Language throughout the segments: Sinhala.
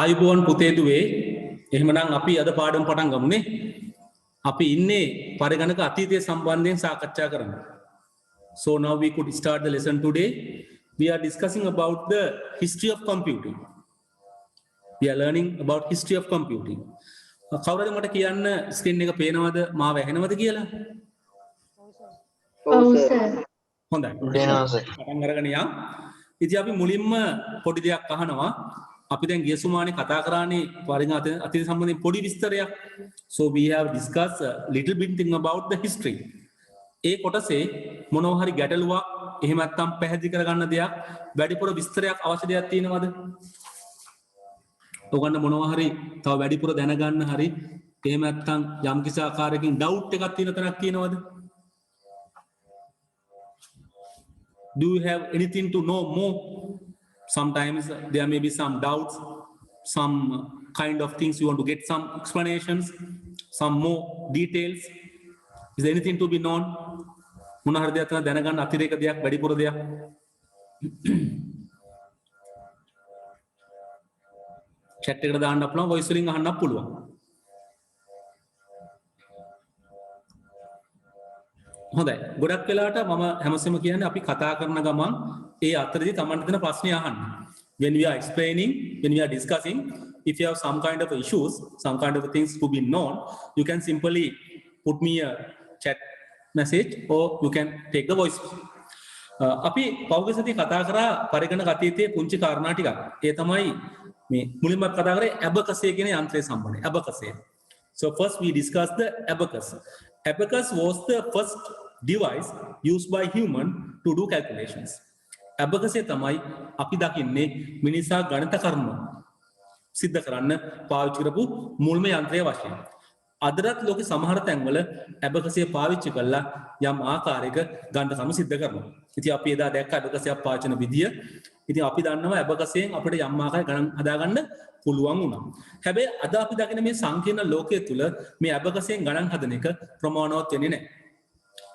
ආයුබෝවන් පුතේ දුවේ එහෙමනම් අපි අද පාඩම් පටන් ගමුනේ අපි ඉන්නේ පරිගණක අතීතය සම්බන්ධයෙන් සාකච්ඡා කරන්න. So now we could start the lesson today. We are discussing about the history of computing. We are learning about history of computing. කවුරුද මට කියන්න ස්ක්‍රීන් එක පේනවද මාව ඇහෙනවද කියලා? ඔව් සර්. හොඳයි. පටන් අරගෙන යන්න. ඉතින් අපි මුලින්ම පොඩි දෙයක් අහනවා. අපි දැන් ගිය සුමානේ කතා කරානේ පරිගණක අතීත සම්බන්ධයෙන් පොඩි විස්තරයක්. So we have discussed a little bit thing about the history. ඒ කොටසේ මොනවා හරි ගැටලුවක් එහෙම නැත්නම් පැහැදිලි කරගන්න දෙයක් වැඩිපුර විස්තරයක් අවශ්‍ය දෙයක් තියෙනවද? ඔයගොල්ලෝ මොනවා හරි තව වැඩිපුර දැනගන්න හරි එහෙම නැත්නම් යම් කිසි ආකාරයකින් ඩවුට් එකක් තියෙන තැනක් තියෙනවද? Do you have anything to know more? Sometimes there may be some doubts, some kind of things you want to get some explanations, some more details. Is there anything to be known? මොන හරි දෙයක් තමයි දැනගන්න අතිරේක දෙයක් වැඩිපුර දෙයක්. chat එකට දාන්න අපලම voice වලින් අහන්නත් පුළුවන්. හොඳයි. ගොඩක් වෙලාවට මම හැමසෙම කියන්නේ අපි කතා කරන ගමන් ඒ අතරදී Tamanට දෙන ප්‍රශ්නේ අහන්න. When we are explaining, when we are discussing, if you have some kind of issues, some kind of things to be known, you can simply put me a chat message or you can take the voice. අපි පෞද්ගලික සතිය කතා කරා පරිගණක අතීතයේ පුංචි කාරණා ටිකක්. ඒ තමයි මේ මුලින්ම කතා කරේ abacus කියන යන්ත්‍රය සම්බන්ධයෙන්. abacus. So first we discussed the abacus. Abacus was the first device used by human to do calculations. Abacus තමයි අපි දකින්නේ මිනිසා ගණිත කර්ම සිද්ධ කරන්න පාවිච්චි කරපු මුල්ම යන්ත්‍රය වශයෙන්. අදටත් ලෝකේ සමහර තැන්වල abacus පාවිච්චි කරලා යම් ආකාරයක ගණිත කර්ම සිද්ධ කරනවා. ඉතින් අපි එදා දැක්ක abacus පාවිච්චි කරන විදිය. ඉතින් අපි දන්නවා abacus අපිට යම් ආකාරයක ගණන් හදාගන්න පුළුවන් වුණා. හැබැයි අද අපි දකින මේ සංකීර්ණ ලෝකයේ තුල මේ abacus ගණන් හදන එක ප්‍රමාණවත් වෙන්නේ නැහැ.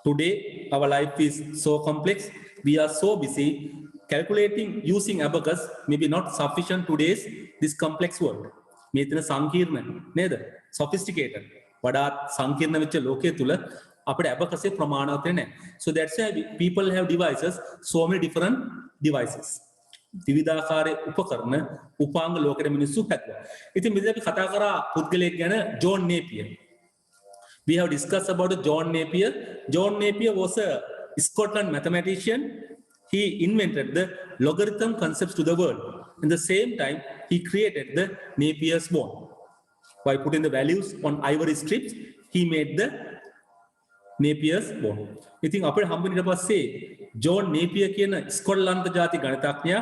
Today our life is so complex. We are so busy calculating using abacus maybe not sufficient today's this complex world. මේ තන සංකීර්ණ නේද? Sophisticated. වඩාත් සංකීර්ණ වෙච්ච ලෝකයේ තුල අපිට abacus ප්‍රමාණවත් වෙන්නේ නැහැ. So that's why people have devices, so many different devices. විවිධාකාරයේ උපකරණ උපාංග ලෝකෙට මිනිස්සු හැදුවා. ඉතින් මෙතන අපි කතා කරා පුද්ගලයෙක් ගැන John නේපියර්. We have discussed about John Napier. John Napier was a Scotland mathematician. He invented the logarithm concepts to the world. At the same time, he created the Napier's bone. By putting the values on ivory strips, he made the Napier's bone. ඉතින් අපේ හම්බෙන්න ඊට පස්සේ ජෝන් නේපියර් කියන ස්කොට්ලන්ත ජාති ගණිතඥයා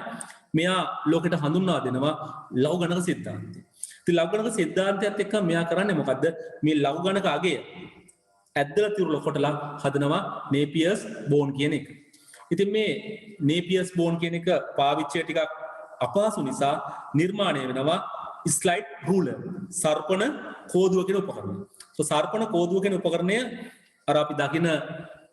මෙයා ලෝකෙට හඳුන්වා දෙනවා ලඝු ගණක සිද්ධාන්තය. ඉතින් ලඝු ගණක සිද්ධාන්තයත් එක්ක මෙයා කරන්නේ මොකද්ද? මේ ලඝු ගණක අගය ඇද්දලා තිරුල කොටලා හදනවා නේපියර්ස් බෝන් කියන එක. ඉතින් මේ නේපියර්ස් බෝන් කියන එක පාවිච්චිය ටිකක් අපහසු නිසා නිර්මාණය වෙනවා ස්ලයිඩ් රූලර් සර්පණ කෝදුව කියන උපකරණය. So සර්පණ කෝදුව කියන උපකරණය අර අපි දකින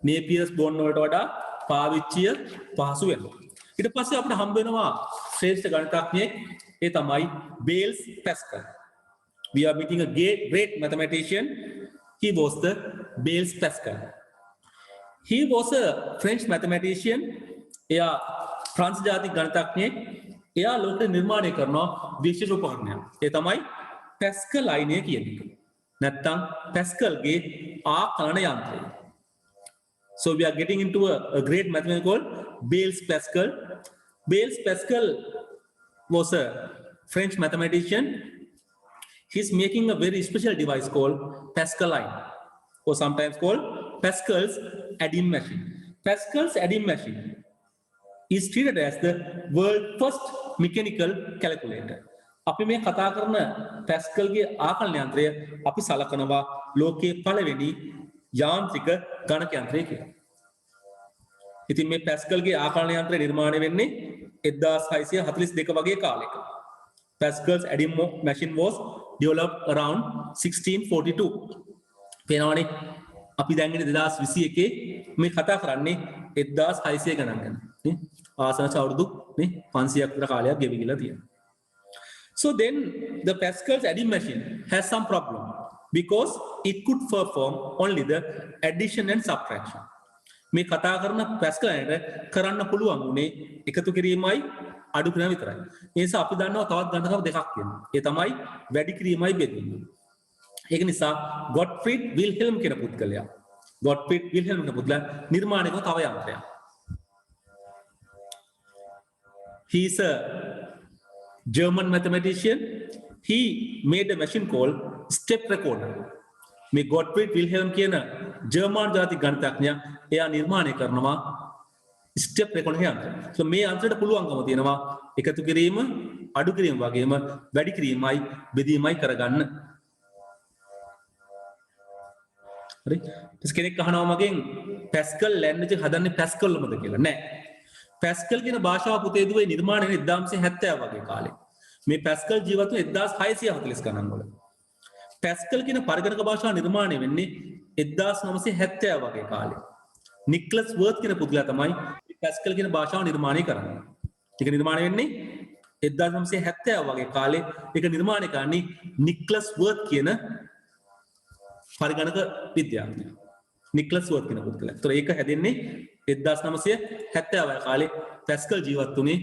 නේපියර්ස් බෝන් වලට වඩා පාවිච්චිය පහසු වෙනවා. ඊට පස්සේ අපිට හම්බ වෙනවා ශ්‍රේෂ්ඨ ගණිතඥයෙක්. ඒ තමයි Blaise Pascal. We are meeting a great mathematician. He was the Blaise Pascal. He was a French mathematician. එයා ෆ්‍රාන්ස් ජාතික ගණිතඥයෙක්. එයා ලෝකෙ නිර්මාණය කරනවා විශේෂ උපකරණයක්. ඒ තමයි පැස්කල් අයිනය කියන එක. නැත්තම් පැස්කල්ගේ ආකලන යන්ත්‍රය. So we are getting into a great mathematician called Blaise Pascal. Blaise Pascal was a French mathematician. He's making a very special device called Pascaline, or sometimes called Pascal's adding machine. Pascal's adding machine is treated as the world's first mechanical calculator. අපි මේ කතා කරන පැස්කල්ගේ ආකලන යන්ත්‍රය අපි සලකනවා ලෝකයේ පළවෙනි යාන්ත්‍රික ගණක යන්ත්‍රය කියලා. ඉතින් මේ පැස්කල්ගේ ආකලන යන්ත්‍රය නිර්මාණය වෙන්නේ 1642 වගේ කාලයක. Pascal's adding machine was developed around 1642. පේනවනේ අපි දැන් ඉන්නේ 2021 මේ කතා කරන්නේ 1600 ගණන් ගැන. නේ ආසන අවුරුදු නේ 500ක් විතර කාලයක් ගෙවිගිලා තියෙනවා. So then the Pascal's adding machine has some problem because it could perform only the addition and subtraction. මේ කතා කරන පැස්කලට කරන්න පුළුවන් උනේ එකතු කිරීමයි අඩු කිරීම විතරයි. ඒ නිසා අපි දන්නවා තවත් ගණකව දෙකක් තියෙනවා. ඒ තමයි වැඩි කිරීමයි බෙදීම. ඒක නිසා ගොට්ෆ්‍රීඩ් විල්හෙල්ම් කියන පුද්ගලයා ගොට්ෆ්‍රීඩ් විල්හෙල්ම් කියන පුද්ගලයා නිර්මාණය කරන තව යන්ත්‍රයක්. He is a German mathematician. He made a machine called step recorder. මේ ගොට්ෆ්‍රීඩ් විල්හෙල්ම් කියන ජර්මන් ජාතික ගණිතඥයා එයා නිර්මාණය කරනවා ස්ටෙප් රෙකෝඩර් යන්ත්‍රය. So මේ යන්ත්‍රයට පුළුවන්කම තියෙනවා එකතු කිරීම, අඩු කිරීම වගේම වැඩි කිරීමයි බෙදීමයි කරගන්න. හරි? කෙනෙක් අහනවා මගෙන් පැස්කල් ලැන්ග්වේජ් එක හදන්නේ පැස්කල් වලද කියලා. නෑ. පැස්කල් කියන භාෂාව පුතේ දුවේ නිර්මාණය 1970 වගේ කාලේ. මේ පැස්කල් ජීවත් වුණේ 1640 ගණන් වල. පැස්කල් කියන පරිගණක භාෂාව නිර්මාණය වෙන්නේ 1970 වගේ කාලේ. නික්ලස් වර්ත් කියන පුද්ගලයා තමයි පැස්කල් කියන භාෂාව නිර්මාණය කරන්නේ. ඒක නිර්මාණය වෙන්නේ 1970 වගේ කාලේ. ඒක නිර්මාණය කරන්නේ නික්ලස් වර්ත් කියන පරිගණක විද්‍යාඥයා. නික්ලස් වර්ත් කියන පුද්ගලයා. ඒතර ඒක හැදෙන්නේ 1970 කාලේ. පැස්කල් ජීවත් වුණේ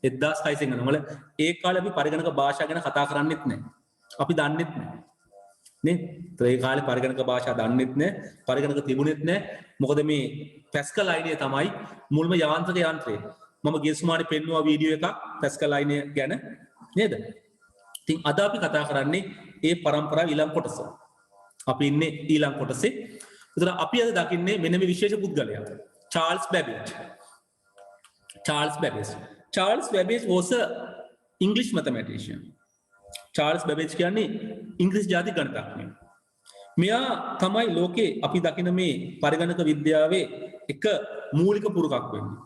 1600 ගණන් වල. ඒ කාලේ අපි පරිගණක භාෂාව ගැන කතා කරන්නේත් නැහැ. අපි දන්නෙත් නැහැ. නේ? ඒ කාලේ පරිගණක භාෂා දන්නෙත් නැහැ. පරිගණක තිබුණෙත් නැහැ. මොකද මේ පැස්කල් අයිනය තමයි මුල්ම යාන්ත්‍රික යන්ත්‍රය. මම ගිය සුමානේ පෙන්නුවා වීඩියෝ එකක් පැස්කල් අයිනය ගැන නේද? ඉතින් අද අපි කතා කරන්නේ ඒ පරම්පරාවේ ඊළඟ කොටස. අපි ඉන්නේ ඊළඟ කොටසේ. ඒතර අපි අද දකින්නේ මෙන්න මේ විශේෂ පුද්ගලයා. Charles Babbage. Charles Babbage was a English mathematician. Charles Babbage කියන්නේ ඉංග්‍රීසි ජාතික ගණිතඥයෙක්. මෙයා තමයි ලෝකේ අපි දකින මේ පරිගණක විද්‍යාවේ එක මූලික පුරුකක් වෙන්නේ.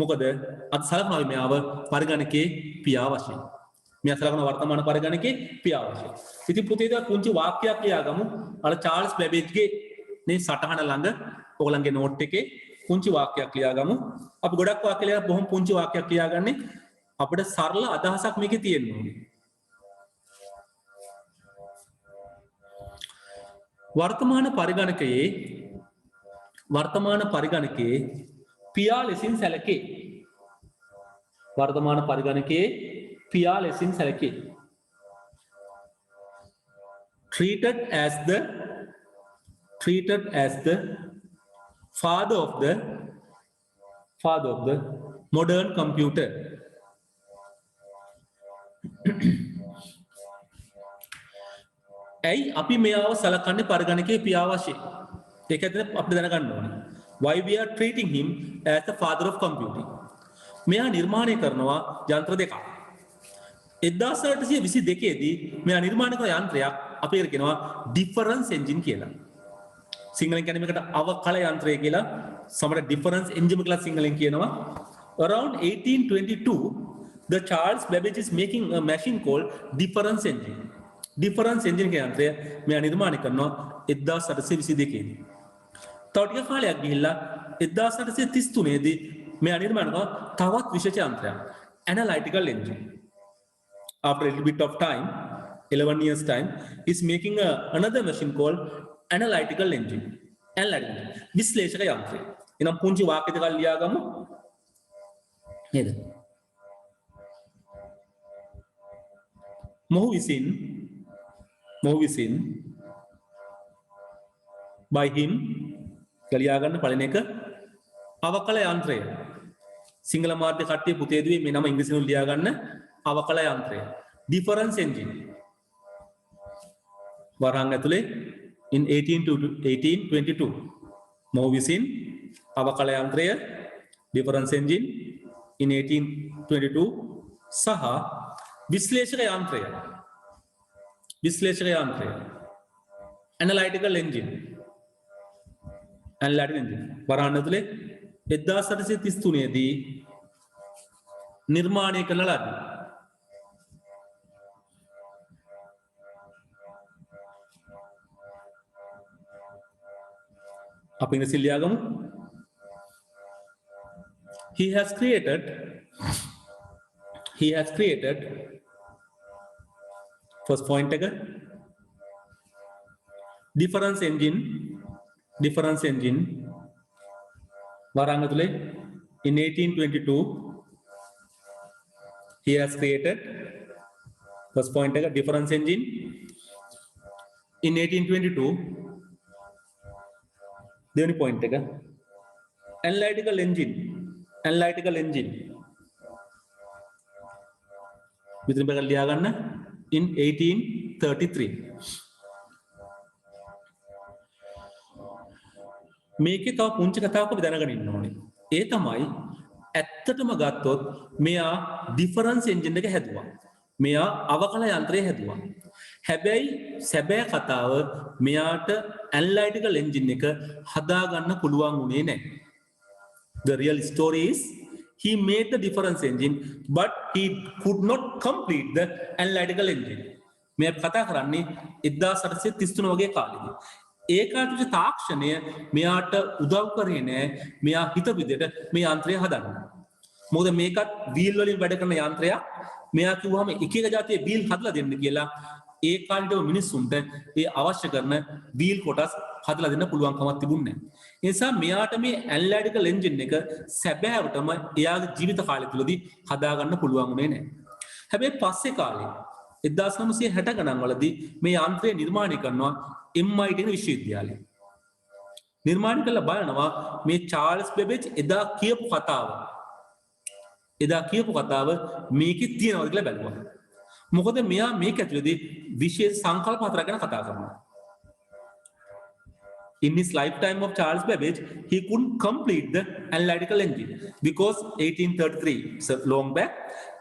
මොකද අද සලකනවා මෙයාව පරිගණකයේ පියා වශයෙන්. මෙයා සලකන වර්තමාන පරිගණකයේ පියා වශයෙන්. ඉතින් පුතේ දා පුංචි වාක්‍යයක් ලියාගමු. අර චාල්ස් බැබේජ්ගේ මේ සටහන ළඟ ඔයගලන්ගේ නෝට් එකේ පුංචි වාක්‍යයක් ලියාගමු. අපි ගොඩක් වාක්‍ය ලියලා බොහොම පුංචි වාක්‍යයක් ලියාගන්නේ අපිට සරල අදහසක් මේකේ තියෙන්න ඕනේ. වර්තමාන පරිගණකයේ පියා ලෙසින් සැලකේ. වර්තමාන පරිගණකයේ පියා ලෙසින් සැලකේ. treated as the father of the modern computer. ඇයි අපි මෙයාව සලකන්නේ පරිගණකයේ පියා වශයෙන්? ඒක ඇත්තට අපිට දැනගන්න ඕනේ. Why we are treating him as the father of computing? මෙයා නිර්මාණය කරනවා යන්ත්‍ර දෙකක්. 1822 දී මෙයා නිර්මාණය කරන යන්ත්‍රයක් අපි ඒකට කියනවා difference engine කියලා. සිංහලෙන් කියන්නේ මේකට අවකල යන්ත්‍රය කියලා. සමහර difference engine කියලා සිංහලෙන් කියනවා. Around 1822 the Charles Babbage is making a machine called difference engine. Difference engine කියන යන්ත්‍රය මෙයා නිර්මාණය කරනවා 1822 දී. තව ටික කාලයක් ගිහිල්ලා 1833 දී මෙයා නිර්මාණය කරන තවත් විශේෂ යන්ත්‍රයක් analytical engine. After a little bit of time, 11 years time, is making another machine called analytical engine. විශ්ලේෂක යන්ත්‍රය. එනම් පුංචි වාක්‍ය දෙකක් ලියාගමු. නේද? මොහු විසින් by him ලියාගන්න පළවෙනි එක අවකල යන්ත්‍රය. සිංහල මාධ්‍ය කට්ටිය පුතේ දුවේ මේ නම ඉංග්‍රීසියෙන් ලියාගන්න අවකල යන්ත්‍රය. difference engine. වරහන් ඇතුලේ in 1822 මොහු විසින් අවකල යන්ත්‍රය difference engine in 1822 සහ විශ්ලේෂක යන්ත්‍රය analytical engine වරහන් ඇතුලේ 1833 දී නිර්මාණය කළ ලදී. අපි ඉංග්‍රීසියෙන් ලියාගමු. He has created first point එක difference engine වරංග තුලේ in 1822 he has created first point එක difference engine in 1822 දෙවෙනි point එක analytical engine මෙතන බලලා ලියා ගන්න in 1833 මේකේ තව පුංචි කතාවක් අපි දැනගෙන ඉන්න ඕනේ. ඒ තමයි ඇත්තටම ගත්තොත් මෙයා ඩිෆරන්ස් එන්ජින් එක හැදුවා. මෙයා අවකල යන්ත්‍රය හැදුවා. හැබැයි සැබෑ කතාව මෙයාට ඇනලයිටිකල් එන්ජින් එක හදාගන්න පුළුවන් වුණේ නැහැ. The real story is he made the difference engine but he could not complete the analytical engine. මේ කතා කරන්නේ 1833 වගේ කාලෙදී. ඒ කාලේ තාක්ෂණය මෙයාට උදව් කරේ නෑ මෙයා හිත විදිහට මේ යන්ත්‍රය හදන්න. මොකද මේකත් වීල් වලින් වැඩ කරන යන්ත්‍රයක්. මෙයා කිව්වම එක එක જાතියේ වීල් හදලා දෙන්න කියලා ඒ කාලේම මිනිස්සුන්ට ඒ අවශ්‍ය කරන වීල් කොටස් හදලා දෙන්න පුළුවන් කමක් තිබුණේ නෑ. ඒ නිසා මෙයාට මේ ඇනලයිටිකල් එන්ජින් එක සැබෑවටම එයාගේ ජීවිත කාලය තුලදී හදාගන්න පුළුවන් වුණේ නෑ. හැබැයි පස්සේ කාලේ 1960 ගණන් වලදී මේ යන්ත්‍රය නිර්මාණය කරනවා MIT විශ්වවිද්‍යාලය. නිර්මාණය කළ බලනවා මේ චාල්ස් බෙබෙජ් එදා කියපු කතාව මේකේ තියෙනවද කියලා බැලුවා. මොකද මෙයා මේක ඇතුළේදී විශේෂ සංකල්ප හතරක් ගැන කතා කරනවා. In his lifetime of Charles Babbage, he couldn't complete the analytical engine because 1833, so long back,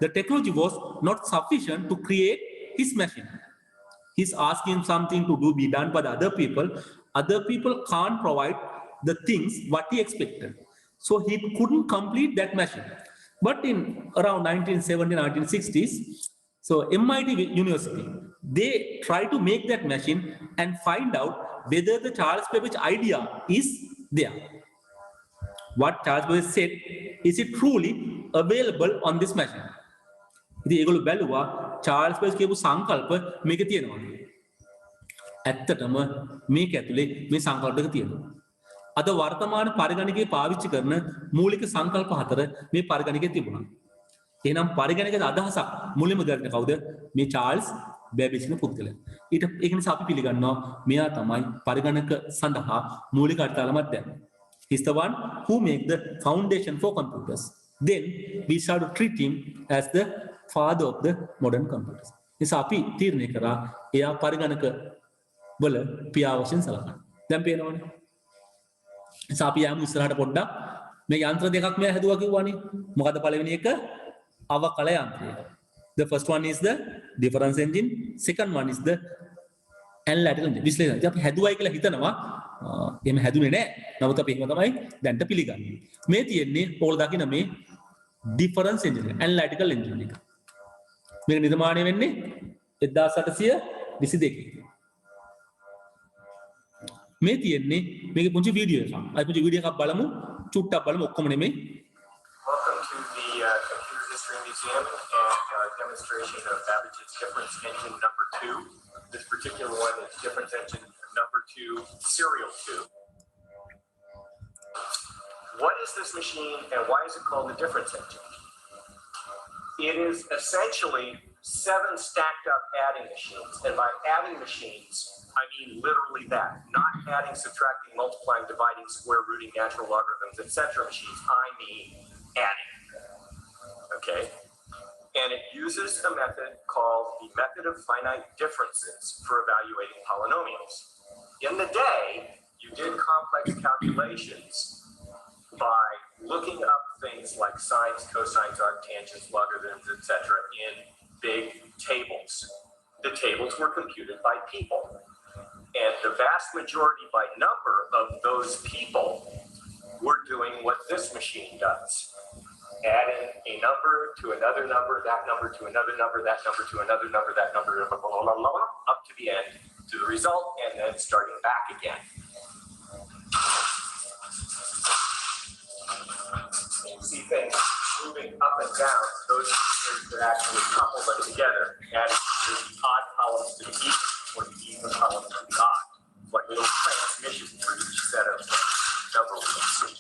the technology was not sufficient to create his machine. He's asking something to be done by the other people. Other people can't provide the things what he expected. So he couldn't complete that machine. But in around 1970, 1960s, so MIT University, they try to make that machine and find out whether the Charles Babbage idea is there. What Charles Babbage said, is it truly available on this machine? ඉතින් ඒගොල්ලෝ බැලුවා චාල්ස් බේබේජ් කියපු සංකල්ප මේකේ තියෙනවා. ඇත්තටම මේක ඇතුලේ මේ සංකල්ප දෙක තියෙනවා. අද වර්තමාන පරිගණකයේ පාවිච්චි කරන මූලික සංකල්ප හතර මේ පරිගණකයේ තිබුණා. එහෙනම් පරිගණකයේ අදහසක් මුලින්ම දැක්කේ කවුද? මේ චාල්ස් බේබේජ් කියන පුද්ගලයා. ඒක නිසා අපි පිළිගන්නවා මෙයා තමයි පරිගණක සඳහා මූලික අඩිතාලමක් දැම්මේ. He's the one who made the foundation for computers. Then we start to treat him as the father of the modern computers. නිසා අපි තීරණය කරා එයා පරිගණක වල පියා වශයෙන් සලකනවා. දැන් පේනවනේ. නිසා අපි යමු ඉස්සරහට පොඩ්ඩක් මේ යන්ත්‍ර දෙකක් මෙයා හැදුවා කිව්වනේ. මොකද පළවෙනි එක අවකල යන්ත්‍රය. The first one is the difference engine. Second one is the analytical engine. විශ්ලේෂණ. අපි හැදුවයි කියලා හිතනවා. එහෙම හැදුනේ නැහැ. නමුත් අපි එහෙම තමයි දැන්ට පිළිගන්නේ. මේ තියෙන්නේ ඕගොල්ලෝ දකින මේ difference engine, analytical engine එක. මේක නිර්මාණය වෙන්නේ 1822. මේ තියෙන්නේ මේකේ පුංචි වීඩියෝ එකක්. අපි පුංචි වීඩියෝ එකක් බලමු. චුට්ටක් බලමු ඔක්කොම නෙමෙයි. Welcome to the Computer History Museum and demonstration of Babbage's difference engine number 2. This particular one is difference engine number 2, serial 2. What is this machine and why is it called the difference engine? It is essentially 7 stacked up adding machines. And by adding machines, I mean literally that. Not adding, subtracting, multiplying, dividing, square rooting, natural logarithms, etc. machines. I mean adding. Okay? And it uses a method called the method of finite differences for evaluating polynomials. In the day, you did complex calculations by looking up things like sines, cosines, arctangents, logarithms, etc. in big tables. The tables were computed by people. And the vast majority by number of those people were doing what this machine does. Adding a number to another number, that number to another number, that number to another number, that number, blah, blah, blah, blah, blah, up to the end, to the result, and then starting back again. You see things moving up and down. Those figures that actually couple them together, adding to the odd columns to be even or the even columns to be odd. But no transmission for each set of number ones.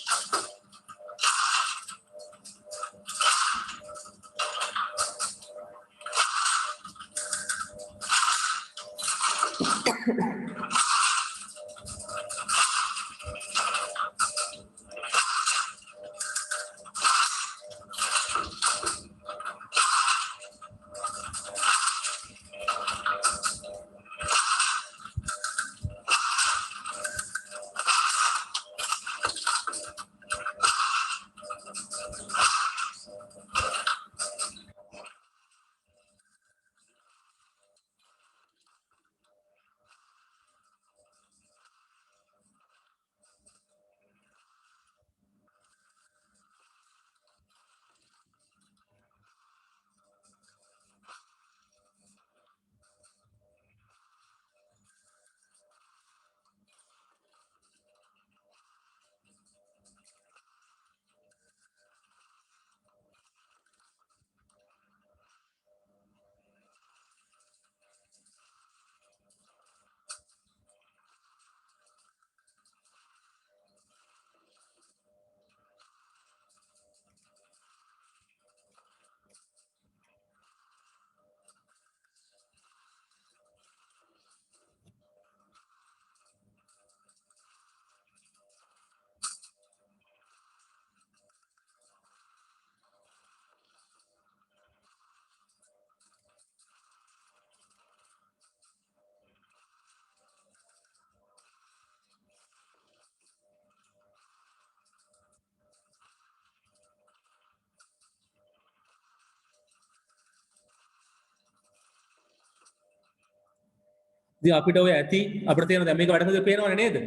ඉතින් අපිට ඔය ඇති අපිට තේරෙනවා දැන් මේක වැඩ කරනකොට පේනවනේ නේද?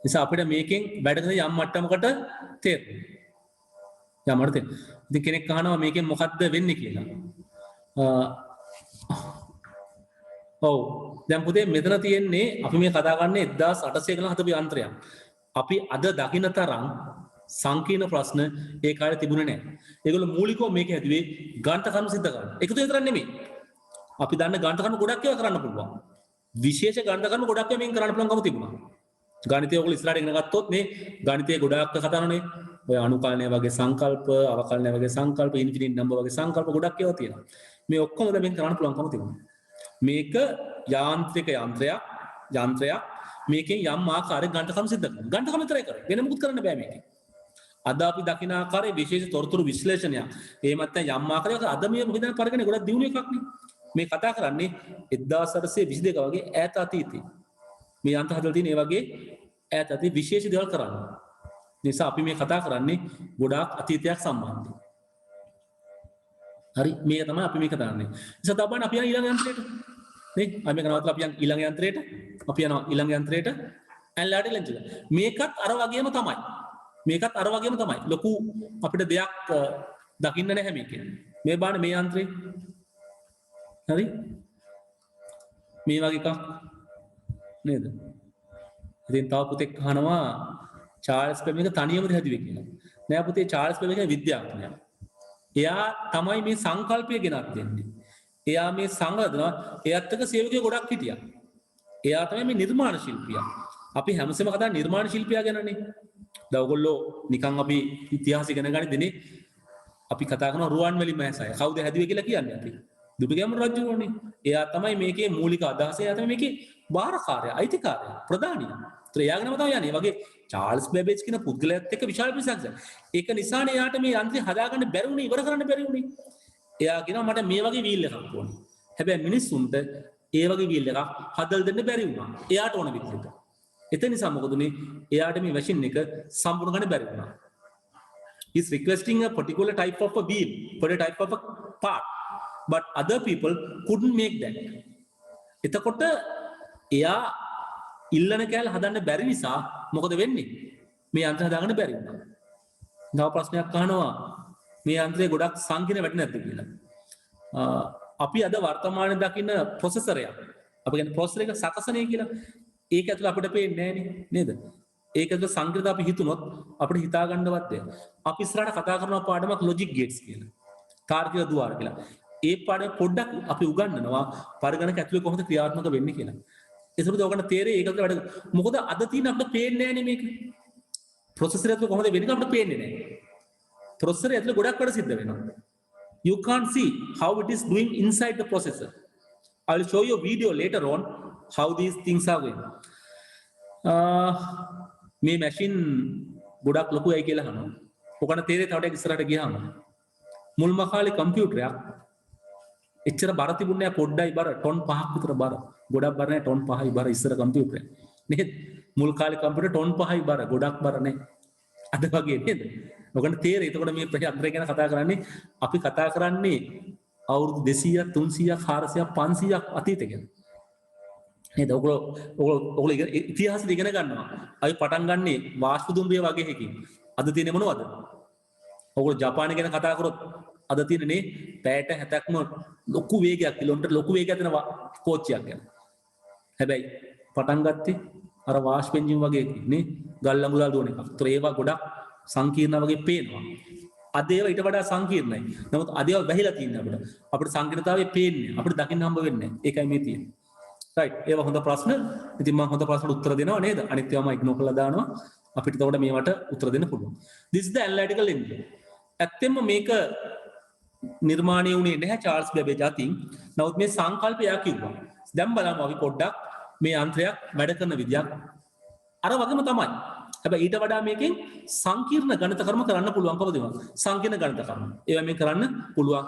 නිසා අපිට මේකෙන් වැඩ කරන යම් මට්ටමකට තේරෙනවා. යම් මට්ටමකට. ඉතින් කෙනෙක් අහනවා මේකෙන් මොකද්ද වෙන්නේ කියලා. ඔව් දැන් පුතේ මෙතන තියෙන්නේ අපි මේ කතා කරන්නේ 1800 ගණන් හදපු යන්ත්‍රයක්. අපි අද දකින්න තරම් සංකීර්ණ ප්‍රශ්න ඒ කාලේ තිබුණේ නැහැ. ඒගොල්ලෝ මූලිකව මේක හැදුවේ ගණිත කර්ම සිද්ධ කරන්න. ඒක විතරක් නෙමෙයි. අපි දන්න ගණිත කර්ම ගොඩක් ඒවා කරන්න පුළුවන්. විශේෂ ගණිත කර්ම ගොඩක් මේන් කරන්න පුළුවන්කම තිබුණා. ගණිතය ඔයගොල්ලෝ ඉස්සරහට ඉගෙන ගත්තොත් මේ ගණිතයේ ගොඩාක් කතා කරනනේ. ඔය අනුකලනය වගේ සංකල්ප, අවකලනය වගේ සංකල්ප, ඉන්ෆිනිට් නම්බර් වගේ සංකල්ප ගොඩක් ඒවා තියෙනවා. මේ ඔක්කොම දැන් මේන් කරන්න පුළුවන්කම තිබුණා. මේක යාන්ත්‍රික යන්ත්‍රයක් මේකෙන් යම් ආකාරයක ගණිත කර්ම සිද්ධ කරනවා. ගණිත කර්ම විතරයි කරන්නේ. වෙන මොකුත් කරන්න බෑ මේකෙන්. අද අපි දකින ආකාරයේ විශේෂ තොරතුරු විශ්ලේෂණයක්. එහෙමත් නැත්නම් යම් ආකාරයක අද මේ මොකද පරිගණක ගොඩක් දියුණු එකක් නේ. මේ කතා කරන්නේ 1822 වගේ ඈත අතීතේ. මේ යන්ත්‍ර හදලා තියෙන ඒ වගේ ඈත අතීත විශේෂ දේවල් කරන්න. නිසා අපි මේ කතා කරන්නේ ගොඩාක් අතීතයක් සම්බන්ධයි. හරි මේක තමයි අපි මේ කතා කරන්නේ. නිසා තබන්න අපි යන ඊළඟ යන්ත්‍රයට. නේ? අපි මේක නවත්තලා අපි යන ඊළඟ යන්ත්‍රයට. අපි යනවා ඊළඟ යන්ත්‍රයට ඇන්ලාඩි ලෙන්ස් එක. මේකත් අර වගේම තමයි. මේකත් අර වගේම තමයි. ලොකු අපිට දෙයක් දකින්න නැහැ මේකේ. මේ බලන්න මේ යන්ත්‍රේ. හරි? මේ වගේ එකක් නේද? ඉතින් තව පුතෙක් අහනවා චාල්ස් බෙබ් එක තනියමද හැදුවේ කියලා. නෑ පුතේ චාල්ස් බෙබ් එක විද්‍යාඥයා. එයා තමයි මේ සංකල්පය ගෙනත් දෙන්නේ. එයා මේ සංගතනවා එයත් එක්ක සේවකයෝ ගොඩක් හිටියා. එයා තමයි මේ නිර්මාණ ශිල්පියා. අපි හැමසෙම කතා නිර්මාණ ශිල්පියා ගැනනේ. දැන් ඔයගොල්ලෝ නිකන් අපි ඉතිහාසය ඉගෙන ගනිද්දී අපි කතා කරනවා රුවන්වැලි මහසය. කවුද හැදුවේ කියලා කියන්නේ අපි. දුටුගැමුණු රජුනේ. එයා තමයි මේකේ මූලික අදහස. එයා තමයි මේකේ බාරකාරයා, අයිතිකාරයා, ප්‍රධානියා. ඒතර එයාගෙනම තමයි යන්නේ. වගේ චාල්ස් බැබේජ් කියන පුද්ගලයාත් එක්ක විශාල පිරිසක්. ඒක නිසානේ එයාට මේ යන්ත්‍රය හදාගන්න බැරි වුණේ, ඉවර කරන්න බැරි වුණේ. එයා කියනවා මට මේ වගේ වීල් එකක් ඕනේ. හැබැයි මිනිස්සුන්ට ඒ වගේ වීල් එකක් හදලා දෙන්න බැරි වුණා. එයාට ඕන විදිහට. එතන නිසා මොකද උනේ? එයාට මේ මැෂින් එක සම්පූර්ණ කරන්න බැරි වුණා. He's requesting a particular type of a wheel, particular type of a part. But other people couldn't make that. එතකොට එයා ඉල්ලන කෑල්ල හදන්න බැරි නිසා මොකද වෙන්නේ? මේ යන්ත්‍ර හදාගන්න බැරි වුණා. තව ප්‍රශ්නයක් අහනවා මේ යන්ත්‍රය ගොඩක් සංකීර්ණ වැඩි නැද්ද කියලා. අපි අද වර්තමානයේ දකින්න ප්‍රොසෙසරයක්. අපි කියන්නේ ප්‍රොසෙසර් එක සකසනේ කියලා. ඒක ඇතුළ අපිට පේන්නේ නැහැ නේද? ඒක ඇතුළ සංකීර්ණത අපි හිතුනොත් අපිට හිතා ගන්නවත් බැහැ. අපි ඉස්සරහට කතා කරන පාඩමක් ලොජික් ගේට්ස් කියලා. තාර්කික ద్వාර කියලා. ඒ පාඩම පොඩ්ඩක් අපි උගන්වනවා පරිගණක ඇතුලේ කොහොමද ක්‍රියාත්මක වෙන්නේ කියලා. ඒසොට ඔයගොල්ලන්ට තේරෙයි ඒකට වැඩ මොකද අද තියෙන අපිට පේන්නේ නැහැ නේ මේක. ප්‍රොසෙසර් ඇතුලේ කොහොමද වෙන්නේ අපිට පේන්නේ නැහැ. ප්‍රොසෙසර් ඇතුලේ ගොඩක් වැඩ සිද්ධ වෙනවා. You can't see how it is doing inside the processor. I will show you a video later on how these things are going. මේ මැෂින් ගොඩක් ලොකුයි කියලා අහනවා. ඔකන තේරෙයි තව ටිකක් ඉස්සරහට ගියාම. මුල්ම කාලේ කම්පියුටරයක් එච්චර බර තිබුණේ නැහැ පොඩ්ඩයි බර ටොන් 5ක් විතර බර. ගොඩක් බර නැහැ ටොන් 5යි බර ඉස්සර කම්පියුටරේ. නේද? මුල් කාලේ කම්පියුටර් ටොන් 5යි බර ගොඩක් බර නැහැ. අද වගේ නේද? ඔකට තේරෙයි. එතකොට මේ යන්ත්‍රය ගැන කතා කරන්නේ අපි කතා කරන්නේ අවුරුදු 200ක් 300ක් 400ක් 500ක් අතීත ගැන. නේද? ඔගොල්ලෝ ඉතිහාසෙ ඉගෙන ගන්නවා. අපි පටන් ගන්නේ වාෂ්ප දුම්රිය වගේ එකකින්. අද තියෙන්නේ මොනවද? ඔගොල්ලෝ ජපානය ගැන කතා කරොත් අද තියෙන්නේ පැයට 70ක්ම ලොකු වේගයක් කිලෝමීටර් ලොකු වේගයක් දෙන කෝච්චියක් ගැන. හැබැයි පටන් ගත්තේ අර වාෂ්ප එන්ජින් වගේ නේ ගල් අඟුලල් දුවන එකක්. ඒතර ඒවා ගොඩක් සංකීර්ණ වගේ පේනවා. අද ඒවා ඊට වඩා සංකීර්ණයි. නමුත් අද ඒවා වැහිලා තියෙනවා අපිට. අපිට සංකීර්ණතාවය පේන්නේ. අපිට දකින්න හම්බ වෙන්නේ නැහැ. ඒකයි මේ තියෙන්නේ. රයිට්. ඒවා හොඳ ප්‍රශ්න. ඉතින් මම හොඳ ප්‍රශ්නට උත්තර දෙනවා නේද? අනිත් ඒවාම ඉග්නෝර් කරලා දානවා. අපිට එතකොට මේවට උත්තර දෙන්න පුළුවන්. This is the analytical engine. ඇත්තෙන්ම මේක නිර්මාණය වුණේ නැහැ චාල්ස් බැබේජ් අතින්. නමුත් මේ සංකල්පය කිව්වා. දැන් බලමු අපි පොඩ්ඩක් මේ යන්ත්‍රයක් වැඩ කරන විදියක් අර වගේම තමයි. හැබැයි ඊට වඩා මේකෙන් සංකීර්ණ ගණිත කර්ම කරන්න පුළුවන්කම දෙනවා. සංකීර්ණ ගණිත කර්ම. ඒවා මේ කරන්න පුළුවන්.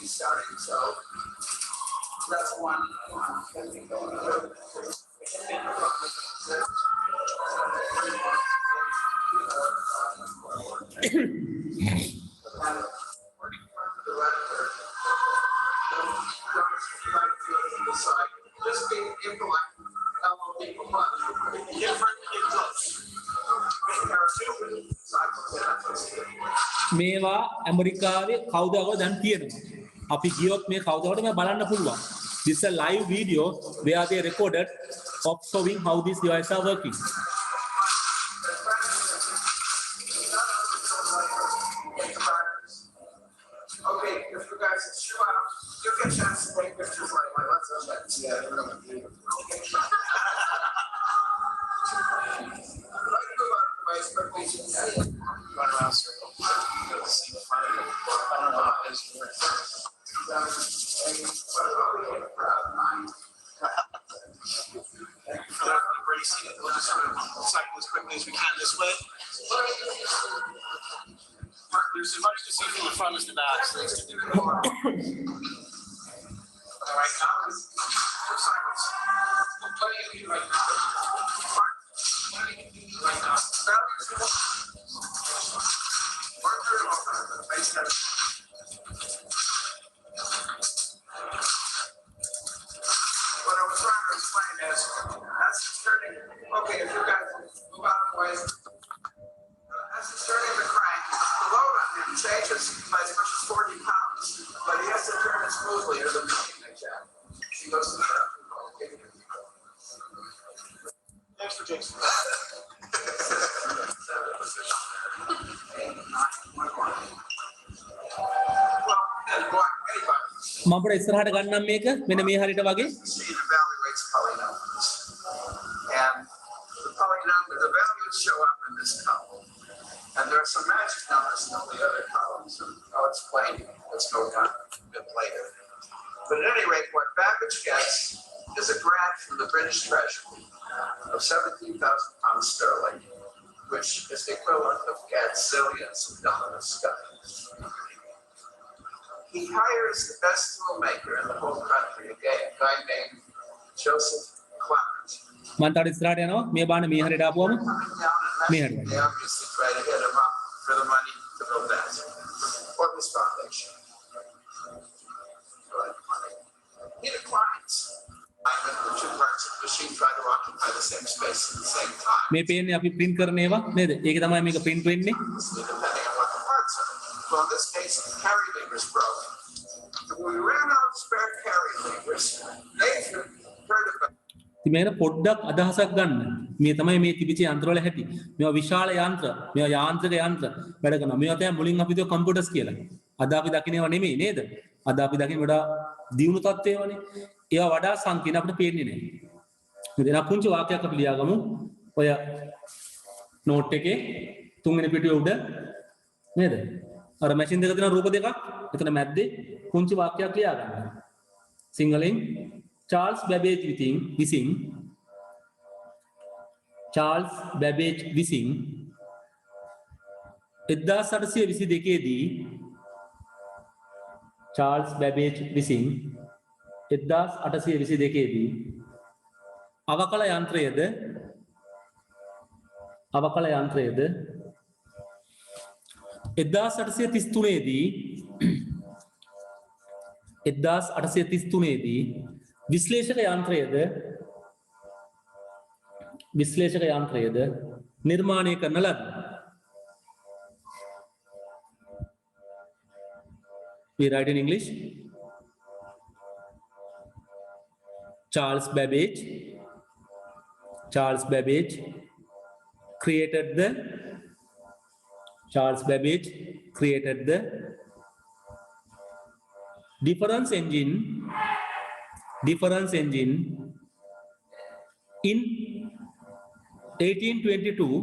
Starting, so that's one thing going on. Just being impolite, different inputs. There are two cycles. මේවා ඇමරිකාවේ කවුදව දැන් තියෙනවා. අපි ගියොත් මේ කවුදවට මේ බලන්න පුළුවන්. This is a live video where they recorded of showing how these devices are working. Okay, if you guys show up, you get a chance to take pictures like my what's yeah, run around circle. See the front of it. I don't know how it is. Thank you for that embracing it. We'll just sort of cycle as quickly as we can this way. There's as much to see from the front as the back. So let's do it. All right, now two cycles. What do you do right now? What do you do right now? What I was trying to explain is as it's turning, okay, if you guys move out of the way, as it's turning the crank, the load on him changes by as much as 40 pounds, but he has to turn it smoothly or the machine may jam. He goes to the Thanks for Jason. මම පොඩ ඉස්සරහට ගන්නම් මේක මෙන්න මේ හරියට වගේ. Evaluates polynomials. And the polynomial, the values show up in this column. And there are some magic numbers in all the other columns. And I'll explain what's going on a bit later. But at any rate, what Babbage gets is a grant from the British Treasury of 17,000 pounds sterling, which is the equivalent of gazillions of dollars. He hires the best toolmaker in the whole country, a guy named Joseph Clement. මම තාට ඉස්සරහට යනවා. මේ බාන මේ හරියට ආපුවම මේ හරියට. They obviously try to hit him up for the money to build that or this foundation. He declines. The two parts of the machine try to occupy occupy the same space at the same time. මේ පේන්නේ අපි print කරන ඒවා නේද? ඒක තමයි මේක print වෙන්නේ. Depending on what the parts are. Well, in this case, the carry levers broke. When we ran out of spare carry levers, Nathan heard about ඉතින් මේකට පොඩ්ඩක් අදහසක් ගන්න. මේ තමයි මේ තිබිච්ච යන්ත්‍රවල හැටි. මේවා විශාල යන්ත්‍ර, මේවා යාන්ත්‍රික යන්ත්‍ර වැඩ කරනවා. මේවා තමයි මුලින් අපි හිතුවා කම්පියුටර්ස් කියලා. අද අපි දකින්නේවා නෙමෙයි නේද? අද අපි දකින්න වඩා දියුණු තත්ත්වයවනේ. ඒවා වඩා සංකීර්ණ අපිට පේන්නේ නැහැ. මෙතන පුංචි වාක්‍යයක් අපි ලියාගමු. ඔය නෝට් එකේ තුන්වෙනි පිටුවේ උඩ නේද? අර මැෂින් දෙක දෙන රූප දෙකක්. එතන මැද්දේ පුංචි වාක්‍යයක් ලියාගන්න. සිංහලෙන් Charles Babbage විසින් Charles Babbage විසින් 1822 දී Charles Babbage විසින් 1822 දී අවකල යන්ත්‍රයද 1833 දී 1833 දී විශ්ලේෂක යන්ත්‍රයද නිර්මාණය කරන ලද. We write in English. Charles Babbage created the difference engine in 1822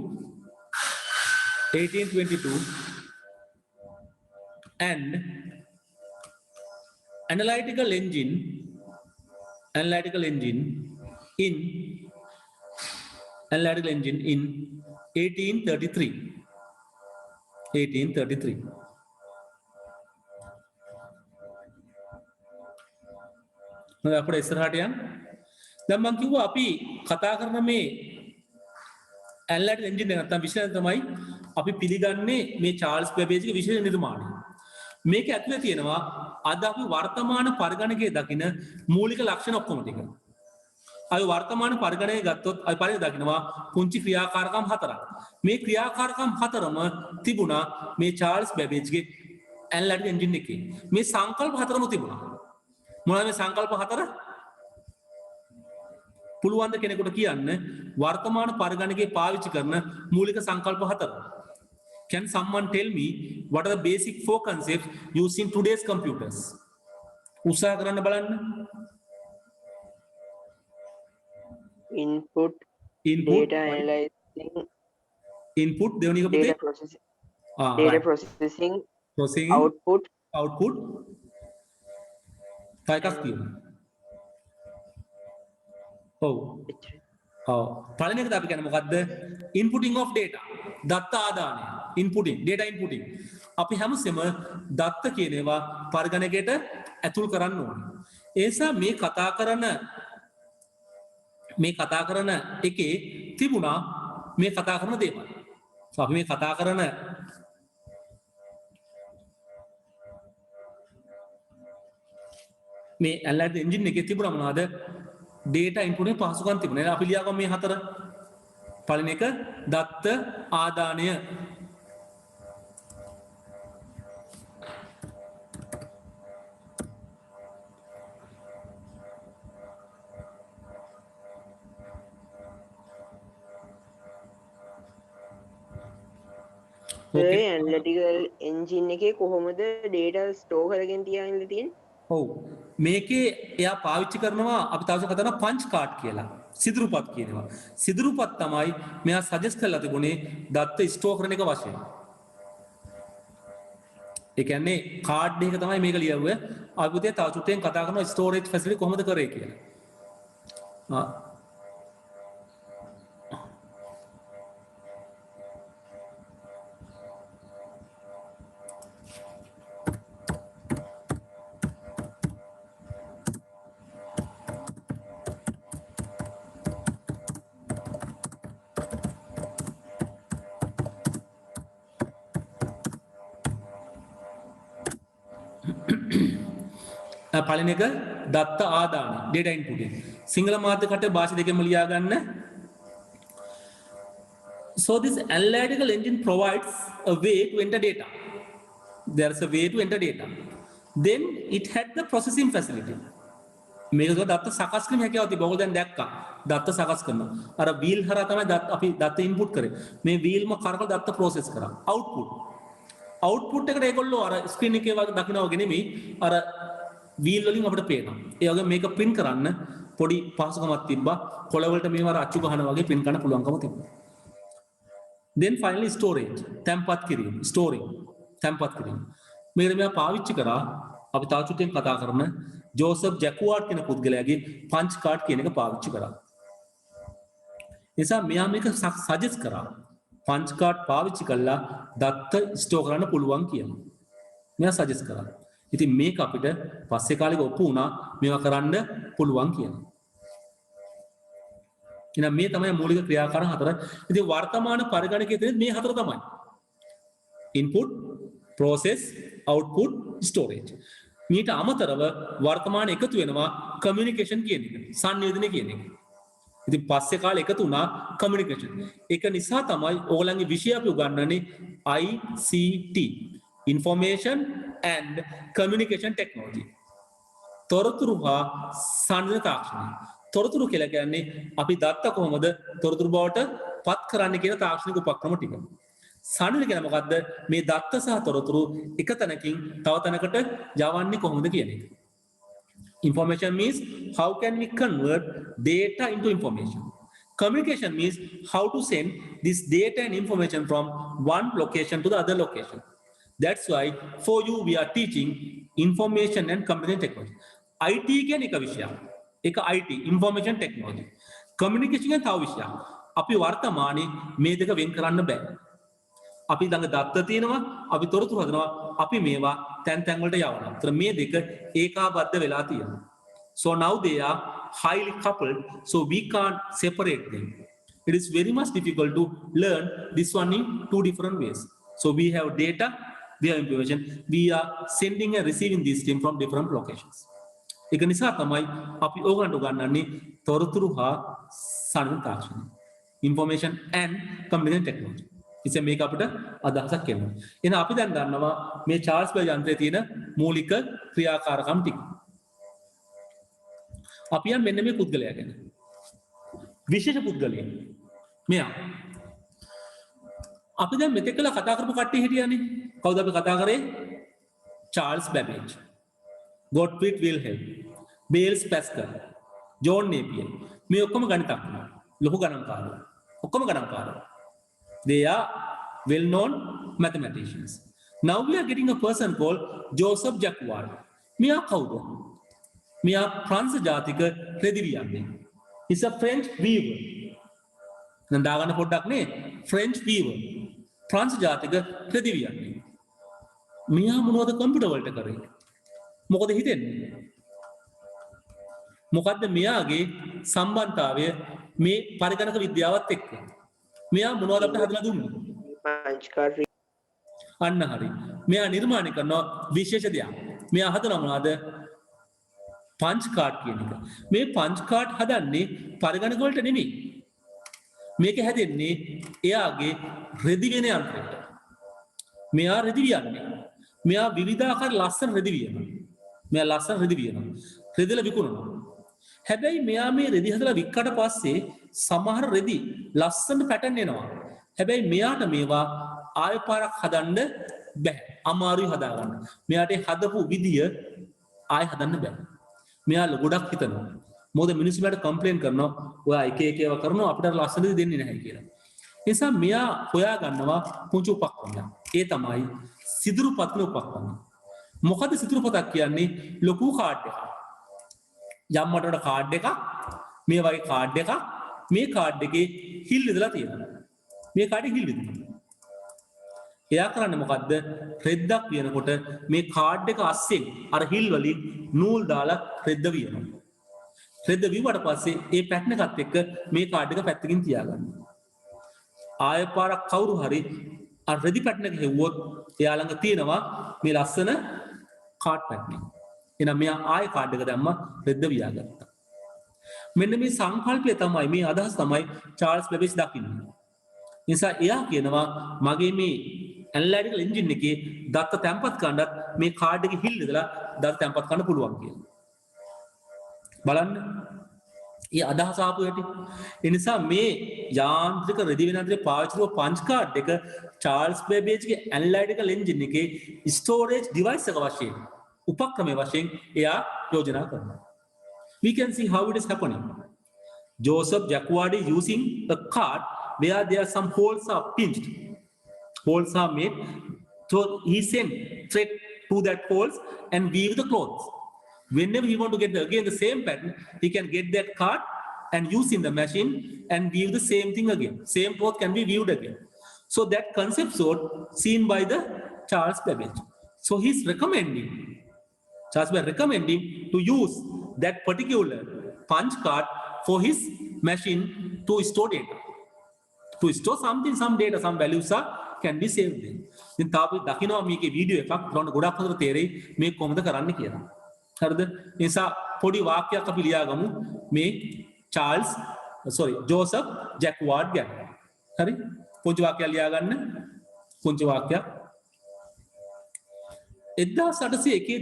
and analytical engine in 1833. අපට ඉස්සරහට යන්න. දැන් මම කිව්වා අපි කතා කරන මේ ඇනලයිටිකල් එන්ජින් එක නැත්තම් විශ්ලේෂණය තමයි අපි පිළිගන්නේ මේ චාල්ස් බැබේජ්ගේ විශේෂ නිර්මාණය. මේක ඇතුලේ තියෙනවා අද අපි වර්තමාන පරිගණකයේ දකින මූලික ලක්ෂණ ඔක්කොම ටික. අපි වර්තමාන පරිගණකයේ ගත්තොත් අපි පරිදි දකිනවා පුංචි ක්‍රියාකාරකම් හතරක්. මේ ක්‍රියාකාරකම් හතරම තිබුණා මේ චාල්ස් බැබේජ්ගේ ඇනලයිටිකල් එන්ජින් එකේ. මේ සංකල්ප හතරම තිබුණා. මොනවද මේ සංකල්ප හතර? පුළුවන් ද කෙනෙකුට කියන්න වර්තමාන පරිගණකයේ පාවිච්චි කරන මූලික සංකල්ප හතර? Can someone tell me what are the basic four concepts used in today's computers? උත්සාහ කරන්න බලන්න. Input, data analyzing, input දෙවෙනි එක පුතේ data processing, output, තව එකක් තියෙනවා. ඔව්. පළවෙනි එකට අපි කියන්නේ මොකද්ද? inputting of data. දත්ත ආදානය. data inputting. අපි හැමසෙම දත්ත කියන ඒවා පරිගණකයට ඇතුල් කරන්න ඕනේ. ඒ නිසා මේ කතා කරන එකේ තිබුණා මේ කතා කරන දේවල්. අපි මේ කතා කරන මේ ඇනලයිටිකල් එන්ජින් එකේ තිබුණා මොනවද? data input එකේ පහසුකම් තිබුණා. අපි ලියාගමු මේ හතර. පළවෙනි එක දත්ත ආදානය. ඇනලිටිකල් එන්ජින් එකේ කොහොමද data store කරගෙන තියාගෙන තියෙන්නේ? ඔව් මේකේ එයා පාවිච්චි කරනවා අපි තවස කතා කරන පංච් කාඩ් කියලා. සිදුරුපත් කියනවා. සිදුරුපත් තමයි මෙයා සජෙස්ට් කරලා තිබුණේ දත්ත ස්ටෝර් කරන එක වශයෙන්. ඒ කියන්නේ කාඩ් එක තමයි මේක ලියවුවේ. අපි පුතේ තව චුට්ටෙන් කතා කරනවා ස්ටෝරේජ් ෆැසිලිටි කොහොමද කරේ කියලා. පළවෙනි එක දත්ත ආදාන data input. සිංහල මාධ්‍ය කට භාෂා දෙකෙන්ම ලියා ගන්න So this analytical engine provides a way to enter data. There's a way to enter data. Then it had the processing facility. මේක දත්ත සකස් කිරීම හැකියාව තිබ්බා. ඔයගොල්ලෝ දැන් දැක්කා. දත්ත සකස් කරනවා. අර wheel හරහා තමයි අපි දත්ත input කරේ. මේ wheel ම කරකලා දත්ත process කරා. output එකට ඒගොල්ලෝ අර screen එකේ වගේ දකිනවා වගේ නෙමෙයි. අර wheel වලින් අපිට පේනවා. ඒ වගේ මේක print කරන්න පොඩි පහසුකමක් තිබ්බා. කොළ වලට මේව අර අච්චු ගහන වගේ print කරන්න පුළුවන්කම තිබ්බා. Then finally storage. තැම්පත් කිරීම. storing. තැම්පත් කිරීම. මේකට මෙයා පාවිච්චි කරා අපි තව චුට්ටෙන් කතා කරන ජෝසප් ජැකුවාඩ් කියන පුද්ගලයාගේ පංච් කාඩ් කියන එක පාවිච්චි කරා. නිසා මෙයා මේක සජෙස්ට් කරා. පංච් කාඩ් පාවිච්චි කළා දත්ත ස්ටෝර් කරන්න පුළුවන් කියලා. මෙයා සජෙස්ට් කරා. ඉතින් මේක අපිට පස්සේ කාලෙක ඔප්පු වුණා මේවා කරන්න පුළුවන් කියලා. එහෙනම් මේ තමයි මූලික ක්‍රියාකාරණ හතර. ඉතින් වර්තමාන පරිගණකයේ තියෙන මේ හතර තමයි. input, process, output, storage. මීට අමතරව වර්තමාන එකතු වෙනවා කමියුනිකේෂන් කියන එක. සංවේදනය කියන එක. ඉතින් පස්සේ කාලේ එකතු වුණා කමියුනිකේෂන්. ඒක නිසා තමයි ඕගොල්ලන්ගේ විෂය අපි උගන්වන්නේ ICT, Information and Communication Technology. තොරතුරු හා සංවේදන තාක්ෂණය. තොරතුරු කියලා කියන්නේ අපි දත්ත කොහොමද තොරතුරු බවට පත් කරන්න කියන තාක්ෂණික උපක්‍රම ටික. සංවේදනය කියන්නේ මොකද්ද? මේ දත්ත සහ තොරතුරු එක තැනකින් තව තැනකට යවන්නේ කොහොමද කියන එක. Information means how can we convert data into information. Communication means how to send this data and information from one location to the other location. That's why for you we are teaching information and communication technology. IT කියන්නේ එක විෂයක්. ඒක IT, information technology. Communication කියන්නේ තව විෂයක්. අපි වර්තමානයේ මේ දෙක වෙන් කරන්න බෑ. අපි ළඟ දත්ත තියෙනවා, අපි තොරතුරු හදනවා, අපි මේවා තැන් වලට යවනවා. ඒතර මේ දෙක ඒකාබද්ධ වෙලා තියෙනවා. So now they are highly coupled, so we can't separate them. It is very much difficult to learn this one in two different ways. So we have data, we have information, we are sending and receiving this stream from different locations. ඒක නිසා තමයි අපි ඕගොල්ලන්ට උගන්වන්නේ තොරතුරු හා සංවේදන තාක්ෂණය. Information and communication technology. ඉතින් මේක අපිට අදහසක් එනවා. එහෙනම් අපි දැන් දන්නවා මේ චාල්ස් බෙල් යන්ත්‍රයේ තියෙන මූලික ක්‍රියාකාරකම් ටික. අපි යන් මෙන්න මේ පුද්ගලයා ගැන. විශේෂ පුද්ගලයා. මෙයා. අපි දැන් මෙතෙක් කළා කතා කරපු කට්ටිය හිටියානේ. කවුද අපි කතා කරේ? Charles Babbage, Gottfried Wilhelm, Blaise Pascal, John Napier. මේ ඔක්කොම ගණිතඥයෝ. ලොකු ගණන්කාරයෝ. ඔක්කොම ගණන්කාරයෝ. They are well-known mathematicians. Now we are getting a person called Joseph Jacquard. මෙයා කවුද? මෙයා ප්‍රංශ ජාතික රෙදිවියන්නේ. He's a French weaver. දැන් දාගන්න පොඩ්ඩක් නේ. French weaver. ප්‍රංශ ජාතික රෙදිවියන්නේ. මෙයා මොනවද කම්පියුටර් වලට කරේ? මොකද හිතෙන්නේ? මොකද්ද මෙයාගේ සම්බන්ධතාවය මේ පරිගණක විද්‍යාවත් එක්ක? මෙයා මොනවද අපිට හදලා දුන්නේ? Punch card. අන්න හරි. මෙයා නිර්මාණය කරන විශේෂ දෙයක්. මෙයා හදන මොනවද? පංච් කාඩ් කියන එක. මේ පංච් කාඩ් හදන්නේ පරිගණක වලට නෙමෙයි. මේක හැදෙන්නේ එයාගේ රෙදි වෙන යන්ත්‍රයට. මෙයා රෙදි වියන්නේ. මෙයා විවිධාකාර ලස්සන රෙදි වියනවා. මෙයා ලස්සන රෙදි වියනවා. රෙදිලා විකුණනවා. හැබැයි මෙයා මේ රෙදි හදලා වික්කට පස්සේ සමහර රෙදි ලස්සන පැටර්න් එනවා. හැබැයි මෙයාට මේවා ආයෙ පාරක් හදන්න බෑ. අමාරුයි හදාගන්න. මෙයාට හදපු විදිය ආයෙ හදන්න බෑ. මෙයා ගොඩක් හිතනවා. මොකද මිනිස්සු මෙයාට කම්ප්ලේන් කරනවා. ඔයා එක එක ඒවා කරනවා අපිට ලස්සන දේ දෙන්නේ නැහැ කියලා. ඒ නිසා මෙයා හොයා ගන්නවා පුංචි උපක්‍රමයක්. ඒ තමයි සිදුරු පත්න උපක්‍රමය. මොකද සිදුරු පතක් කියන්නේ? ලොකු කාඩ් එකක්. යම් මට්ටමකට කාඩ් එකක්, මේ වගේ කාඩ් එකක්, මේ කාඩ් එකේ හිල් ඉදලා තියෙනවා. මේ කාඩේ හිල් ඉදලා. එයා කරන්නේ මොකද්ද? රෙද්දක් වියනකොට මේ කාඩ් එක අස්සෙන් අර හිල් වලින් නූල් දාලා රෙද්ද වියනවා. රෙද්ද විවුවට පස්සේ ඒ පැටර්න් එකත් එක්ක මේ කාඩ් එක පැත්තකින් තියාගන්නවා. ආයෙ පාරක් කවුරු හරි අර රෙදි පැටර්න් එක හෙව්වොත් එයා ළඟ තියෙනවා මේ ලස්සන කාඩ් පැටර්න් එක. එහෙනම් මෙයා ආයෙ කාඩ් එක දැම්මා රෙද්ද වියාගත්තා. මෙන්න මේ සංකල්පය තමයි මේ අදහස් තමයි චාල්ස් බැබේජ් දකින්නේ. නිසා එයා කියනවා මගේ මේ ඇනලයිටිකල් එන්ජින් එකේ දත්ත තැම්පත් කරන්නත් මේ කාඩ් එකේ හිල් ඉදලා දත්ත තැම්පත් කරන්න පුළුවන් කියලා. බලන්න. ඒ අදහස ආපු හැටි. ඒ නිසා මේ යාන්ත්‍රික රෙදි වෙන යන්ත්‍රයේ පාවිච්චි කරන පංච් කාඩ් එක චාල්ස් බේබේජ්ගේ ඇනලයිටිකල් එන්ජින් එකේ ස්ටෝරේජ් ඩිවයිස් එක වශයෙන් උපක්‍රමයේ වශයෙන් එයා යෝජනා කරනවා. We can see how it is happening. Joseph Jacquard is using a card where there are some holes are pinched. Holes are made. So he sent thread to that holes and weave the clothes. Whenever he want to get again the same pattern, he can get that card and use in the machine and weave the same thing again. Same cloth can be weaved again. So that concept sort seen by the Charles Babbage. So he's recommending, Charles Babbage recommending to use that particular punch card for his machine to store data. To store something, some data, some values are can be saved there. ඉතින් තාපි දකින්නවා මේකේ වීඩියෝ එකක් ගොඩක් හොඳට තේරෙයි මේ කොහොමද කරන්න කියලා. හරිද? ඒ නිසා පොඩි වාක්‍යයක් අපි ලියාගමු මේ ජෝසප් ජැක්වාඩ් ගැන. හරි? පුංචි වාක්‍යයක් ලියාගන්න. පුංචි වාක්‍යයක් 1801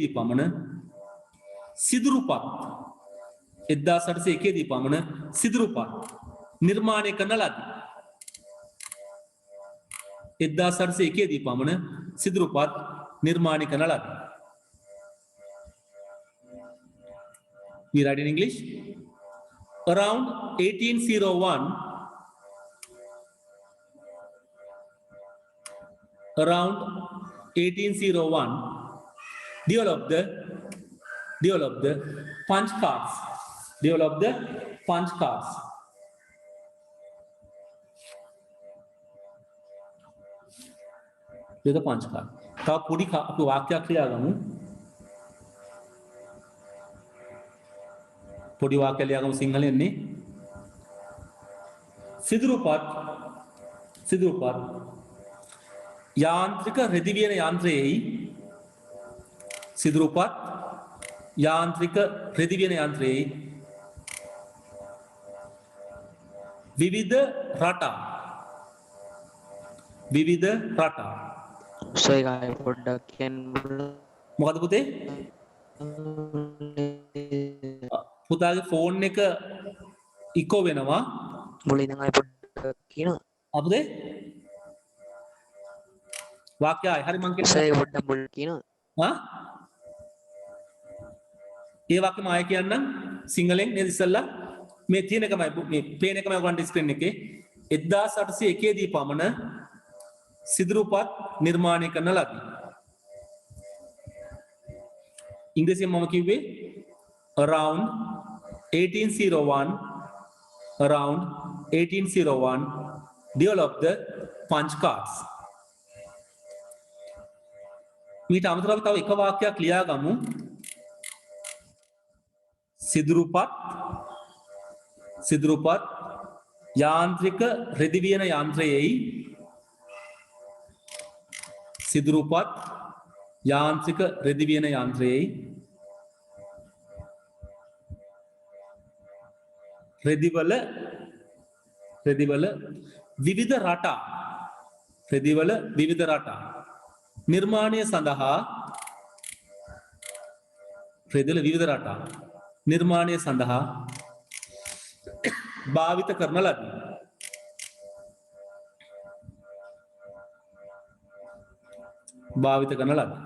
දී පමණ සිදුරුපත් 1801 දී පමණ සිදුරුපත් නිර්මාණය කරන ලදී. 1801 දී පමණ සිදුරුපත් නිර්මාණය කරන ලදී. We write in English. Around 1801, developed the punch cards. The punch card. තව පොඩි අපි වාක්‍යයක් ලියාගමු. පොඩි වාක්‍යයක් ලියාගමු සිංහලෙන්නේ. සිදුරුපත් යාන්ත්‍රික රෙදි වියන යන්ත්‍රයේයි සිදුරුපත් යාන්ත්‍රික රෙදි වියන යන්ත්‍රයේයි විවිධ රටා සයිකයි පොඩ්ඩක් කියන්න මොකද පුතේ? පුතාගේ ෆෝන් එක ඉකෝ වෙනවා. මුලින්ම අය පොඩ්ඩක් කියනවා. අපුතේ? වාක්‍යය හරි මං කියන්නේ. සයි පොඩ්ඩක් මුල් කියනවා. හා? ඒ වාක්‍යම ආයෙ කියන්නම් සිංහලෙන් නේද ඉස්සල්ලා? මේ තියෙන එකමයි මේ පේන එකමයි ඔයගොල්ලන්ට ස්ක්‍රීන් එකේ 1801 දී පමණ සිදුරුපත් නිර්මාණය කරන ලදී. ඉංග්‍රීසියෙන් මම කිව්වේ around 1801 developed the punch cards. මීට අමතරව තව එක වාක්‍යයක් ලියාගමු. සිදුරුපත් යාන්ත්‍රික රෙදි වියන යන්ත්‍රයේයි රෙදිවල විවිධ රටා නිර්මාණය සඳහා භාවිත කරන ලදී.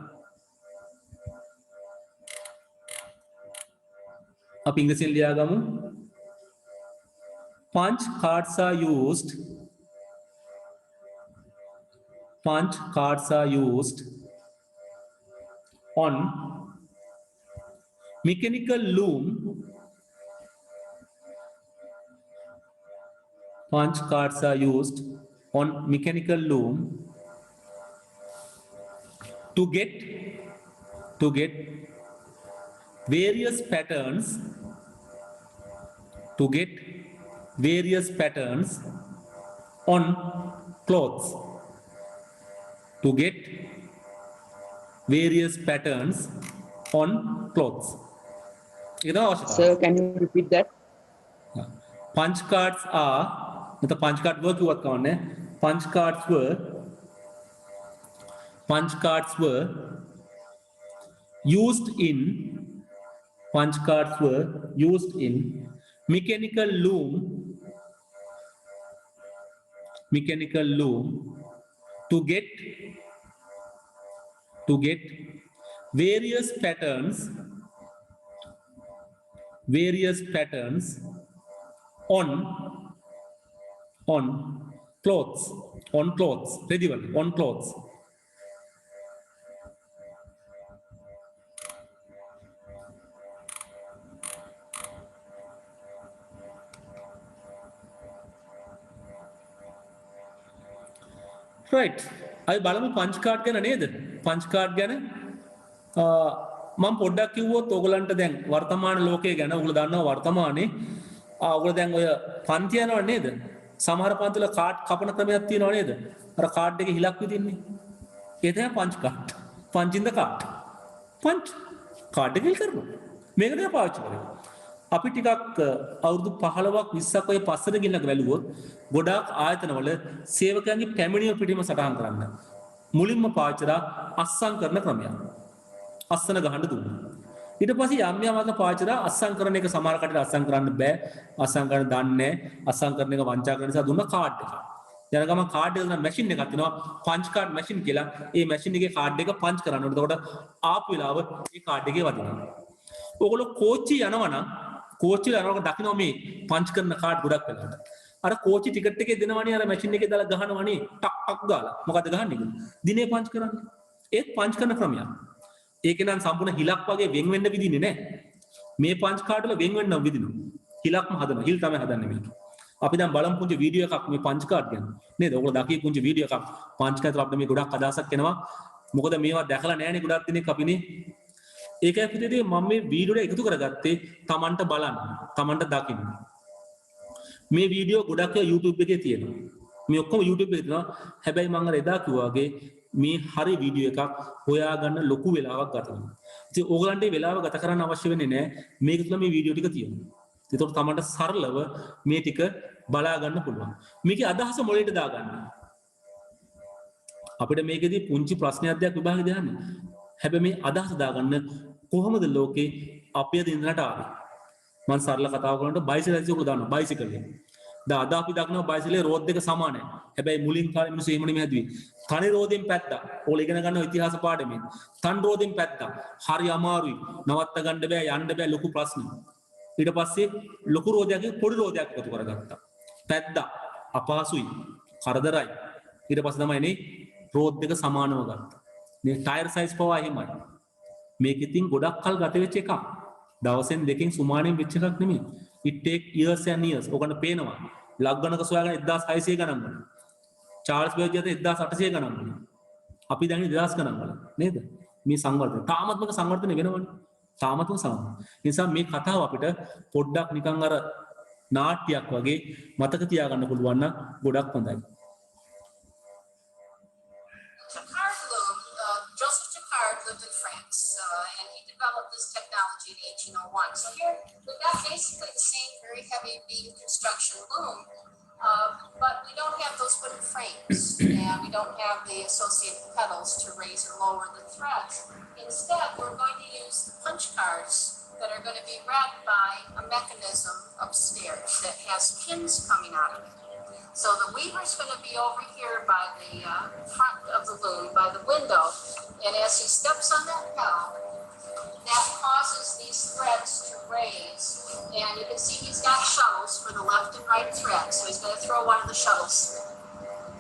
අපි ඉංග්‍රීසියෙන් ලියාගමු. Punch cards are used on mechanical loom. Punch cards are used on mechanical loom to get various patterns on clothes. Sir, can you repeat that? punch cards are, the punch card work what punch cards were used in mechanical loom to get various patterns on clothes, ready one, on clothes. Right. I බලමු punch card ගැන නේද? punch card ගැන මම පොඩ්ඩක් කිව්වොත් ඔයගලන්ට දැන් වර්තමාන ලෝකයේ ගැන ඔයගොල්ලෝ දන්නවා වර්තමානයේ ඔයගොල්ලෝ දැන් ඔය පන්ති යනවා නේද? සමහර පන්තිවල කාඩ් කපන ක්‍රමයක් තියෙනවා නේද? අර කාඩ් එකේ හිලක් විදින්නේ. ඒ තමයි punch card. punch in the card. punch card එක හිල් කරනවා. මේක තමයි පාවිච්චි කරන්නේ. අපි ටිකක් අවුරුදු 15ක් 20ක් ඔය පස්සට ගිහින් බැලුවොත් ගොඩාක් ආයතනවල සේවකයන්ගේ පැමිණීම පිටීම සටහන් කරන්න මුලින්ම පාවිච්චි කරා අස්සම් කරන ක්‍රමයක්. අස්සන ගහන්න දුන්නා. ඊට පස්සේ යම් යම් වගේ පාවිච්චි කරා අස්සම් කරන එක සමහර කටට අස්සම් කරන්න බෑ. අස්සම් කරන්න දන්නේ නැහැ. අස්සම් කරන එක වංචා කරන නිසා දුන්න කාඩ් එක. යන ගමන් කාඩ් එක දාන මැෂින් එකක් තියෙනවා පන්ච් කාඩ් මැෂින් කියලා. ඒ මැෂින් එකේ කාඩ් එක පන්ච් කරන්න ඕනේ. එතකොට ආපු වෙලාව ඒ කාඩ් එකේ වදිනවා. ඔයගොල්ලෝ කෝච්චි යනවනම් කෝච්චි යනකොට දකින්න මේ පන්ච් කරන කාඩ් ගොඩක් වෙලාවට. අර කෝච්චි ටිකට් එකේ දෙනවනේ අර මැෂින් එකේ දාලා ගහනවනේ ටක් ටක් ගාලා. මොකද ගහන්නේ? දිනේ පන්ච් කරන්නේ. ඒත් පන්ච් කරන ක්‍රමයක්. ඒක නම් සම්පූර්ණ හිලක් වගේ වෙන් වෙන්න විදින්නේ නැහැ. මේ පන්ච් කාඩ් වල වෙන් වෙන්නව විදිනවා. හිලක්ම හදනවා. හිල් තමයි හදන්නේ මේක. අපි දැන් බලමු පුංචි වීඩියෝ එකක් මේ පන්ච් කාඩ් ගැන. නේද? ඔයගොල්ලෝ දකී පුංචි වීඩියෝ එකක් පන්ච් කාඩ් අපිට මේ ගොඩක් අදහසක් එනවා. මොකද මේවා දැකලා නැහැනේ ගොඩක් දිනෙක අපිනේ. ඒකයි පුතේදී මම මේ වීඩියෝ එක එකතු කරගත්තේ Tamanට බලන්න, Tamanට දකින්න. මේ වීඩියෝ ගොඩක් YouTube එකේ තියෙනවා. මේ ඔක්කොම YouTube එකේ තියෙනවා. හැබැයි මම අර එදා කිව්වා වගේ මේ හරි වීඩියෝ එකක් හොයාගන්න ලොකු වෙලාවක් ගත වෙනවා. ඉතින් ඕගලන්ට මේ වෙලාව ගත කරන්න අවශ්‍ය වෙන්නේ නැහැ. මේක තුල මේ වීඩියෝ ටික තියෙනවා. ඒතකොට Tamanට සරලව මේ ටික බලා ගන්න පුළුවන්. මේකේ අදහස මොළයට දාගන්න. අපිට මේකෙදී පුංචි ප්‍රශ්නයක් දෙයක් විභාගෙ දාන්නේ. හැබැයි මේ අදහස දාගන්න කොහොමද ලෝකේ අපේ දිනකට ආවේ? මම සරල කතාව කරනකොට බයිසිකල් ඇතිවක දානවා බයිසිකල් එක. දැන් අද අපි දක්නවා බයිසිකලේ රෝඩ් දෙක සමානයි. හැබැයි මුලින් කාලේ මිනිස්සු එහෙම නෙමෙයි හැදුවේ. තනි රෝදෙන් පැත්තා. ඕල ඉගෙන ගන්නවා ඉතිහාස පාඩමෙන්. තන් රෝදෙන් පැත්තා. හරි අමාරුයි. නවත්ත ගන්න බෑ යන්න බෑ ලොකු ප්‍රශ්න. ඊට පස්සේ ලොකු රෝදයකින් පොඩි රෝදයක් එකතු කරගත්තා. පැද්දා. අපහසුයි. කරදරයි. ඊට පස්සේ තමයි එනේ රෝඩ් දෙක සමානව ගත්තා. මේ ටයර් සයිස් පවා එහෙමයි. මේක ඉතින් ගොඩක් කල් ගත වෙච්ච එකක්. දවසෙන් දෙකකින් සුමානෙන් වෙච්ච එකක් නෙමෙයි. it take years and years. ඔකට පේනවා. ලග්ගණක සොයාගෙන 1600 ගණන් වල. චාල්ස් බේජ් යත 1800 ගණන් වල. අපි දැන් 2000 ගණන් වල නේද? මේ සංවර්ධන. තාමත්මක සංවර්ධන වෙනවනේ. තාමත්ම සංවර්ධන. ඒ නිසා මේ කතාව අපිට පොඩ්ඩක් නිකන් අර නාට්‍යයක් වගේ මතක තියාගන්න පුළුවන් නම් ගොඩක් හොඳයි. Technology in 1801. So here we've got basically the same very heavy beam construction loom, but we don't have those wooden frames and we don't have the associated pedals to raise or lower the threads. Instead, we're going to use the punch cards that are going to be read by a mechanism upstairs that has pins coming out of it. So the weaver's going to be over here by the front of the loom, by the window, and as he steps on that pedal, that causes these threads to raise, and you can see he's got shuttles for the left and right thread, so he's going to throw one of the shuttles.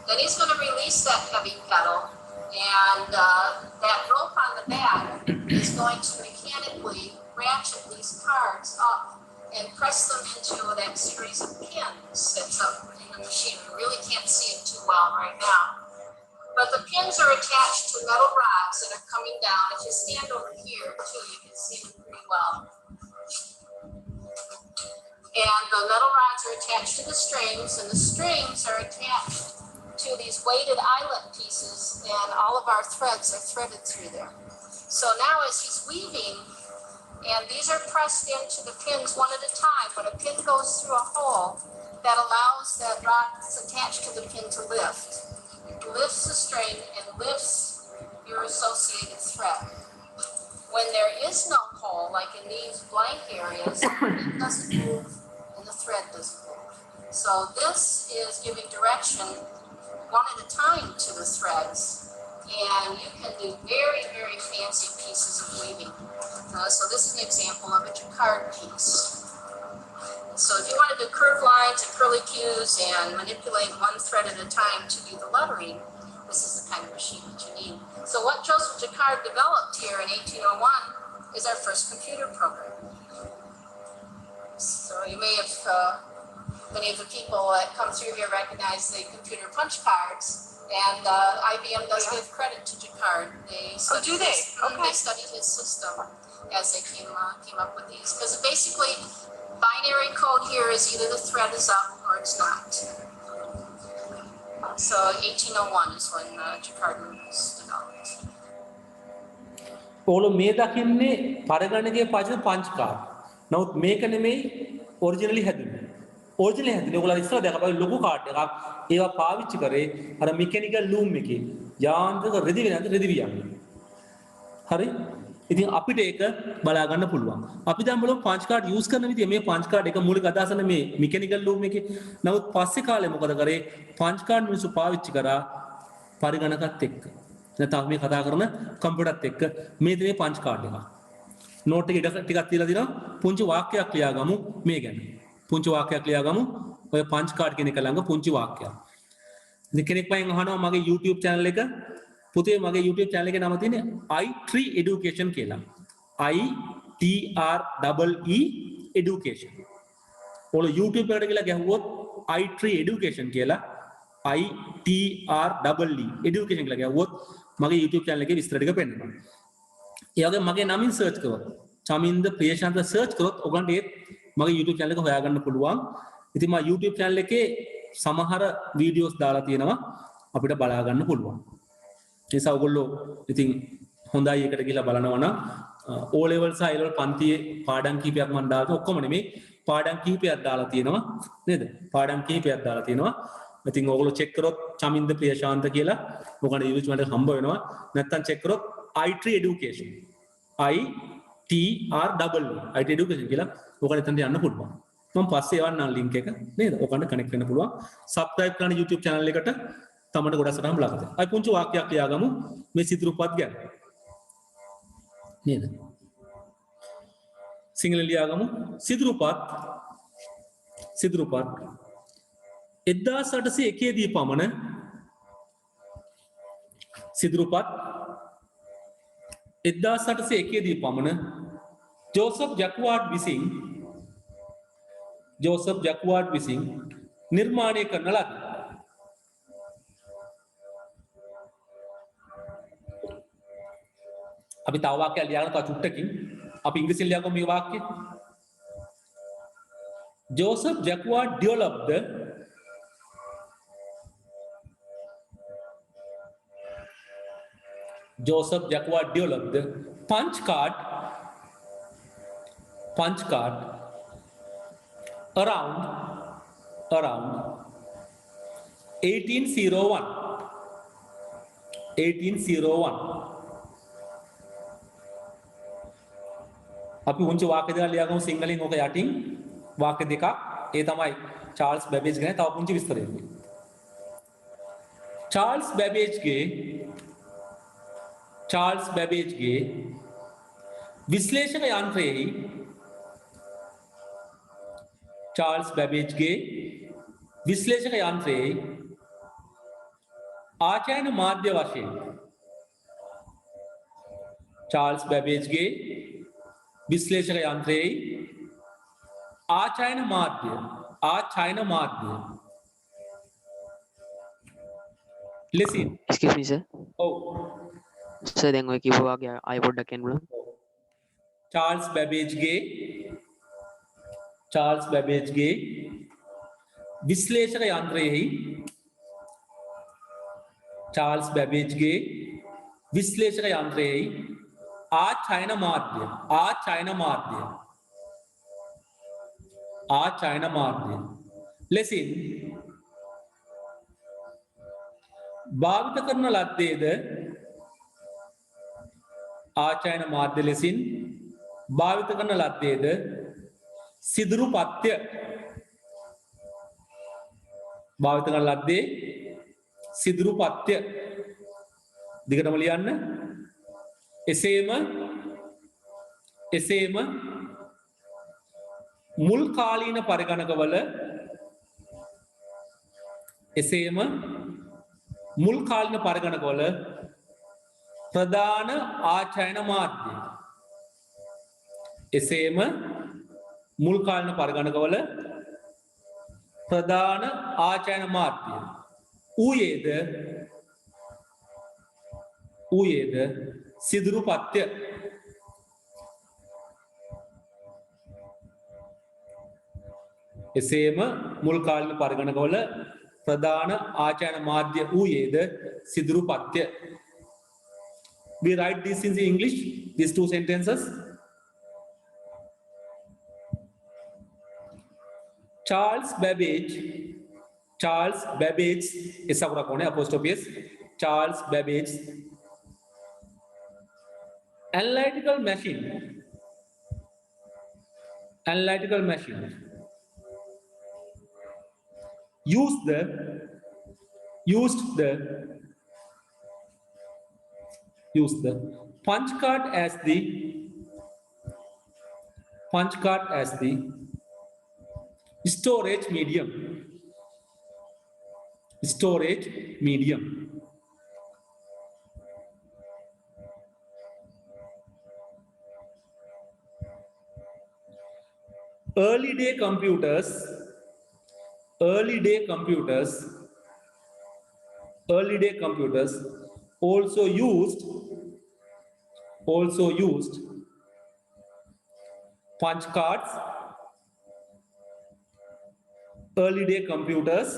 Then he's going to release that heavy pedal, and that rope on the back is going to mechanically ratchet these cards up and press them into that series of pins that's up in the machine. We really can't see it too well right now. But the pins are attached to metal rods that are coming down. If you stand over here too, you can see them pretty well. And the metal rods are attached to the strings, and the strings are attached to these weighted eyelet pieces, and all of our threads are threaded through there. So now as he's weaving, and these are pressed into the pins one at a time, but a pin goes through a hole that allows that rod that's attached to the pin to lift. It lifts the string and lifts your associated thread. When there is no hole, like in these blank areas, it doesn't move and the thread doesn't move. So this is giving direction one at a time to the threads, and you can do very, very fancy pieces of weaving. So this is an example of a jacquard piece. So if you want to do curved lines and curlicues and manipulate one thread at a time to do the lettering, this is the kind of machine that you need. So what Joseph Jacquard developed here in 1801 is our first computer program. So you may have, many of the people that come through here recognize the computer punch cards, and IBM does give credit to Jacquard. They studied do they? Okay. They studied his system as they came up with these, because basically binary code here is either the thread is up or it's not. So 1801 is when Jacquard was developed. ඕගොල්ලෝ මේ දකින්නේ පරගණකයේ පාවිච්චි පංච් කාඩ්. නමුත් මේක නෙමෙයි ඔරිජිනලි හැදුනේ. ඔරිජිනලි හැදුනේ ඔයගොල්ලෝ ඉස්සර දැකපු ලොකු කාඩ් එකක්. ඒවා පාවිච්චි කරේ අර මෙකැනිකල් ලූම් එකේ යාන්ත්‍රික රෙදි වියන්නේ. හරි? ඉතින් අපිට ඒක බලා ගන්න පුළුවන්. අපි දැන් බලමු පංච් කාඩ් යූස් කරන විදිය. මේ පංච් කාඩ් එක මූලික අදහස මේ මෙකැනිකල් ලූම් එකේ. නමුත් පස්සේ කාලේ මොකද කරේ? පංච් කාඩ් මිනිස්සු පාවිච්චි කරා පරිගණකත් එක්ක. නැත්නම් මේ කතා කරන කම්පියුටරත් එක්ක මේ දේ පංච් කාඩ් එක. නෝට් එක ටිකක් තියලා දිනවා. පුංචි වාක්‍යයක් ලියාගමු මේ ගැන. පුංචි වාක්‍යයක් ලියාගමු. ඔය පංච් කාඩ් කියන එක ළඟ පුංචි වාක්‍යයක්. ඉතින් කෙනෙක් මගෙන් අහනවා මගේ YouTube channel එක පුතේ මගේ YouTube channel එකේ නම තියෙන්නේ i3 education කියලා. ITREE education. ඔල YouTube එකට ගිහලා ගැහුවොත් i3 education කියලා ITREE education කියලා ගැහුවොත් මගේ YouTube channel එකේ විස්තර ටික පෙන්නනවා. ඒ වගේ මගේ නමින් search කරොත් චමින්ද ප්‍රියශාන්ත search කරොත් ඔයගොල්ලන්ට ඒත් මගේ YouTube channel එක හොයාගන්න පුළුවන්. ඉතින් මම YouTube channel එකේ සමහර වීඩියෝස් දාලා තියෙනවා අපිට බලා ගන්න පුළුවන්. ඒ නිසා ඔයගොල්ලෝ ඉතින් හොඳයි එකට ගිහලා බලනවා නම් O level සහ A level පන්තියේ පාඩම් කීපයක් මම දාලා ඔක්කොම නෙමෙයි පාඩම් කීපයක් දාලා තියෙනවා නේද? පාඩම් කීපයක් දාලා තියෙනවා. ඉතින් ඔයගොල්ලෝ චෙක් කරොත් චමින්ද ප්‍රියශාන්ත කියලා ඔයගොල්ලෝ YouTube channel එක හම්බ වෙනවා. නැත්නම් චෙක් කරොත් i3 education ITREE IT education කියලා ඔයගොල්ලෝ එතනට යන්න පුළුවන්. මම පස්සේ යවන්නම් link එක නේද? ඔයගොල්ලන්ට connect වෙන්න පුළුවන්. subscribe කරන්න YouTube channel එකට තමට ගොඩක් සටහන් බලන්න. අයි පුංචි වාක්‍යයක් ලියාගමු මේ සිතුරුපත් ගැන. නේද? සිංහලෙන් ලියාගමු. සිතුරුපත් 1801 දී පමණ සිතුරුපත් 1801 දී පමණ ජෝසප් ජැක්වාඩ් විසින් නිර්මාණය කරන ලද අපි තව වාක්‍යයක් ලියන්න තව චුට්ටකින් අපි ඉංග්‍රීසියෙන් ලියගමු මේ වාක්‍යය. Joseph Jacquard developed the punch card around 1801. අපි උන්ච වාක්‍ය දෙකක් ලියාගමු සිංහලෙන් ඕක යටින් වාක්‍ය දෙකක් ඒ තමයි චාල්ස් බැබේජ් ගැන තව පුංචි විස්තරයක්. චාල්ස් බැබේජ්ගේ විශ්ලේෂක යන්ත්‍රයේ ආචාර්ය මාධ්‍ය වශයෙන් චාල්ස් බැබේජ්ගේ විශ්ලේෂක යන්ත්‍රයේ ආචායන මාධ්‍ය ලෙසින් excuse me sir. ඔව් sir දැන් ඔය කිව්වා වගේ ආයෙ පොඩ්ඩක් කියන්න බලන්න. චාල්ස් බැබේජ්ගේ විශ්ලේෂක යන්ත්‍රයේ ආචායන මාධ්‍ය ආචායන මාධ්‍ය ලෙසින් භාවිත කරන ලද්දේද ආචායන මාධ්‍ය ලෙසින් භාවිත කරන ලද්දේද සිදුරු පත්‍ය භාවිත කරන ලද්දේ සිදුරු පත්‍ය දිගටම ලියන්න එසේම මුල් කාලීන පරිගණකවල ප්‍රධාන ආචායන මාධ්‍ය මුල් කාලීන පරිගණකවල ප්‍රධාන ආචායන මාධ්‍ය ඌයේද සිදුරු පත්‍ය එසේම මුල් කාලීන පරිගණකවල ප්‍රධාන ආචායන මාධ්‍ය වූයේද සිදුරු පත්‍ය. We write this in English, these two sentences. Charles Babbage එසකුරක් ඕනේ apostrophe s. Charles Babbage analytical machine used the punch card as the storage medium. Early day computers also used punch cards. Early day computers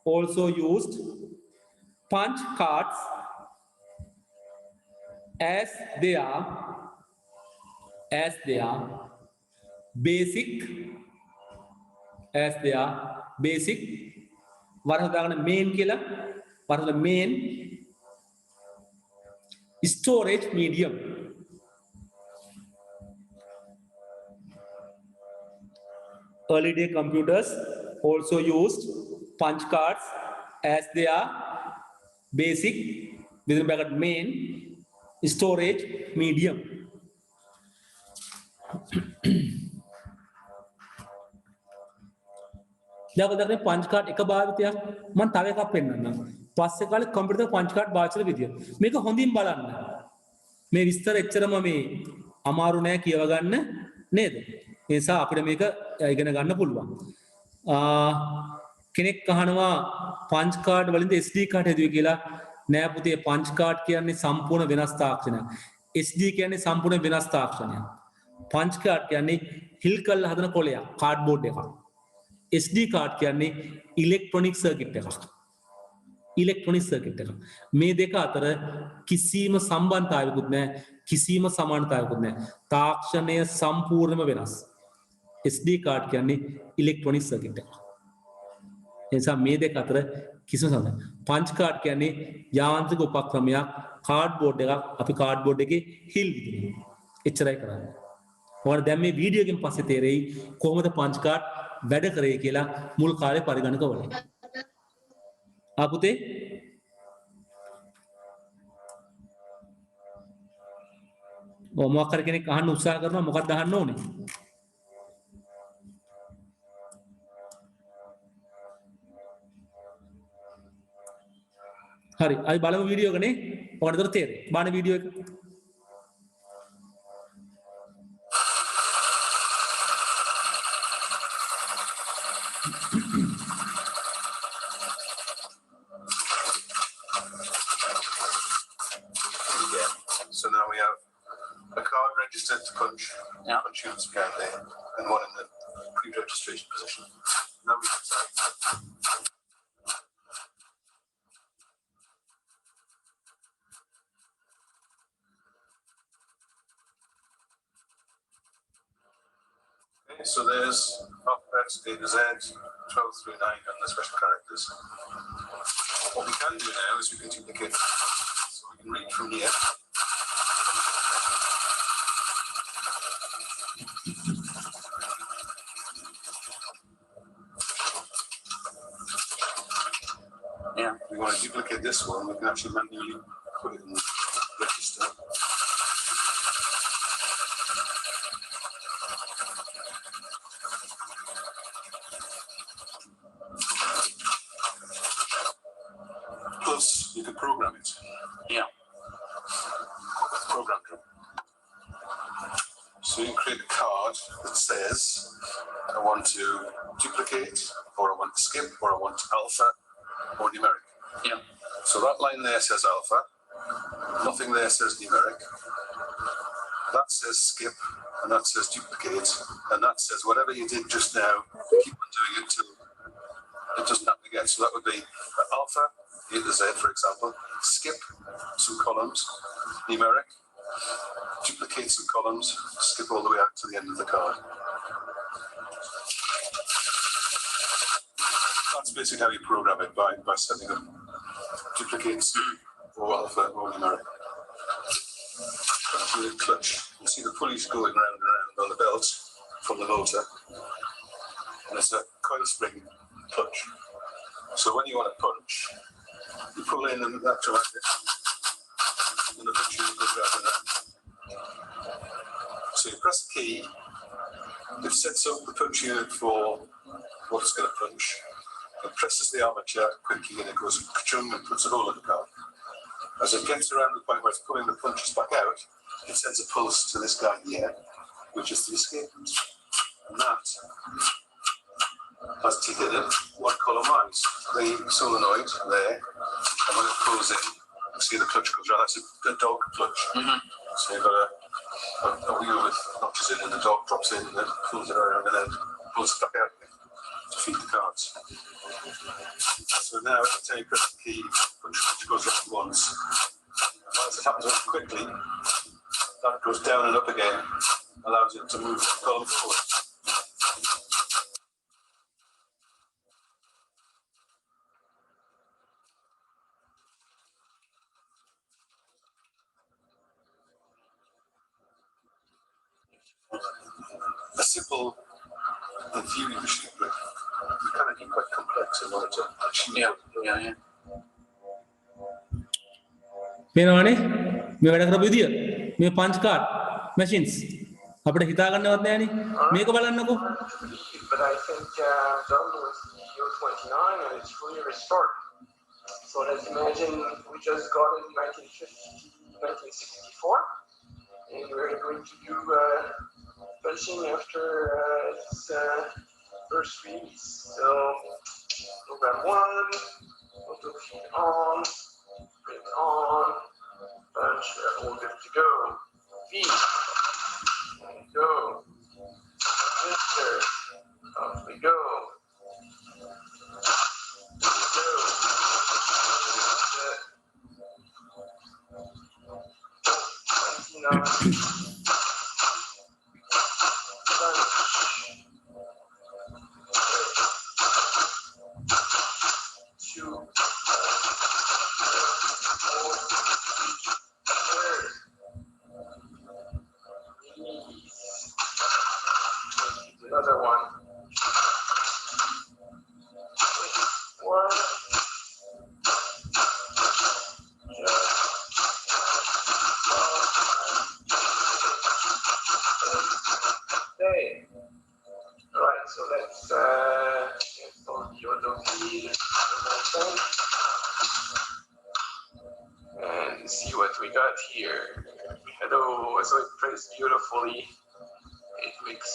also used punch cards as their basic වරහදාගන්න main කියලා වරහද main storage medium. Early day computers also used punch cards as their basic within bracket main storage medium. දැන් පංච් කාඩ් එක භාවිතයක් මම තව එකක් පෙන්නන්නම්. පස්සේ කාලේ කම්පියුටර් පංච් කාඩ් භාවිතවල විදිය. මේක හොඳින් බලන්න. මේ විස්තර එච්චරම මේ අමාරු නෑ කියව ගන්න නේද? ඒ නිසා අපිට මේක ඉගෙන ගන්න පුළුවන්. කෙනෙක් අහනවා පංච් කාඩ් වලින්ද SD කාඩ් හදුවේ කියලා. නෑ පුතේ පංච් කාඩ් කියන්නේ සම්පූර්ණ වෙනස් තාක්ෂණයක්. SD කියන්නේ සම්පූර්ණ වෙනස් තාක්ෂණයක්. පංච් කාඩ් කියන්නේ හිල් කරලා හදන කොලයක්, කාඩ්බෝඩ් එකක්. SD කාඩ් කියන්නේ ඉලෙක්ට්‍රොනික සර්කිට් එකක්. මේ දෙක අතර කිසිම සම්බන්ධතාවයකුත් නැහැ, කිසිම සමානතාවයකුත් නැහැ. තාක්ෂණය සම්පූර්ණයෙන්ම වෙනස්. SD කාඩ් කියන්නේ ඉලෙක්ට්‍රොනික සර්කිට් එකක්. ඒ නිසා මේ දෙක අතර කිසිම සම්බන්ධයක්. පංච් කාඩ් කියන්නේ යාන්ත්‍රික උපක්‍රමයක්, කාඩ්බෝඩ් එකක්. අපි කාඩ්බෝඩ් එකේ හිල් විදිනවා. එච්චරයි කරන්නේ. ඔයාලා දැන් මේ වීඩියෝ එකෙන් පස්සේ තේරෙයි කොහොමද පංච් කාඩ් වැඩ කරේ කියලා මුල් කාලේ පරිගණකවල. පුතේ මොකක් හරි කෙනෙක් අහන්න උත්සාහ කරනවා මොකක්ද අහන්න ඕනේ? හරි අපි බලමු වීඩියෝ එකනේ. ඔයාලට තේරෙයි. බලන්න වීඩියෝ එක. So now we have a card registered to punch, punch units card there, and one in the pre-registration position. Now we can start. Okay, so there's alphabets, A to Z, 12 through 9, and the special characters. What we can do now is we can duplicate. So we can read from here. Yeah. We want to duplicate this one, we can actually manually put it in the register. Plus, you can program it. Yeah. Program drum. So you can create a card that says, I want to duplicate, or I want to skip, or I want alpha, or numeric. Yeah. So that line there says alpha, nothing there says numeric. That says skip, and that says duplicate, and that says whatever you did just now, keep on doing it till it doesn't happen again. So that would be alpha, A to Z, for example, skip some columns, numeric, duplicate some columns, skip all the way out to the end of the card. That's basically how you program it, by setting up duplicates or alpha or numeric. Back to the clutch. You see the pulleys going round and round on the belt from the motor, and it's a coil spring clutch. So when you want to punch, you pull in and that direction, and the punch unit goes round and round. So you press the key, it sets up the punch unit for what it's going to punch. It presses the armature quickly and it goes ka-chung and puts a hole in the card. As it gets around the point where it's pulling the punches back out, it sends a pulse to this guy here, which is the escape. And that has teeth in it, one column wise. The solenoid there, and when it pulls in, you see the clutch goes around. That's a dog clutch. So you've got a wheel with notches in, and the dog drops in and then pulls it around and then pulls it back out again to feed the cards. So now every time you press the key, punch goes up once. And as it happens very quickly, that goes down and up again, allows it to move the column forward. A simple in theory machine, but mechanically quite complex in order to achieve. Yeah. පේනවනේ මේ වැඩ කරපු විදිය මේ පංච් කාඩ් මැෂින්ස් අපිට හිතා ගන්නවත් නෑනේ මේක බලන්නකෝ. But I think done with the U29 and it's fully restored. So let's imagine we just got it in 1964 and we're going to do punching after its first release. So program 1, auto feed on, print on, punch, we're all good to go. Feed, there we go. Register, off we go. Another one. Okay. All right, so let's install the auto feed and see what we got here. Hello, so it plays beautifully. It makes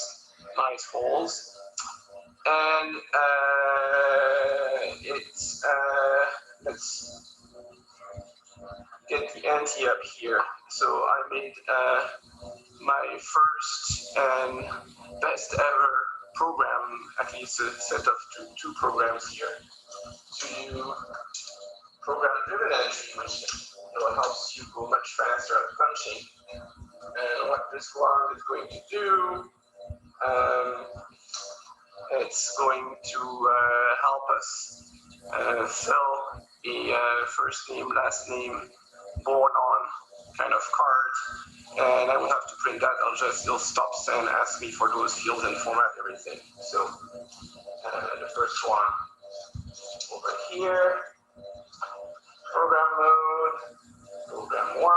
nice holes, and let's get the ante up here. So I made my first and best ever program, at least a set of two programs here to do program-driven entry, which helps you go much faster at punching. And what this one is going to do, it's going to help us fill a first name, last name, born on kind of card. And I will have to print that. It'll stop and ask me for those fields and format everything. So the first one over here, program mode, program 1.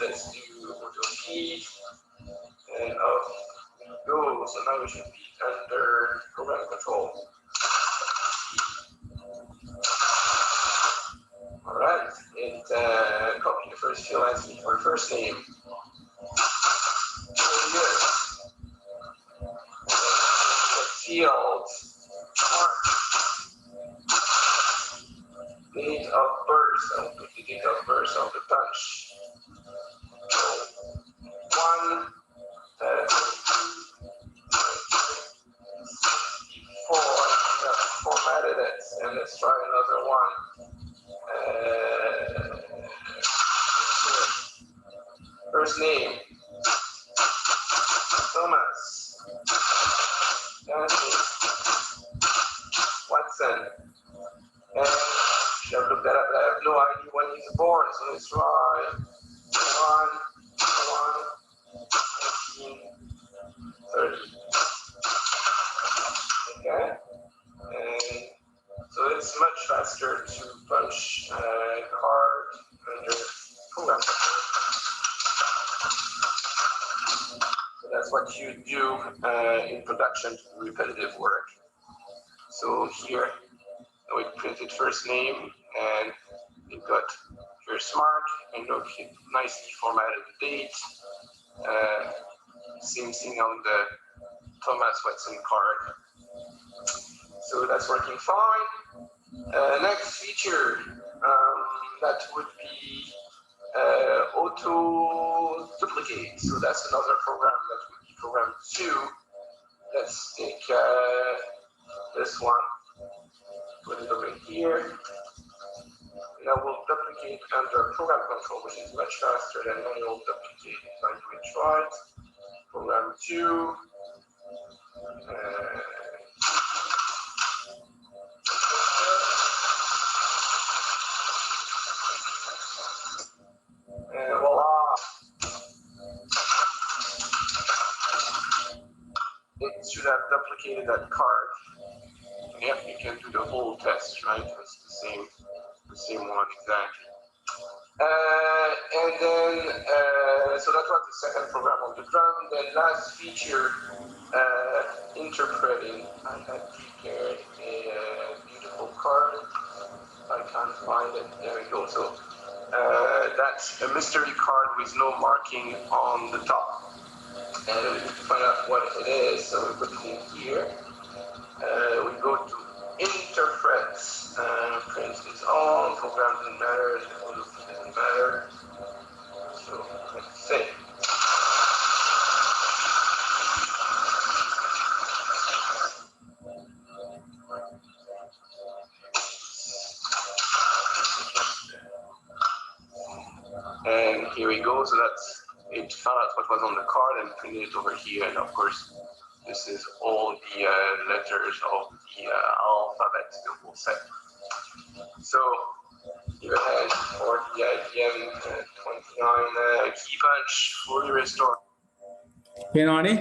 Let's do auto feed. And up we go. So now we should be under program control. All right, it copied the first field as me for first name. Very good. Field, mark, date of birth. I'll put the date of birth of the punch. 1, 64. Formatted it, and let's try another one. First name, Thomas, last name, Watson, and should have looked that up, but I have no idea when he's born, so let's try 1930. Okay, and so it's much faster to punch card under program. So that's what you do in production to do repetitive work. So here, we printed first name and it got first mark and look, it nicely formatted the date. Same thing on the Thomas Watson card. So that's working fine. Next feature, that would be auto duplicate. So that's another program that would be program 2. Let's take this one, put it over here. Now we'll duplicate under program control, which is much faster than manual duplicate. So I do it right. Program 2. And voila! It should have duplicated that card. Yep, you can do the whole test, right? It's the same one exactly. And then, so that was the second program on the drum. Then last feature, interpreting. I had prepared a beautiful card. I can't find it. There we go. So that's a mystery card with no marking on the top. And we need to find out what it is. So we put it in here. We go to interpret. For instance, all programs doesn't matter. Doesn't matter. So let's say. And here we go. So that's it. Found out what was on the card and printed it over here. And of course, this is all the letters of the alphabet, the whole set. So you have for the IBM 29 key punch fully restored. පේනවනේ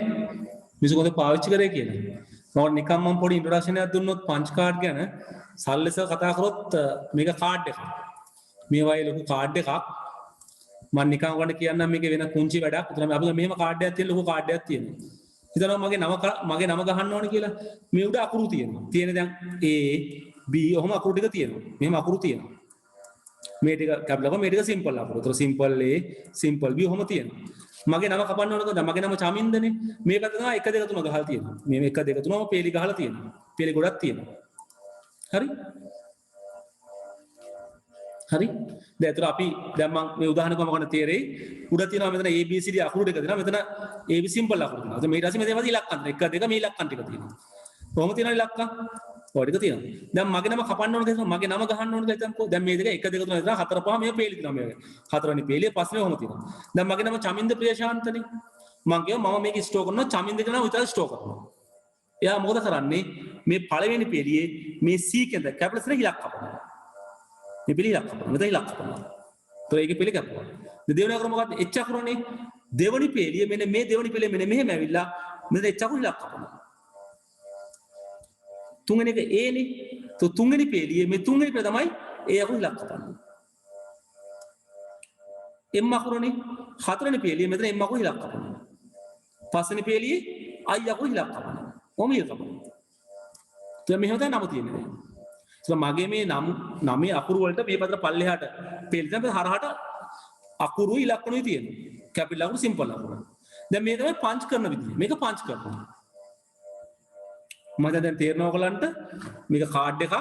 මිනිස්සු කොහොමද පාවිච්චි කරේ කියලා. නෝට නිකම් මම පොඩි ඉන්ට්‍රොඩක්ෂන් එකක් දුන්නොත් පන්ච් කාඩ් ගැන සල්ලෙස කතා කරොත් මේක කාඩ් එකක්. මේ වගේ ලොකු කාඩ් එකක්. මම නිකන් ඔයාලට කියන්නම් මේකේ වෙන කුංචි වැඩක්. උතන අපි මෙහෙම කාඩ් එකක් තියෙන ලොකු කාඩ් එකක් තියෙනවා. හිතනවා මගේ නම ගහන්න ඕනේ කියලා. මේ උඩ අකුරු තියෙනවා. තියෙන දැන් A B ඔහොම අකුරු ටික තියෙනවා. මෙහෙම අකුරු තියෙනවා. මේ ටික කැප්ලක මේ ටික සිම්පල් අකුරු. ඒතර සිම්පල් A සිම්පල් B ඔහොම තියෙනවා. මගේ නම කපන්න ඕනද? මගේ නම චමින්දනේ. මේක තමයි 1 2 3 ගහලා තියෙනවා. මේ 1 2 3ම පේලි ගහලා තියෙනවා. පේලි ගොඩක් තියෙනවා. හරි? හරි? දැන් ඒතර අපි දැන් මම මේ උදාහරණයක් මොකක්ද තේරෙයි? උඩ තියෙනවා මෙතන A B C D අකුරු ටික දෙනවා. මෙතන A B සිම්පල් අකුරු තියෙනවා. දැන් මේක ඊට පස්සේ මෙතන ඉලක්කම් 1 2 මේ ඉලක්කම් ටික තියෙනවා. කොහොම තියෙනවා ඉලක්කම්? ඔය ටික තියෙනවා. දැන් මගේ නම කපන්න ඕනද කියලා මගේ නම ගහන්න ඕනද හිතන්නකෝ. දැන් මේ දෙක 1 2 3 4 5 මේ පේලි තියෙනවා මේ. හතරවෙනි පේලිය පස්වෙනි ඔහොම තියෙනවා. දැන් මගේ නම චමින්ද ප්‍රියශාන්තනේ. මම කියව මම මේක ස්ටෝර් කරනවා චමින්ද කියලා විතර ස්ටෝර් කරනවා. එයා මොකද කරන්නේ මේ පළවෙනි පෙළියේ මේ C කේන්ද්‍ර කැපිටල් C ඉලක්ක කපනවා. මේ පෙළිය ඉලක්ක කපනවා. මෙතන ඉලක්ක කපනවා. તો ඒකේ පෙළිය කපනවා. දෙවෙනි අකුර මොකක්ද? H අකුරනේ. දෙවෙනි පෙළිය මෙන්න මේ දෙවෙනි පෙළිය මෙන්න මෙහෙම ඇවිල්ලා මෙතන H අකුර ඉලක්ක කපනවා. තුන්වෙනි එක A නේ. તો තුන්වෙනි පෙළියේ මේ තුන්වෙනි පෙළ තමයි A අකුර ඉලක්ක කපන්නේ. M අකුරනේ. හතරවෙනි පෙළියේ මෙතන M අකුර ඉලක්ක කපනවා. පස්වෙනි පෙළියේ I අකුර ඉලක්ක කපනවා. කොහොම ඉලක්ක කපනවා? දැන් මෙහෙම තමයි නම තියෙන්නේ. ඒක මගේ මේ නමේ අකුරු වලට මේ පැත්තට පල්ලෙහාට පෙළ දැන් හරහට අකුරු ඉලක්කණුයි තියෙනවා. කැපිටල් අකුරු සිම්පල් අකුරු. දැන් මේ තමයි පංච් කරන විදිය. මේක පංච් කරනවා. මම දැන් තේරෙනවා ඔයගලන්ට මේක කාඩ් එකක්.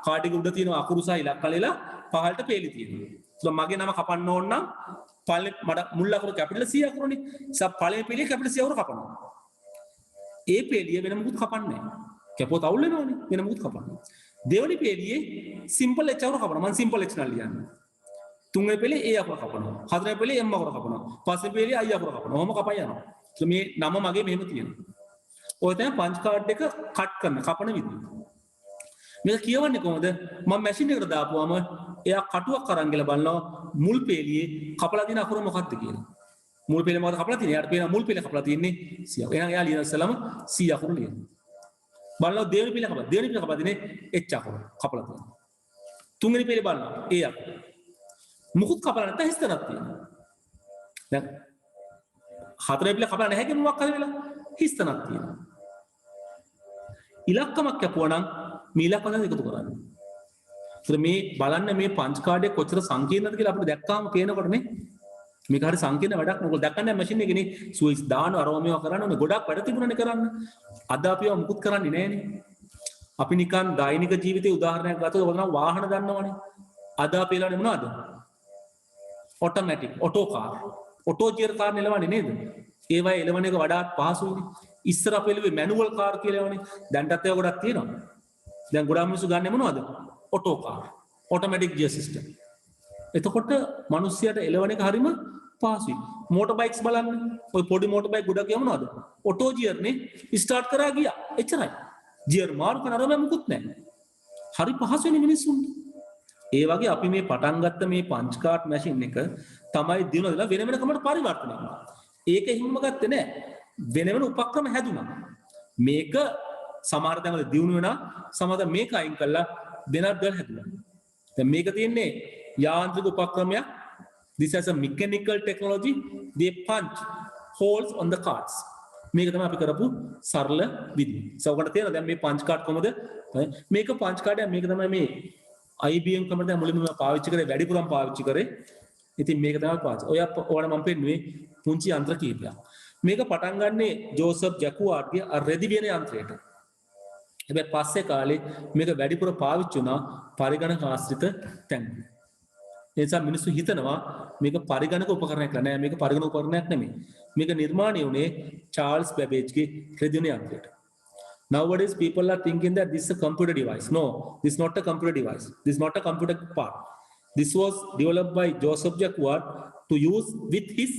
කාඩ් එකේ උඩ තියෙන අකුරු සහ ඉලක්ක ලෙලා පහළට පෙළි තියෙනවා. ඒක මගේ නම කපන්න ඕන නම් පල්ලේ මඩ මුල් අකුරු කැපිටල් C අකුරුනේ. සබ් පළවෙනි පෙළිය කැපිටල් C අකුර කපනවා. ඒ පෙළිය වෙන මොකුත් කපන්නේ නැහැ. කැපුවොත් අවුල් වෙනවනේ. වෙන මොකුත් කපන්නේ. දෙවෙනි පෙළියේ සිම්පල් H අකුර කපනවා. මම සිම්පල් H නල් ලියන්නේ. තුන්වෙනි පෙළියේ A අකුර කපනවා. හතරවෙනි පෙළියේ M අකුර කපනවා. පස්වෙනි පෙළියේ I අකුර කපනවා. ඔහොම කපයි යනවා. ඒක මේ නම මගේ මෙහෙම තියෙනවා. ඔය තමයි පංච් කාඩ් එක කට් කරන කපන විදිය. මේක කියවන්නේ කොහොමද? මම මැෂින් එකට දාපුවම එයා කටුවක් අරන් ගිහලා බලනවා මුල් පෙළියේ කපලා තියෙන අකුර මොකක්ද කියලා. මුල් පෙළිය මොකද කපලා තියෙන්නේ? එයාට පේනවා මුල් පෙළිය කපලා තියෙන්නේ C. එහෙනම් එයා ලියන ඉස්සලම C අකුර ලියනවා. බලනවා දෙවෙනි පෙළිය කපලා. දෙවෙනි පෙළිය කපලා තියෙන්නේ H අකුර කපලා තියෙනවා. තුන්වෙනි පෙළිය බලනවා A අකුර. මුකුත් කපලා නැත්නම් හිස්තනක් තියෙනවා. දැන් හතරවෙනි පෙළිය කපලා නැහැ කියන්නේ මොකක් හරි වෙලා හිස්තනක් තියෙනවා. ඉලක්කමක් කැපුවා නම් මේ ඉලක්ක තමයි එකතු කරන්නේ. ඒතර මේ බලන්න මේ පංච් කාඩ් එක කොච්චර සංකීර්ණද කියලා අපිට දැක්කාම පේනකොට නේ මේක හරි සංකීර්ණ වැඩක් නේ. ඔයගොල්ලෝ දැක්කන්නේ මැෂින් එකේ නේ ස්විච් දාන අරෝමියව කරන්න ඕනේ. ගොඩක් වැඩ තිබුණානේ කරන්න. අද අපිව මුකුත් කරන්නේ නැහනේ. අපි නිකන් දෛනික ජීවිතේ උදාහරණයක් ගත්තොත් ඔයගොල්ලෝ වාහන දන්නවනේ. අද අපි එලානේ මොනවද? Automatic, auto car, auto gear car නෙලවන්නේ නේද? ඒවයි එලවන එක වඩාත් පහසුයිනේ. ඉස්සර අපි එළුවේ මැනුවල් කාර් කියලා ඒවනේ. දැන්ටත් ඒවා ගොඩක් තියෙනවා. දැන් ගොඩාක් මිනිස්සු ගන්න මොනවද? Auto car, automatic gear system. එතකොට මිනිස්සුන්ට එලවන එක හරිම පහසුයි. මෝටර් බයික්ස් බලන්න. ඔය පොඩි මෝටර් බයික් ගොඩක් යම මොනවද? ඔටෝ ගියර් නේ. ස්ටාර්ට් කරා ගියා. එච්චරයි. ගියර් මාරු කරන අරම මුකුත් නැහැ. හරි පහසුයිනේ මිනිස්සුන්ට. ඒ වගේ අපි මේ පටන් ගත්ත මේ පංච් කාඩ් මැෂින් එක තමයි දිනවල වෙන වෙන කමකට පරිවර්තනය වෙනවා. ඒක හිම්ම ගත්තේ නෑ. වෙන වෙන උපක්‍රම හැදුනා. මේක සමහර තැන්වල දියුණු වෙනා සමහර මේක අයින් කළා වෙනත් දල් හැදුනා. දැන් මේක තියෙන්නේ යාන්ත්‍රික උපක්‍රමයක්. This is a mechanical technology. They punch holes on the cards. මේක තමයි අපි කරපු සරල විදිය. සවකට තේරෙනවද දැන් මේ පංච් කාඩ් කොහමද? මේක පංච් කාඩයක් මේක තමයි මේ IBM කම්පියුටර් මුලින්ම මම පාවිච්චි කරේ වැඩිපුරම පාවිච්චි කරේ. ඉතින් මේක තමයි පාවිච්චි. ඔයාලට මම පෙන්නුවේ පුංචි යන්ත්‍ර කීපයක්. මේක පටන් ගන්නේ ජෝසප් ජැකුවාර්ගේ රෙදි වියන යන්ත්‍රයට. හැබැයි පස්සේ කාලේ මේක වැඩිපුර පාවිච්චි වුණා පරිගණක ආශ්‍රිත තැන්. ඒ නිසා මිනිස්සු හිතනවා මේක පරිගණක උපකරණයක් නෑ. මේක පරිගණක උපකරණයක් නෙමෙයි. මේක නිර්මාණය වුණේ චාල්ස් බැබේජ්ගේ රෙදි වියන යන්ත්‍රයට. Nowadays, people are thinking that this is a computer device. No, this is not a computer device. This is not a computer part. This was developed by Joseph Jacquard to use with his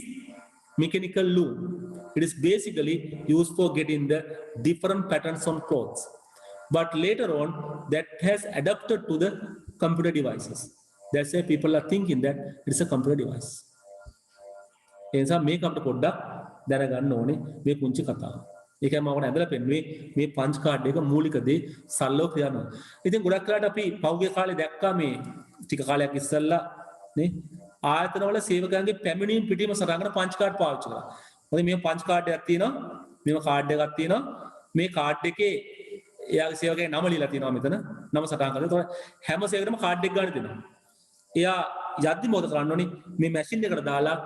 mechanical loom. It is basically used for getting the different patterns on clothes. But later on, that has adapted to the computer devices. That's why people are thinking that it's a computer device. එනිසා මේක අපිට පොඩ්ඩක් දැනගන්න ඕනේ මේ පුංචි කතාව. ඒකයි මම ඔකට ඇදලා පෙන්නුවේ මේ පංච් කාඩ් එක මූලික දේ සරලව ක්‍රියාත්මක. ඉතින් ගොඩක් වෙලාවට අපි පෞගේ කාලේ දැක්කා මේ ටික කාලයක් ඉස්සෙල්ලා නේ ආයතනවල සේවකයන්ගේ පැමිණීම් පිටීම සටහන් කරන පංච් කාඩ් පාවිච්චි කරා. මොකද මේ පංච් කාඩ් එකක් තියෙනවා, මේව කාඩ් එකක් තියෙනවා. මේ කාඩ් එකේ එයාගේ සේවකගේ නම ලියලා තියෙනවා මෙතන. නම සටහන් කරලා. ඒතකොට හැම සේවකෙම කාඩ් එක ගන්න දෙනවා. එයා යද්දි මොකද කරන්න ඕනේ? මේ මැෂින් එකට දාලා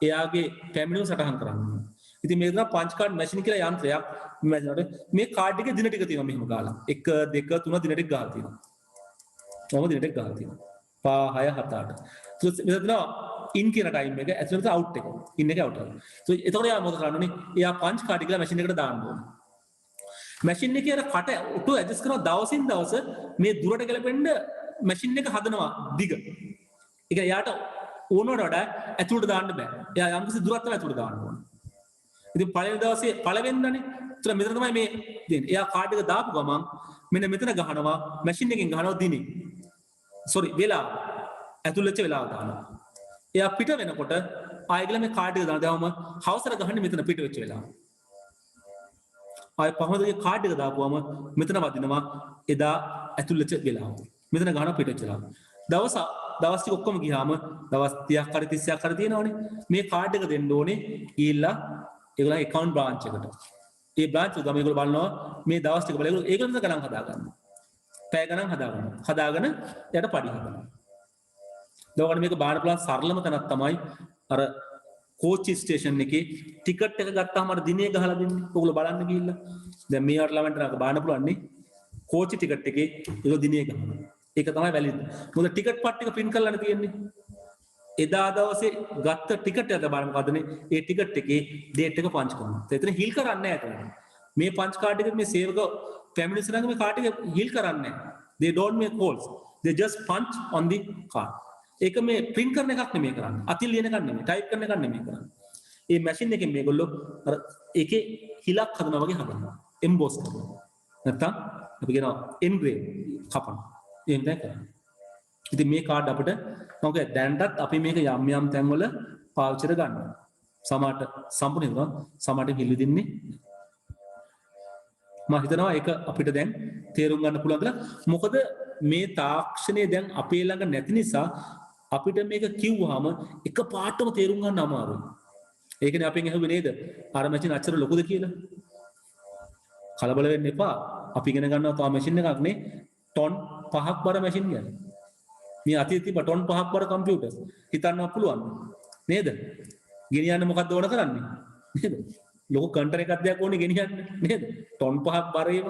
එයාගේ පැමිණීම සටහන් කරන්න ඕනේ. ඉතින් මේක තමයි පංච් කාඩ් මැෂින් කියලා යන්ත්‍රයක්. මේ කාඩ් එකේ දින ටික තියෙනවා මෙහෙම ගාලා. 1 2 3 දින ටික ගාලා තියෙනවා. කොහොමද දින ටික ගාලා තියෙනවා? 5 6 7 8. මෙතන ඉන් කියන ටයිම් එක ඇතුළත අවුට් එක. ඉන් එක අවුට් එක. එතකොට එයා මොකද කරන්න ඕනේ? එයා පංච් කාඩ් එක කියලා මැෂින් එකට දාන්න ඕනේ. මැෂින් එකේ අර කට ඔටෝ ඇඩ්ජස්ට් කරන දවසින් දවස මේ දුරට ගැලපෙන්න මැෂින් එක හදනවා දිග. ඒක යාට ඕනවට වඩා ඇතුළට දාන්න බෑ. එයා යම්කිසි දුරක් තමයි ඇතුළට දාන්න ඕනේ. ඉතින් පළවෙනි දවසේ පළවෙනිදානේ එතන මෙතන තමයි මේ දෙන්නේ. එයා කාඩ් එක දාපු ගමන් මෙන්න මෙතන ගහනවා මැෂින් එකෙන් ගහනවා දිනේ. සෝරි වෙලාව. ඇතුල් වෙච්ච වෙලාව දානවා. එයා පිට වෙනකොට ආයෙත් මේ කාඩ් එක දානවාම හවසට ගහන්නේ මෙතන පිට වෙච්ච වෙලාව. ආයෙ පහවදගේ කාඩ් එක දාපුවම මෙතන වදිනවා එදා ඇතුල් වෙච්ච වෙලාව. මෙතන ගහන පිට වෙච්ච වෙලාව. දවස් ටික ඔක්කොම ගියාම දවස් 30ක් හරි 30ක් හරි තියෙනවනේ. මේ කාඩ් එක දෙන්න ඕනේ ගිහිල්ලා ඒගොල්ලන් account branch එකට. ඒ branch එක ගම ඒගොල්ලෝ බලනවා මේ දවස් ටික බලලා ඒගොල්ලෝ ගණන් හදා ගන්නවා. පැය ගණන් හදා ගන්නවා. හදාගෙන එයාට පඩි හදනවා. දවකට මේක බාන පුළුවන් සරලම තැනක් තමයි අර කෝච්චි ස්ටේෂන් එකේ ටිකට් එක ගත්තාම අර දිනේ ගහලා දෙන්නේ. ඔයගොල්ලෝ බලන්න ගිහිල්ලා. දැන් මේ වට ළමන්ට නක බාන පුළුවන් නේ. කෝච්චි ටිකට් එකේ ඒගොල්ලෝ දිනේ ගහනවා. ඒක තමයි වැලිඩ්. මොකද ටිකට් පට් එක print කරලානේ තියෙන්නේ. එදා දවසේ ගත්ත ටිකට් එක බලන්න මොකදනේ? ඒ ටිකට් එකේ date එක පංච් කරනවා. එතන හිල් කරන්නේ නැහැ එතන. මේ පංච් කාඩ් එක මේ සේවක ෆැමිලිස් ළඟ මේ කාඩ් එක හිල් කරන්නේ නැහැ. They don't make calls. They just punch on the card. ඒක මේ print කරන එකක් නෙමෙයි කරන්නේ. අතින් ලියන එකක් නෙමෙයි. type කරන එකක් නෙමෙයි කරන්නේ. මේ මැෂින් එකෙන් මේගොල්ලෝ අර ඒකේ හිලක් හදනවා වගේ හදනවා. emboss කරනවා. නැත්තම් අපි කියනවා engrave කපනවා. එහෙම තමයි කරන්නේ. ඉතින් මේ කාඩ් අපිට මොකද දැන්ටත් අපි මේක යම් යම් තැන්වල පාවිච්චි කර ගන්නවා. සමහරට සම්පූර්ණ වෙනවා. සමහරට හිලි දෙන්නේ. මම හිතනවා ඒක අපිට දැන් තේරුම් ගන්න පුළුවන් කියලා. මොකද මේ තාක්ෂණය දැන් අපේ ළඟ නැති නිසා අපිට මේක කිව්වහම එක පාටම තේරුම් ගන්න අමාරුයි. ඒකනේ අපෙන් ඇහුවේ නේද? අර මැෂින් අච්චර ලොකුද කියලා. කලබල වෙන්න එපා. අපි ඉගෙන ගන්නවා තව මැෂින් එකක් නේ. ටොන් 5ක් බර මැෂින් ගැන. මේ අතීතයේ තිබ්බ ටොන් 5ක් බර කම්පියුටර්ස් හිතන්නවත් පුළුවන් නේද? ගෙනියන්න මොකක්ද ඕන කරන්නේ? නේද? ලොකු කන්ටර් එකක් දෙයක් ඕනේ ගෙනියන්න නේද? ටොන් 5ක් බර ඒව.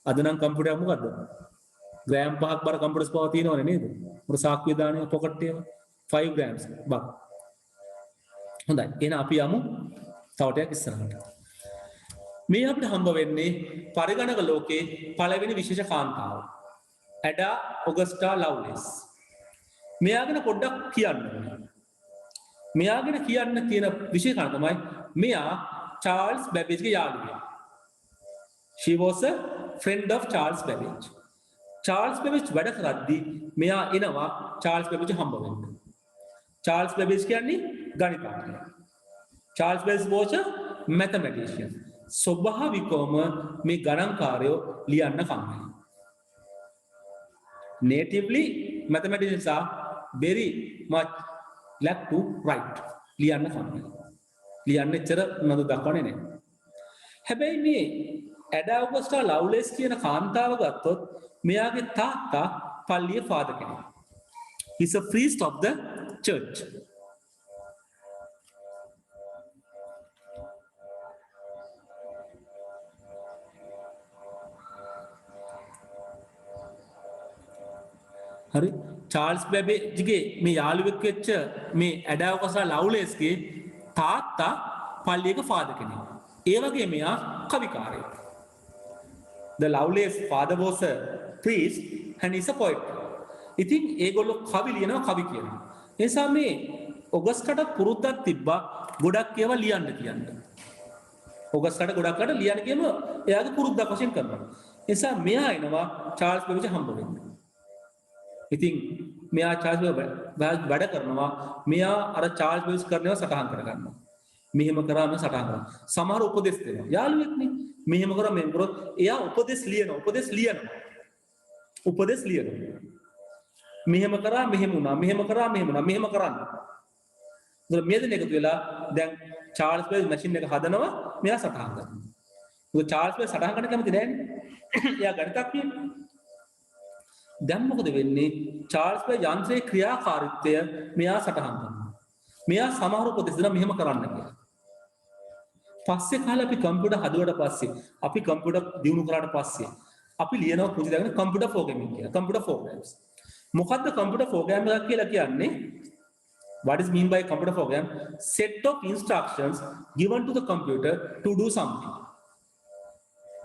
අද නම් කම්පියුටර් මොකද්ද? ග්‍රෑම් 5ක් බර කම්පියුටර්ස් පව තියෙනවනේ නේද? උර සාක්කුවේ දාන්නේ පොකට් ඒවා 5 grams බක්. හොඳයි. එහෙනම් අපි යමු තව ටිකක් ඉස්සරහට. මේ අපිට හම්බ වෙන්නේ පරිගණක ලෝකේ පළවෙනි විශේෂ කාන්තාව. ඇඩා ඔගස්ටා ලව්ලේස්. මෙයා ගැන පොඩ්ඩක් කියන්න ඕනේ. මෙයා ගැන කියන්න තියෙන විශේෂ කාරණා තමයි මෙයා චාල්ස් බැබේජ්ගේ යාළුවා. She was a friend of Charles Babbage. Charles Babbage වැඩ කරද්දී මෙයා එනවා චාල්ස් බැබේජ් හම්බ වෙන්න. චාල්ස් බැබේජ් කියන්නේ ගණිතඥයා. Charles Babbage was a mathematician. ස්වභාවිකවම මේ ගණන්කාරයෝ ලියන්න කම්මැලි. Natively mathematicians are very much lack to write. ලියන්න කම්මැලි. ලියන්න එච්චර නඩු දක්වන්නේ නැහැ. හැබැයි මේ ඇඩා ඔගස්ටා ලව්ලේස් කියන කාන්තාව ගත්තොත් මෙයාගේ තාත්තා පල්ලියේ ෆාදර් කෙනෙක්. He's a priest of the church. හරි චාල්ස් බැබේජ්ගේ මේ යාළුවෙක් වෙච්ච මේ ඇඩා ඔගස්ටා ලව්ලේස්ගේ තාත්තා පල්ලියක ෆාදර් කෙනෙක්. ඒ වගේ මෙයා කවිකාරයෙක්. The Lovelace father was a priest and is a poet. ඉතින් ඒගොල්ලෝ කවි ලියනවා කවි කියනවා. ඒ නිසා මේ ඔගස්ටට පුරුද්දක් තිබ්බා ගොඩක් ඒවා ලියන්න කියන්න. ඔගස්ටට ගොඩක් අට ලියන්න කියම එයාගේ පුරුද්දක් වශයෙන් කරනවා. ඒ නිසා මෙයා එනවා චාල්ස් බැබේජ් හම්බ වෙන්න. ඉතින් මෙයා චාල්ස් බැබේජ් වැඩ කරනවා. මෙයා අර චාල්ස් බැබේජ් කරනවා සටහන් කරගන්නවා. මෙහෙම කරාම සටහන් කරනවා. සමහර උපදෙස් දෙනවා. යාළුවෙක්නේ මෙහෙම කරා මෙහෙම කරොත් එයා උපදෙස් ලියනවා. මෙහෙම කරා මෙහෙම වුණා. මෙහෙම කරා මෙහෙම වුණා. මෙහෙම කරන්න. ඒතර මේ දෙන එකතු වෙලා දැන් චාල්ස් බැබේජ් මැෂින් එක හදනවා. මෙයා සටහන් කරනවා. මොකද චාල්ස් බැබේජ් සටහන් කරන්න කැමති නෑනේ. එයා ගණිතඥයෙක්. දැන් මොකද වෙන්නේ? චාල්ස් බැබේජ් යන්ත්‍රයේ ක්‍රියාකාරීත්වය මෙයා සටහන් කරනවා. මෙයා සමහර උපදෙස් දෙනවා මෙහෙම කරන්න කියලා. පස්සේ කාලේ අපි කම්පියුටර් හදුවට පස්සේ අපි කම්පියුටර් දියුණු කරාට පස්සේ අපි ලියනවා පුංචි දාගෙන කම්පියුටර් ප්‍රෝග්‍රෑමින් කියලා. Computer programmes. මොකද්ද කම්පියුටර් ප්‍රෝග්‍රෑම් එකක් කියලා කියන්නේ? What is mean by computer program? Set of instructions given to the computer to do something.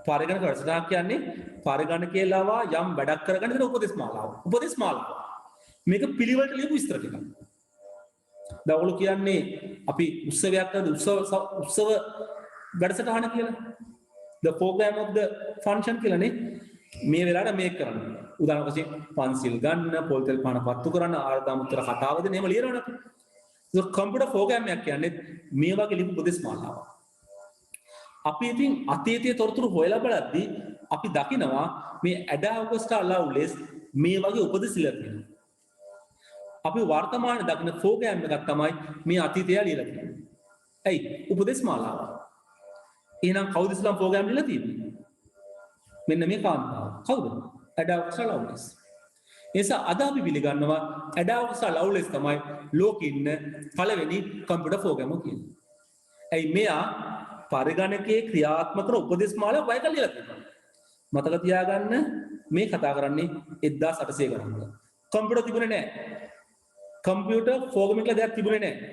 පරිගණක වැඩසටහනක් කියන්නේ පරිගණකයලවා යම් වැඩක් කරගන්න දෙන උපදෙස් මාලාව. උපදෙස් මාලාව. මේක පිළිවෙලට ලියපු විස්තර ටිකක්. දවලු කියන්නේ අපි උත්සවයක් කරද්දී උත්සව වැඩසටහන කියලා. the program of the function කියලානේ මේ වෙලාවට මේක කරන්න. උදාහරණ වශයෙන් පන්සිල් ගන්න, පොල් තෙල් පාන පත්තු කරන්න, ආර්දාමුත්තර කතාව දෙන එහෙම ලියනවනේ අපි. ඒක කම්පියුටර් ප්‍රෝග්‍රෑම් එකක් කියන්නේ මේ වගේ ලිපි උපදේශ මාලාවක්. අපි ඉතින් අතීතයේ තොරතුරු හොයලා බලද්දී අපි දකිනවා මේ ඇඩා ඔගස්ටා ලව්ලෙස් මේ වගේ උපදෙස් ලියලා තියෙනවා. අපි වර්තමානයේ දකින ප්‍රෝග්‍රෑම් එකක් තමයි මේ අතීතය ලියලා තියෙන්නේ. ඇයි? උපදේශ මාලාව. එහෙනම් කවුද ඉස්ලාම් ප්‍රෝග්‍රෑම් ලියලා තියෙන්නේ? මෙන්න මේ කාන්තාව. කවුද? ඇඩා ඔගස්ටා ලව්ලෙස්. එනිසා අද අපි පිළිගන්නවා ඇඩා ඔගස්ටා ලව්ලෙස් තමයි ලෝකෙ ඉන්න පළවෙනි කම්පියුටර් ප්‍රෝග්‍රෑමර් කියන්නේ. ඇයි මෙයා පරිගණකයේ ක්‍රියාත්මක කරන උපදේශ මාලාව වයක ලියලා තියෙනවා. මතක තියාගන්න මේ කතා කරන්නේ 1800 ගණන්වල. කම්පියුටර් තිබුණේ නැහැ. කම්පියුටර් ප්‍රෝග්‍රෑමින් කියලා දෙයක් තිබුණේ නැහැ.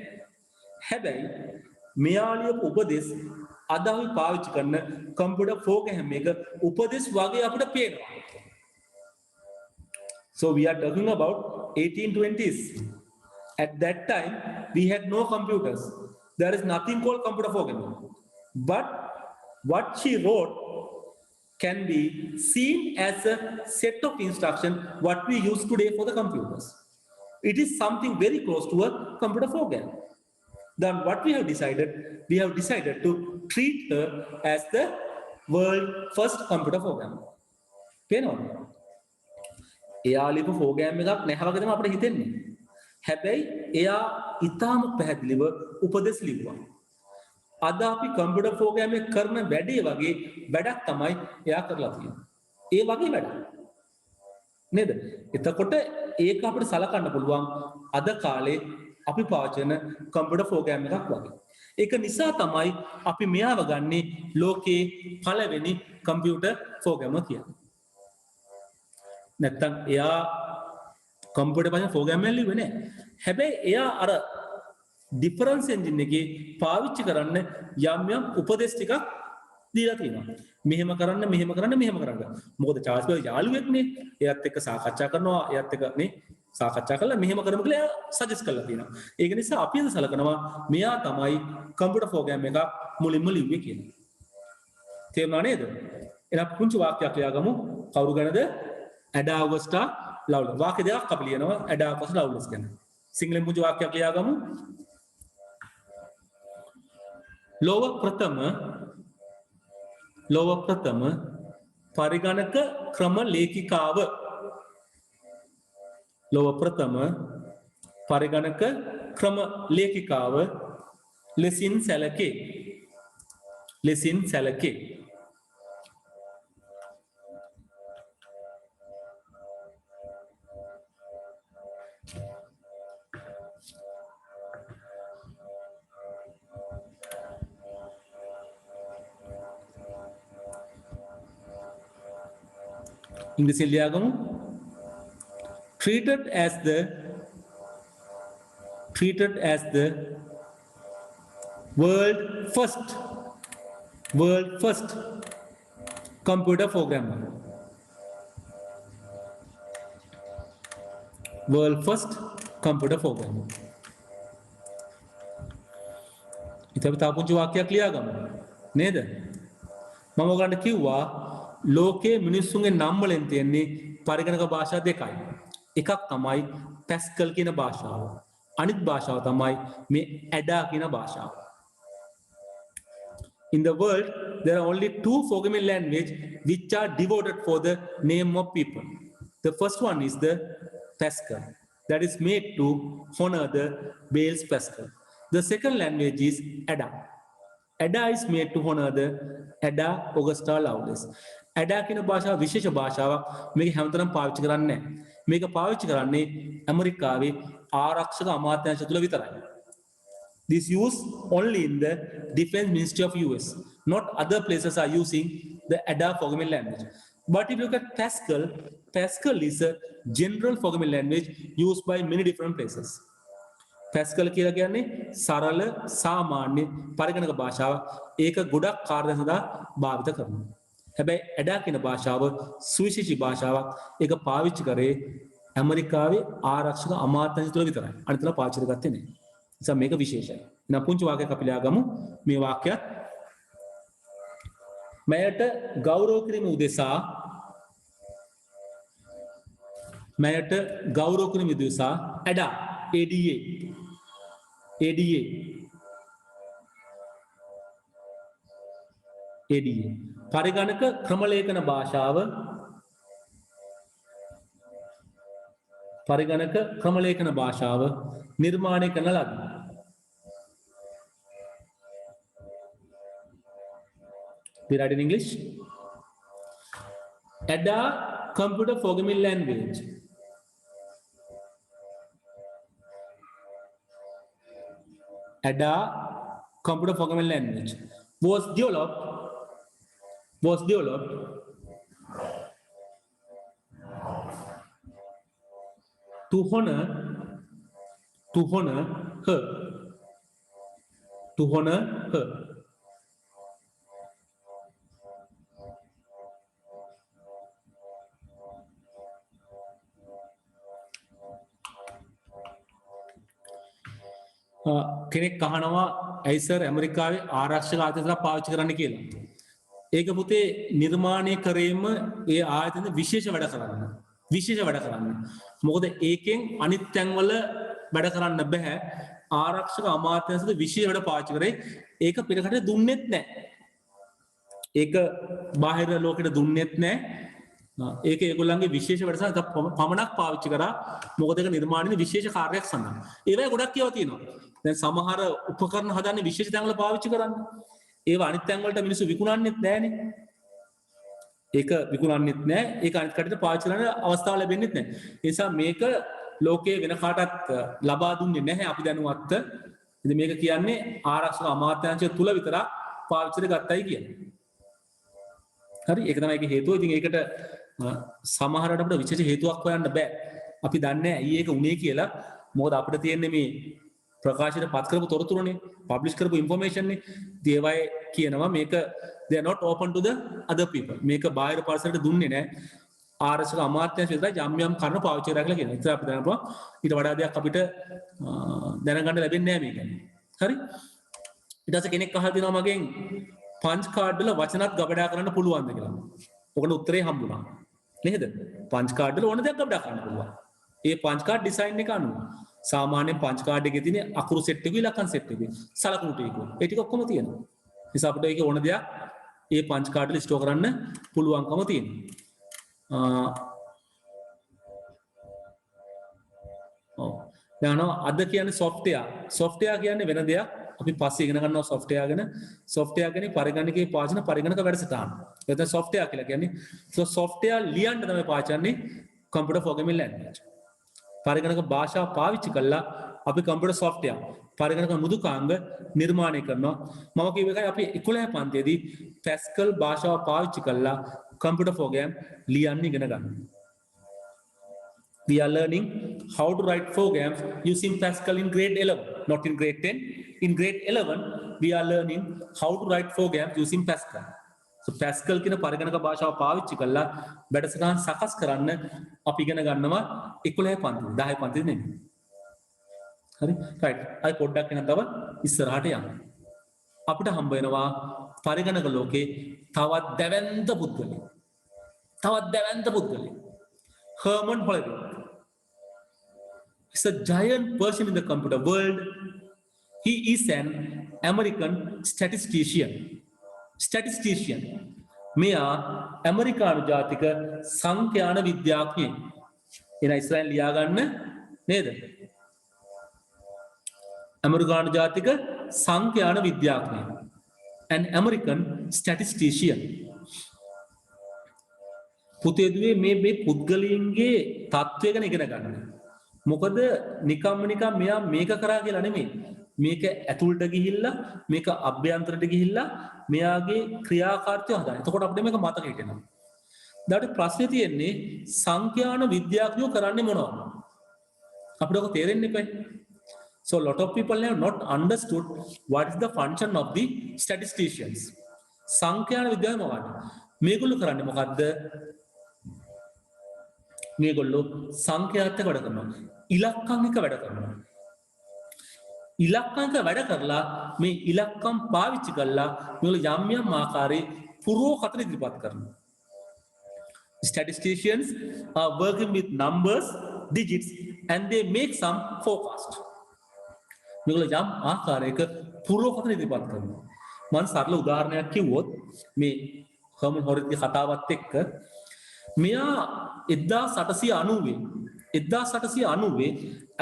හැබැයි මෙයා ලියපු උපදේශ අද අපි පාවිච්චි කරන කම්පියුටර් ප්‍රෝග්‍රෑම් එක උපදේශ වගේ අපිට පේනවා. So we are talking about 1820s. At that time we had no computers. There is nothing called computer programming. But what she wrote can be seen as a set of instructions what we use today for the computers. It is something very close to a computer program. Then what we have decided to treat her as the world first computer program. Peno. එයා ලියපු ප්‍රෝග්‍රෑම් එකක් නැහැ වගේ තමයි අපිට හිතෙන්නේ. හැබැයි එයා ඊටාම පැහැදිලිව උපදෙස් ලිව්වා. අද අපි කම්පියුටර් ප්‍රෝග්‍රෑම් එක කරන වැඩේ වගේ වැඩක් තමයි එයා කරලා තියෙන්නේ. ඒ වගේ වැඩක්. නේද? එතකොට ඒක අපිට සලකන්න පුළුවන් අද කාලේ අපි පාවිච්චි කරන කම්පියුටර් ප්‍රෝග්‍රෑම් එකක් වගේ. ඒක නිසා තමයි අපි මෙයාව ගන්නේ ලෝකේ පළවෙනි කම්පියුටර් ප්‍රෝග්‍රෑමර් කියලා. නැත්තම් එයා කම්පියුටර් භාෂා ප්‍රෝග්‍රෑම් එකක් ලිව්වේ නැහැ. හැබැයි එයා අර ඩිෆරන්ස් එන්ජින් එකේ පාවිච්චි කරන්න යම් උපදේශ ටිකක් දීලා තියෙනවා. මෙහෙම කරන්න. මොකද චාල්ස් බර්ග් යාළුවෙක්නේ. එයාත් එක්ක සාකච්ඡා කරනවා. එයාත් එක්ක නේ සාකච්ඡා කරලා මෙහෙම කරමු කියලා එයා සජෙස්ට් කරලා තියෙනවා. ඒක නිසා අපි අද සලකනවා මෙයා තමයි කම්පියුටර් ප්‍රෝග්‍රෑම් එකක් මුලින්ම ලිව්වේ කියලා. තේරුණා නේද? එහෙනම් පුංචි වාක්‍යයක් ලියාගමු. කවුරු ගැනද? ඇඩා ඔගස්ටා ලව්ලෙස්. වාක්‍ය දෙකක් අපි ලියනවා ඇඩා ඔගස්ටා ලව්ලෙස් ගැන. සිංහලෙන් පුංචි වාක්‍යයක් ලියාගමු. ලෝව ප්‍රථම පරිගණක ක්‍රම ලේඛිකාව. ලෝව ප්‍රථම පරිගණක ක්‍රම ලේඛිකාව ලෙසින් සැලකේ. English ලියාගමු. treated as the world first computer programmer. World first computer programmer. ඉතින් අපි පුංචි වාක්‍යයක් ලියාගමු. නේද? මම ඔයගලන්ට කිව්වා ලෝකයේ මිනිස්සුන්ගේ නම් වලින් තියෙන්නේ පරිගණක භාෂා දෙකයි. එකක් තමයි පැස්කල් කියන භාෂාව. අනිත් භාෂාව තමයි මේ ඇඩා කියන භාෂාව. In the world there are only two programming languages which are devoted for the name of people. The first one is the Pascal, that is made to honor the Blaise Pascal. The second language is Ada. Ada is made to honor the Ada Augusta Lovelace. Ada කියන භාෂාව විශේෂ භාෂාවක්. මේක හැමතැනම පාවිච්චි කරන්නේ නැහැ. මේක පාවිච්චි කරන්නේ ඇමරිකාවේ ආරක්ෂක අමාත්‍යාංශ තුල විතරයි. This used only in the Defense Ministry of US. Not other places are using the Ada programming language. But if you look at Pascal, Pascal is a general programming language used by many different places. Pascal කියලා කියන්නේ සරල සාමාන්‍ය පරිගණක භාෂාවක්. ඒක ගොඩක් කාර්ය සඳහා භාවිත කරනවා. හැබැයි Ada කියන භාෂාව සුවිශේෂී භාෂාවක්. ඒක පාවිච්චි කරේ ඇමරිකාවේ ආරක්ෂක අමාත්‍යාංශ තුල විතරයි. අනිතලා පාවිච්චි කරගත්තේ නැහැ. නිසා මේක විශේෂයි. එහෙනම් පුංචි වාක්‍යයක් අපි ලියාගමු. මේ වාක්‍යයත් මයට ගෞරව කිරීම උදෙසා මයට ගෞරව කිරීම උදෙසා ADA පරිගණක ක්‍රමලේඛන භාෂාව නිර්මාණය කරන ලදී. We write in English. ADA computer programming language. ADA computer programming language was developed to honor her. කෙනෙක් අහනවා ඇයි සර් ඇමරිකාවේ ආරක්ෂක ආයතන පාවිච්චි කරන්න කියලා. ඒක පුතේ නිර්මාණය කරේම ඒ ආයතන විශේෂ වැඩ කරන්න. මොකද ඒකෙන් අනිත් තැන්වල වැඩ කරන්න බෑ. ආරක්ෂක අමාත්‍යාංශද විශේෂ වැඩ පාවිච්චි කරේ. ඒක පිටකට දුන්නෙත් නැහැ. ඒක බාහිර ලෝකෙට දුන්නෙත් නැහැ. ඒක ඒගොල්ලන්ගේ විශේෂ වැඩසටහන පමණක් පාවිච්චි කරා. මොකද ඒක නිර්මාණයේ විශේෂ කාර්යයක් සඳහා. ඒවයි ගොඩක් ඒවා තියෙනවා. දැන් සමහර උපකරණ හදන්නේ විශේෂ තැන්වල පාවිච්චි කරන්නේ. ඒවා අනිත් තැන් වලට මිනිස්සු විකුණන්නෙත් නැහනේ. ඒක විකුණන්නෙත් නැහැ. ඒක අනිත් කටට පාවිච්චි කරන්න අවස්ථාව ලැබෙන්නෙත් නැහැ. ඒ නිසා මේක ලෝකයේ වෙන කාටවත් ලබා දුන්නේ නැහැ අපි දැනුවත්. ඉතින් මේක කියන්නේ ආරක්ෂක අමාත්‍යාංශය තුල විතරක් පාවිච්චිට ගත්තයි කියන්නේ. හරි ඒක තමයි ඒකේ හේතුව. ඉතින් ඒකට සමහරවිට අපිට විශේෂ හේතුවක් හොයන්න බෑ. අපි දන්නේ ඇයි ඒක උනේ කියලා. මොකද අපිට තියෙන්නේ මේ ප්‍රකාශයට පත් කරපු තොරතුරුනේ, පබ්ලිෂ් කරපු ඉන්ෆර්මේෂන් නේ. දේවයි කියනවා මේක they are not open to the other people. මේක බාහිර පරිසරයට දුන්නේ නැහැ. ආරක්ෂක අමාත්‍යාංශය විතරයි යම් කරුණු පාවිච්චි කරලා කියලා කියනවා. ඒත් අපි දැනනවා ඊට වඩා දෙයක් අපිට දැනගන්න ලැබෙන්නේ නැහැ මේකෙන්. හරි? ඊට පස්සේ කෙනෙක් අහලා දෙනවා මගෙන් පංච් කාඩ් වල වචනත් ගබඩා කරන්න පුළුවන්ද කියලා. ඔකට උත්තරේ හම්බුණා. නේද? පංච් කාඩ් වල ඕන දෙයක් ගබඩා කරන්න පුළුවන්. ඒ පංච් කාඩ් ඩිසයින් එක අනුව. සාමාන්‍යයෙන් පංච් කාඩ් එකේ තියෙන අකුරු සෙට් එකකුයි ඉලක්කම් සෙට් එකකුයි සලකුණු ටිකකුයි. ඒ ටික ඔක්කොම තියෙනවා. නිසා අපිට ඒකේ ඕන දෙයක් ඒ පංච් කාඩ් වල ස්ටෝර් කරන්න පුළුවන්කම තියෙනවා. දැන් අද කියන්නේ software කියන්නේ වෙන දෙයක්. අපි පස්සේ ඉගෙන ගන්නවා software ගැන. software කියන්නේ පරිගණකයේ පාවිච්චි කරන පරිගණක වැඩසටහන. ඒක තමයි software කියලා කියන්නේ. so software ලියන්න තමයි පාවිච්චි කරන්නේ computer programming language. පරිගණක භාෂාව පාවිච්චි කළා අපි computer software පරිගණක මෘදුකාංග නිර්මාණය කරනවා. මම කියව එකයි අපි 11 පන්තියේදී Pascal භාෂාව පාවිච්චි කළා computer program ලියන්න ඉගෙන ගන්න. We are learning how to write programs using Pascal in grade 11, not in grade 10. In grade 11, we are learning how to write programs using Pascal. So Pascal කියන පරිගණක භාෂාව පාවිච්චි කරලා වැඩසටහන් සකස් කරන්න අපි ඉගෙන ගන්නවා 11 පන්ති 10 පන්ති නෙමෙයි. හරි? right. අයි පොඩ්ඩක් එන තව ඉස්සරහට යන්න. අපිට හම්බ වෙනවා පරිගණක ලෝකේ තවත් දැවැන්ත පුද්ගලෙක්. Herman Hollerith. He's a giant person in the computer world. He is an American statistician. මෙයා ඇමරිකානු ජාතික සංඛ්‍යාන විද්‍යාඥයෙක්. එන ඉස්සරහින් ලියා ගන්න නේද? ඇමරිකානු ජාතික සංඛ්‍යාන විද්‍යාඥයෙක්. An American statistician. පුතේදුවේ මේ පුද්ගලයන්ගේ තත්ත්වය ගැන ඉගෙන ගන්න. මොකද නිකම් මෙයා මේක කරා කියලා නෙමෙයි. මේක ඇතුළට ගිහිල්ලා මේක අභ්‍යන්තරට ගිහිල්ලා මෙයාගේ ක්‍රියාකාරීත්වය හදන්න. එතකොට අපිට මේක මතක හිටිනවා. ඊට ප්‍රශ්නේ තියෙන්නේ සංඛ්‍යාන විද්‍යාඥයෝ කරන්නේ මොනවද? අපිට ඔක තේරෙන්නේ නැහැ. So a lot of people have not understood what is the function of the statisticians. සංඛ්‍යාන විද්‍යාව මොකක්ද? මේගොල්ලෝ කරන්නේ මොකද්ද? මේගොල්ලෝ සංඛ්‍යාත් එක්ක වැඩ කරනවා. ඉලක්කම් එක වැඩ කරනවා. ඉලක්කම් එක වැඩ කරලා මේ ඉලක්කම් පාවිච්චි කරලා මේගොල්ලෝ යම් ආකාරයේ පුරෝකථන ඉදිරිපත් කරනවා. Statisticians are working with numbers, digits, and they make some forecast. මේගොල්ලෝ යම් ආකාරයක පුරෝකථන ඉදිරිපත් කරනවා. මම සරල උදාහරණයක් කිව්වොත් මේ හර්මන් හොරිත්ගේ කතාවත් එක්ක මෙයා 1890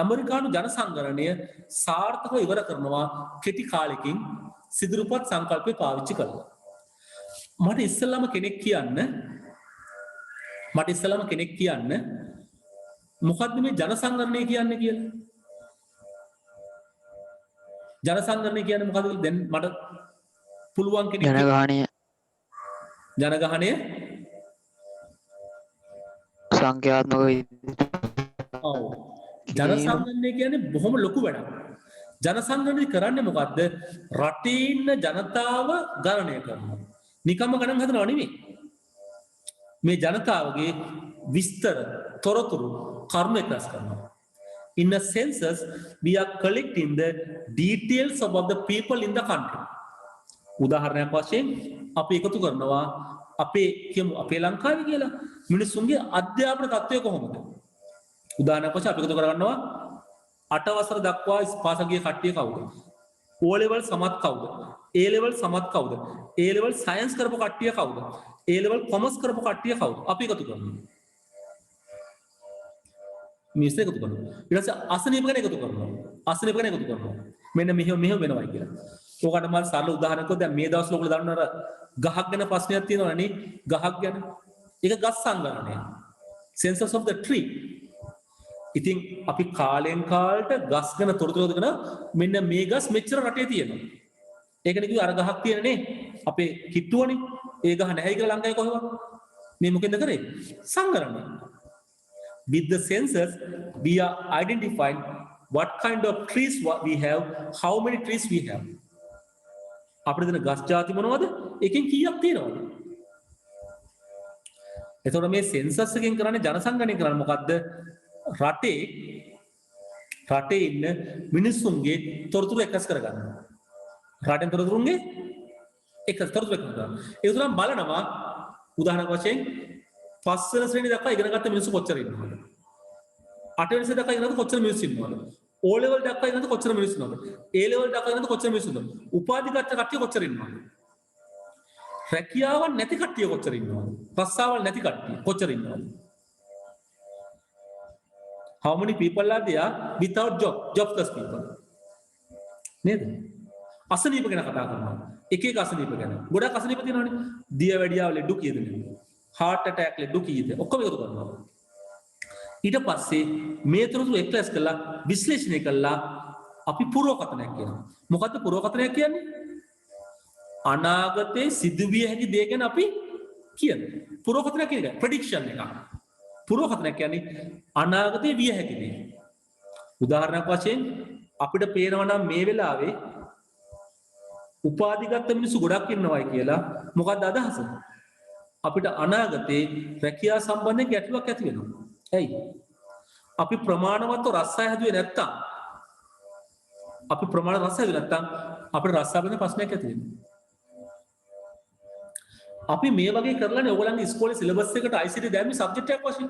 ඇමරිකානු ජනසංගණනය සාර්ථකව ඉවර කරනවා කෙටි කාලෙකින් සිදුරුපත් සංකල්පය පාවිච්චි කරලා. මට ඉස්සෙල්ලාම කෙනෙක් කියන්න මොකද්ද මේ ජනසංගණනය කියන්නේ කියලා? ජනසංගණනය කියන්නේ මොකද්ද කියලා දැන් මට පුළුවන් කෙනෙක් ජනගහනය සංඛ්‍යාත්මක ඔව් ජනසංගණනය කියන්නේ බොහොම ලොකු වැඩක්. ජනසංගණනය කරන්නේ මොකද්ද? රටේ ඉන්න ජනතාව ගණනය කරනවා. නිකම්ම ගණන් හදනව නෙමෙයි. මේ ජනතාවගේ විස්තර තොරතුරු කර්ම එකස් කරනවා. In a census, we are collecting the details about the people in the country. උදාහරණයක් වශයෙන් අපි එකතු කරනවා අපේ ලංකාවේ කියලා මිනිස්සුන්ගේ අධ්‍යාපන තත්ත්වය කොහොමද? උදාහරණයක් වශයෙන් අපි එකතු කරගන්නවා 8 වසර දක්වා පාසල් ගිය කට්ටිය කවුද? O level සමත් කවුද? A level සමත් කවුද? A level science කරපු කට්ටිය කවුද? A level commerce කරපු කට්ටිය කවුද? අපි එකතු කරනවා. මිනිස්සු එකතු කරනවා. ඊට පස්සේ අසනීප ගැන එකතු කරනවා. මෙන්න මෙහෙම වෙනවා කියලා. ඕකට මම සරල උදාහරණයක් කිව්වොත් දැන් මේ දවස්වල ඔයගොල්ලෝ දන්නවද ගහක් ගැන ප්‍රශ්නයක් තියෙනවනේ ගහක් ගැන. ඒක ගස් සංගණනය. Census of the tree. ඉතින් අපි කාලෙන් කාලට ගස් ගැන තොරතුරු දෙන මෙන්න මේ ගස් මෙච්චර රටේ තියෙනවා. ඒකනේ කිව්වේ අර ගහක් තියෙනනේ අපේ කිට්ටුවනේ. ඒ ගහ නැහැ කියලා ලංකාවේ කොහෙවත්. මේ මොකෙන්ද කරේ? සංගණනය. With the census, we are identifying what kind of trees we have, how many trees we have. අපිට දෙන ගස් ಜಾති මොනවද? එකෙන් කීයක් තියෙනවද? එතකොට මේ සෙන්සස් එකෙන් කරන්නේ ජනසංගණනය කරන්නේ මොකද්ද? රටේ ඉන්න මිනිස්සුන්ගේ තොරතුරු එකස් කරගන්නවා. රටෙන් තොරතුරුන්ගේ තොරතුරු එකස් කරනවා. ඒ උතරම් බලනවා උදාහරණයක් වශයෙන් 5 වෙනි ශ්‍රේණිය දක්වා ඉගෙන ගත්ත මිනිස්සු කොච්චර ඉන්නවද? 8 වෙනි ශ්‍රේණිය දක්වා ඉගෙන ගත්ත කොච්චර මිනිස්සු ඉන්නවද? O level දක්වා ඉගෙන ගත්ත කොච්චර මිනිස්සු ඉන්නවද? A level දක්වා ඉගෙන ගත්ත කොච්චර මිනිස්සු ඉන්නවද? උපාධිගත කට්ටිය කොච්චර ඉන්නවද? රැකියාවක් නැති කට්ටිය කොච්චර ඉන්නවද? රස්සාවල් නැති කට්ටිය කොච්චර ඉන්නවද? How many people are there without jobless people? නේද? අසනීප ගැන කතා කරනවා. එක අසනීප ගැන. ගොඩක් අසනීප තියෙනවනේ. දියවැඩියාව ලෙඩු කීයද නෙමෙයි. heart attack ලෙඩු කීයද? ඔක්කොම එකතු කරනවා. ඊට පස්සේ මේ තොරතුරු එක්ලස් කරලා විශ්ලේෂණය කළා අපි පුරෝකථනයක් කියනවා. මොකද්ද පුරෝකථනයක් කියන්නේ? අනාගතේ සිදුවිය හැකි දේ ගැන අපි කියන්නේ. පුරෝකථනයක් කියන්නේ ප්‍රෙඩික්ෂන් එකක්. පුරෝකථනයක් කියන්නේ අනාගතේ විය හැකි දේ. උදාහරණයක් වශයෙන් අපිට පේනවා නම් මේ වෙලාවේ උපාධිගත මිනිස්සු ගොඩක් ඉන්නවයි කියලා මොකක්ද අදහස? අපිට අනාගතේ රැකියාව සම්බන්ධයෙන් ගැටලුවක් ඇති වෙනවා. ඇයි? අපි ප්‍රමාණවත්ව රස්සාව හැදුවේ නැත්තම් අපිට රස්සාව වෙන ප්‍රශ්නයක් ඇති වෙනවා. අපි මේ වගේ කරලානේ ඔයගොල්ලන්ගේ ඉස්කෝලේ සිලබස් එකට ICT දැම්මේ සබ්ජෙක්ට් එකක් වශයෙන්.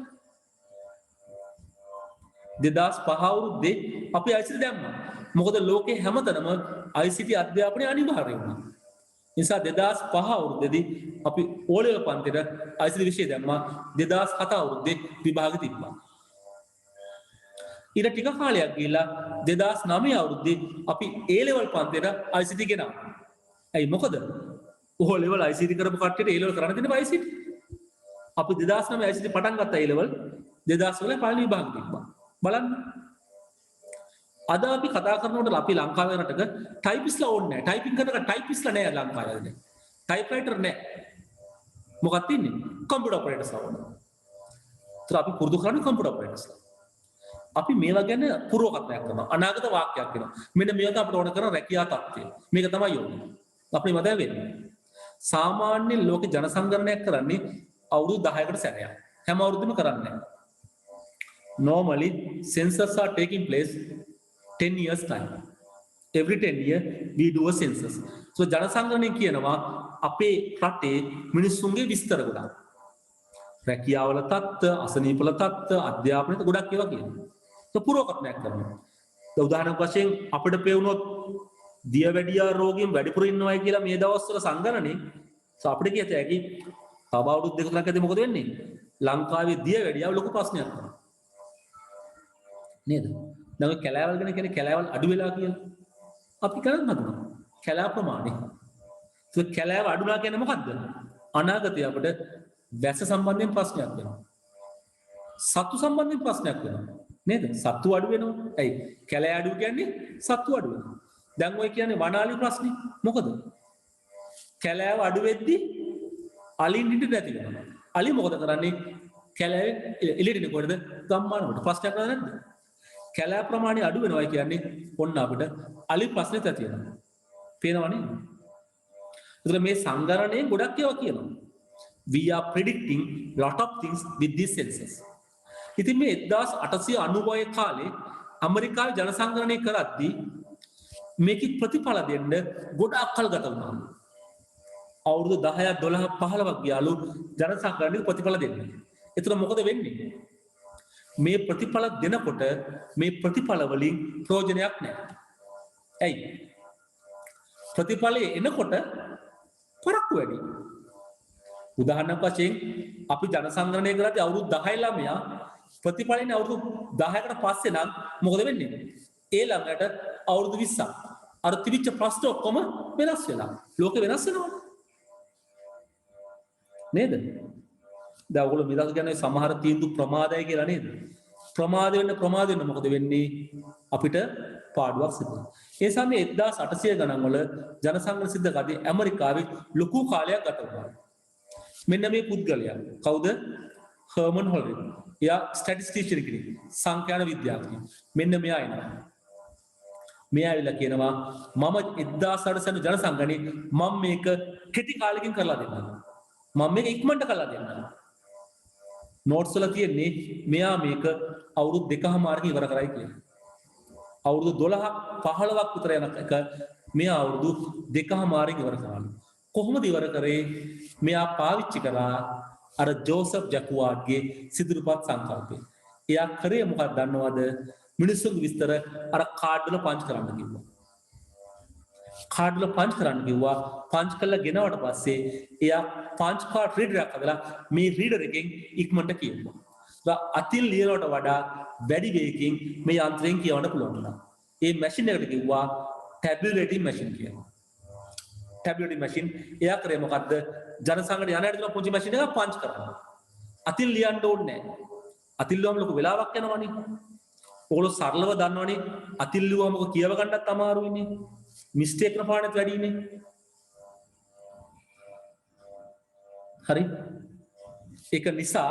2005 අවුරුද්දේ අපි ICT දැම්මා. මොකද ලෝකේ හැමතැනම ICT අධ්‍යාපනය අනිවාර්ය වුණා. නිසා 2005 අවුරුද්දේදී අපි O level පන්තියට ICT විෂය දැම්මා. 2007 අවුරුද්දේ විභාගෙ තිබ්බා. ඊට ටික කාලයක් ගිහිල්ලා 2009 අවුරුද්දේ අපි A level පන්තියට ICT ගෙනාවා. ඇයි මොකද? O level ICT කරපු කට්ටියට A level කරන්න දෙන්න ICT. අපි 2009 ICT පටන් ගත්ත A level 2000 පළවෙනි විභාගෙ තිබ්බා. බලන්න. අද අපි කතා කරනකොට අපි ලංකාවේ රටක ටයිපිස්ලා ඕනේ නැහැ. ටයිපින් කරන ටයිපිස්ලා නැහැ ලංකාවේ. ටයිප්‍රයිටර් නැහැ. මොකක්ද තින්නේ? කම්පියුටර් ඔපරේටර්ස්ලා ඕනේ. ඒතර අපි පුරුදු කරන්නේ කම්පියුටර් ඔපරේටර්ස්ලා. අපි මේවා ගැන පුරෝකථනයක් කරනවා. අනාගත වාක්‍යයක් කියනවා. මෙන්න මේක අපිට ඕන කරන රැකියා තත්ත්වය. මේක තමයි ඕනේ. අපේ මතය වෙන්නේ. සාමාන්‍ය ලෝක ජනසංගණනයක් කරන්නේ අවුරුදු 10කට සැරයක්. හැම අවුරුද්දෙම කරන්නේ නැහැ. Normally census are taking place 10 years time. Every 10 years we do a census. So ජනසංගණනය කියනවා අපේ රටේ මිනිස්සුන්ගේ විස්තර ගොඩක්. රැකියාවල තත්ත්ව, අසනීපල තත්ත්ව, අධ්‍යාපනයේ ගොඩක් ඒවා කියනවා. ඒක පුරෝකථනයක් කරනවා. උදාහරණයක් වශයෙන් අපිට පෙවුනොත් දියවැඩියා රෝගීන් වැඩිපුර ඉන්නවයි කියලා මේ දවස්වල සංගණනේ අපිට කියත හැකි තව අවුරුදු දෙක තුනක් ඇද්දී මොකද වෙන්නේ? ලංකාවේ දියවැඩියාව ලොකු ප්‍රශ්නයක් කරනවා. නේද? දැන් කැලෑවල් ගැන කියන්නේ කැලෑවල් අඩු වෙලා කියලා. අපි කරන් හදනවා. කැලෑ ප්‍රමාණය. ඒක කැලෑව අඩුනා කියන්නේ මොකද්ද? අනාගතයේ අපිට වැස සම්බන්ධයෙන් ප්‍රශ්නයක් වෙනවා. සත්තු සම්බන්ධයෙන් ප්‍රශ්නයක් වෙනවා. නේද? සත්තු අඩු වෙනවා. ඇයි? කැලෑ අඩු කියන්නේ සත්තු අඩු වෙනවා. දැන් ඔය කියන්නේ වනාලි ප්‍රශ්නේ. මොකද? කැලෑව අඩු වෙද්දි අලින් හිට නැති වෙනවා. අලි මොකද කරන්නේ? කැලෑවෙන් එළියට එනකොටද ගම්මානකට ප්‍රශ්නයක් නැද්ද? කැලෑ ප්‍රමාණය අඩු වෙනවා කියන්නේ ඔන්න අපිට අලි ප්‍රශ්නෙත් ඇති වෙනවා. පේනවනේ? ඒතර මේ සංගණනයේ ගොඩක් ඒවා කියනවා. We are predicting lot of things with these senses. ඉතින් මේ 1899 කාලේ ඇමරිකාවේ ජනසංගණනය කරද්දී මේකේ ප්‍රතිඵල දෙන්න ගොඩාක් කල් ගත වුණා. අවුරුදු 10ක් 12ක් 15ක් ගියාලු ජනසංගණනයේ ප්‍රතිඵල දෙන්න. ඒතර මොකද වෙන්නේ? මේ ප්‍රතිඵල දෙනකොට මේ ප්‍රතිඵල වලින් ප්‍රයෝජනයක් නැහැ. ඇයි? ප්‍රතිඵලයේ එනකොට පරක්කු වැඩි. උදාහරණයක් වශයෙන් අපි ජනසංගණනය කරද්දී අවුරුදු 10 ළමයා ප්‍රතිඵලයෙන් අවුරුදු 10කට පස්සේ නම් මොකද වෙන්නේ? ඒ ළමයට අවුරුදු 20ක් අර තිබිච්ච ප්‍රශ්න ඔක්කොම වෙනස් වෙනවා. ලෝකෙ වෙනස් වෙනවා. නේද? දැන් ඔයගොල්ලෝ මේ දවස් කියන්නේ සමහර තීන්දුව ප්‍රමාදයි කියලා නේද? ප්‍රමාද වෙන්න මොකද වෙන්නේ? අපිට පාඩුවක් සිදු වෙනවා. ඒ සමයේ 1800 ගණන් වල ජනසංගණන සිද්ධ කරද්දී ඇමරිකාවේ ලොකු කාලයක් ගත වුණා. මෙන්න මේ පුද්ගලයා කවුද? හර්මන් හොල්රික්. එයා ස්ටැටිස්ටිෂියන් කෙනෙක්. සංඛ්‍යාන විද්‍යාඥයෙක්. මෙන්න මෙයා එනවා. මෙයා ඇවිල්ලා කියනවා මම 1800 ජනසංගණනේ මම මේක කෙටි කාලෙකින් කරලා දෙන්නම්. මම මේක ඉක්මනට කරලා දෙන්නම්. නෝට්ස් වල තියෙන්නේ මෙයා මේක අවුරුදු 2කමාරකින් ඉවර කරයි කියලා. අවුරුදු 12ක් 15ක් විතර යන එක මෙයා අවුරුදු 2කමාරකින් ඉවර කරනවා. කොහොමද ඉවර කරේ? මෙයා පාවිච්චි කරා අර ජෝසප් ජැකුවාර්ගේ සිදුරුපත් සංකල්පය. එයා කරේ මොකක්ද දන්නවද? මිනිස්සුන්ගේ විස්තර අර කාඩ් වල පංච් කරන්න කිව්වා. කාඩ් වල පංච් කරන්න කිව්වා. පංච් කළා ගෙනවට පස්සේ එයා පංච් කාඩ් රීඩර් එකක් හදලා මේ රීඩර් එකෙන් ඉක්මනට කියනවා. අතින් ලියනවට වඩා වැඩි වේගකින් මේ යන්ත්‍රයෙන් කියවන්න පුළුවන් වුණා. ඒ මැෂින් එකට කිව්වා ටැබුලේටින් මැෂින් කියලා. ටැබුලේටින් මැෂින් එයා කරේ මොකද්ද? ජනසංගණන යන හැටි පුංචි මැෂින් එකක් පංච් කරනවා. අතින් ලියන්න ඕනේ නැහැ. අතින් ලියවම ලොකු වෙලාවක් යනවනේ. ඔයගොල්ලෝ සරලව දන්නවනේ අතින් ලියවම මොකද කියව ගන්නත් අමාරුයිනේ. මිස්ටේක් ප්‍රමාණයත් වැඩිනේ. හරි? ඒක නිසා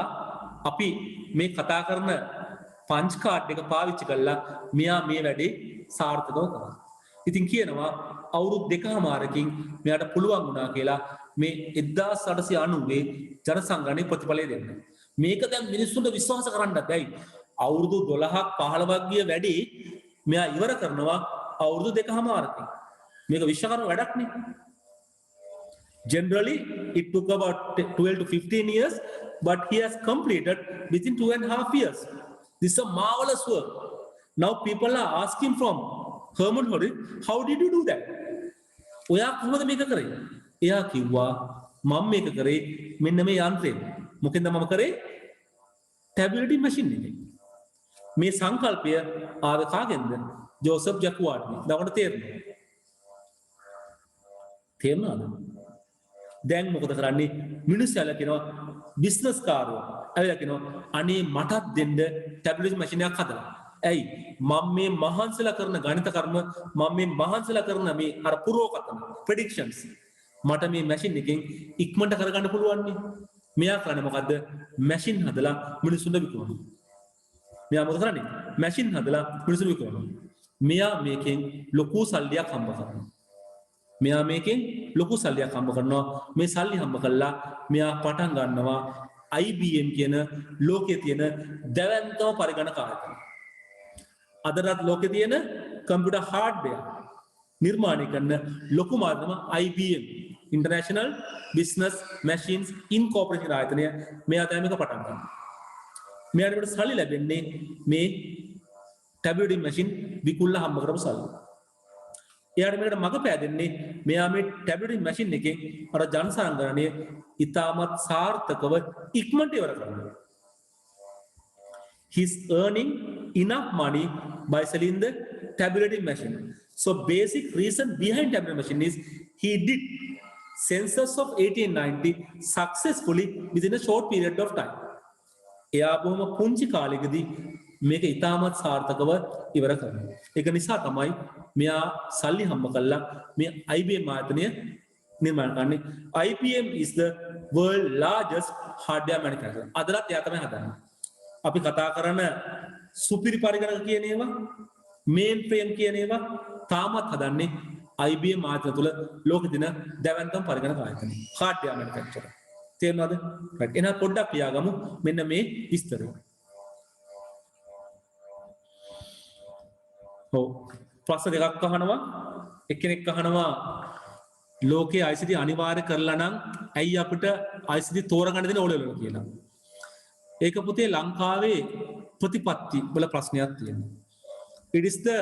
අපි මේ කතා කරන පංච් කාඩ් එක පාවිච්චි කරලා මෙයා මේ වැඩේ සාර්ථකව කරා. ඉතින් කියනවා අවුරුදු 2කමාරකින් මෙයාට පුළුවන් වුණා කියලා මේ 1890 ජනසංගණනයේ ප්‍රතිඵලය දෙන්න. මේක දැන් මිනිස්සුන්ට විශ්වාස කරන්න බැයි. අවුරුදු 12ක් 15ක් ගිය වැඩේ මෙයා ඉවර කරනවා අවුරුදු 2කමාරකින්. මේක විශ්ව කරන වැඩක් නේ. Generally, it took about 12 to 15 years, but he has completed within 2.5 years. This is a marvelous work. Now people are asking from Herman Holrick, how did you do that? ඔයා කොහොමද මේක කරේ? එයා කිව්වා මම මේක කරේ මෙන්න මේ යන්ත්‍රයෙන්. මොකෙන්ද මම කරේ? ටැබුලේටින් මැෂින් එකෙන්. මේ සංකල්පය ආවේ කාගෙන්ද? ජෝසප් ජැකුවාර්ඩ්ගෙන්. දවකට තේරෙනවා. තේරුණාද? දැන් මොකද කරන්නේ? මිනිස්සු ඇවිල්ලා කියනවා බිස්නස් කාරයෝ ඇවිල්ලා කියනවා අනේ මටත් දෙන්න ටැබ්ලෙට් මැෂින් එකක් හදලා. ඇයි? මම මේ මහන්සිලා කරන ගණිත කර්ම මම මේ මහන්සිලා කරන මේ අර පුරෝකථන ප්‍රෙඩික්ෂන්ස් මට මේ මැෂින් එකෙන් ඉක්මනට කරගන්න පුළුවන් නේ. මෙයා කරන්නේ මොකද්ද? මැෂින් හදලා මිනිස්සුන්ට විකුණනවා. මෙයා මොකද කරන්නේ? මැෂින් හදලා මිනිස්සුන්ට විකුණනවා. මෙයා මේකෙන් ලොකු සල්ලියක් හම්බ කරනවා. මෙයා මේකෙන් ලොකු සල්ලියක් හම්බ කරනවා. මේ සල්ලි හම්බ කළා මෙයා පටන් ගන්නවා IBM කියන ලෝකයේ තියෙන දැවැන්තම පරිගණක ආයතනය. අදටත් ලෝකයේ තියෙන කම්පියුටර් හાર્ඩ්වෙයාර් නිර්මාණය කරන ලොකුම ආයතනම IBM. International Business Machines Incorporation ආයතනය මේ ආදායම එක පටන් ගන්නවා. මෙයාට සල්ලි ලැබෙන්නේ මේ tabulating machine විකුණලා හම්බ කරපු සල්ලි. එයාට මේකට මග පෑදෙන්නේ මෙයා මේ tabulating machine එකෙන් අර ජනසංගණනය ඉතාමත් සාර්ථකව ඉක්මනට ඉවර කරනවා. He's earning enough money by selling the tabulating machine. So basic reason behind tabulating machine is he did census of 1890 successfully within a short period of time. එයා බොහොම පුංචි කාලෙකදී මේක ඉතාමත් සාර්ථකව ඉවර කරනවා. ඒක නිසා තමයි මෙයා සල්ලි හම්බ කළා මේ IBM ආයතනය නිර්මාණය කරන්නේ. IBM is the world largest hardware manufacturer. අදලත් එයා තමයි හදන්නේ. අපි කතා කරන සුපිරි පරිගණක කියන ඒවා මේන් ෆ්‍රේම් කියන ඒවා තාමත් හදන්නේ IBM ආයතන තුල ලෝකෙ දින දැවැන්තම පරිගණක ආයතනය hardware manufacturer. තේරෙනවද? right. එහෙනම් පොඩ්ඩක් ලියාගමු මෙන්න මේ විස්තරය. ඔව් ප්‍රශ්න දෙකක් අහනවා. එක්කෙනෙක් අහනවා ලෝකයේ ICT අනිවාර්ය කරලා නම් ඇයි අපිට ICT තෝරගන්න දෙන ඕලෙවල කියලා. ඒක පුතේ ලංකාවේ ප්‍රතිපත්ති වල ප්‍රශ්නයක් තියෙනවා. It is the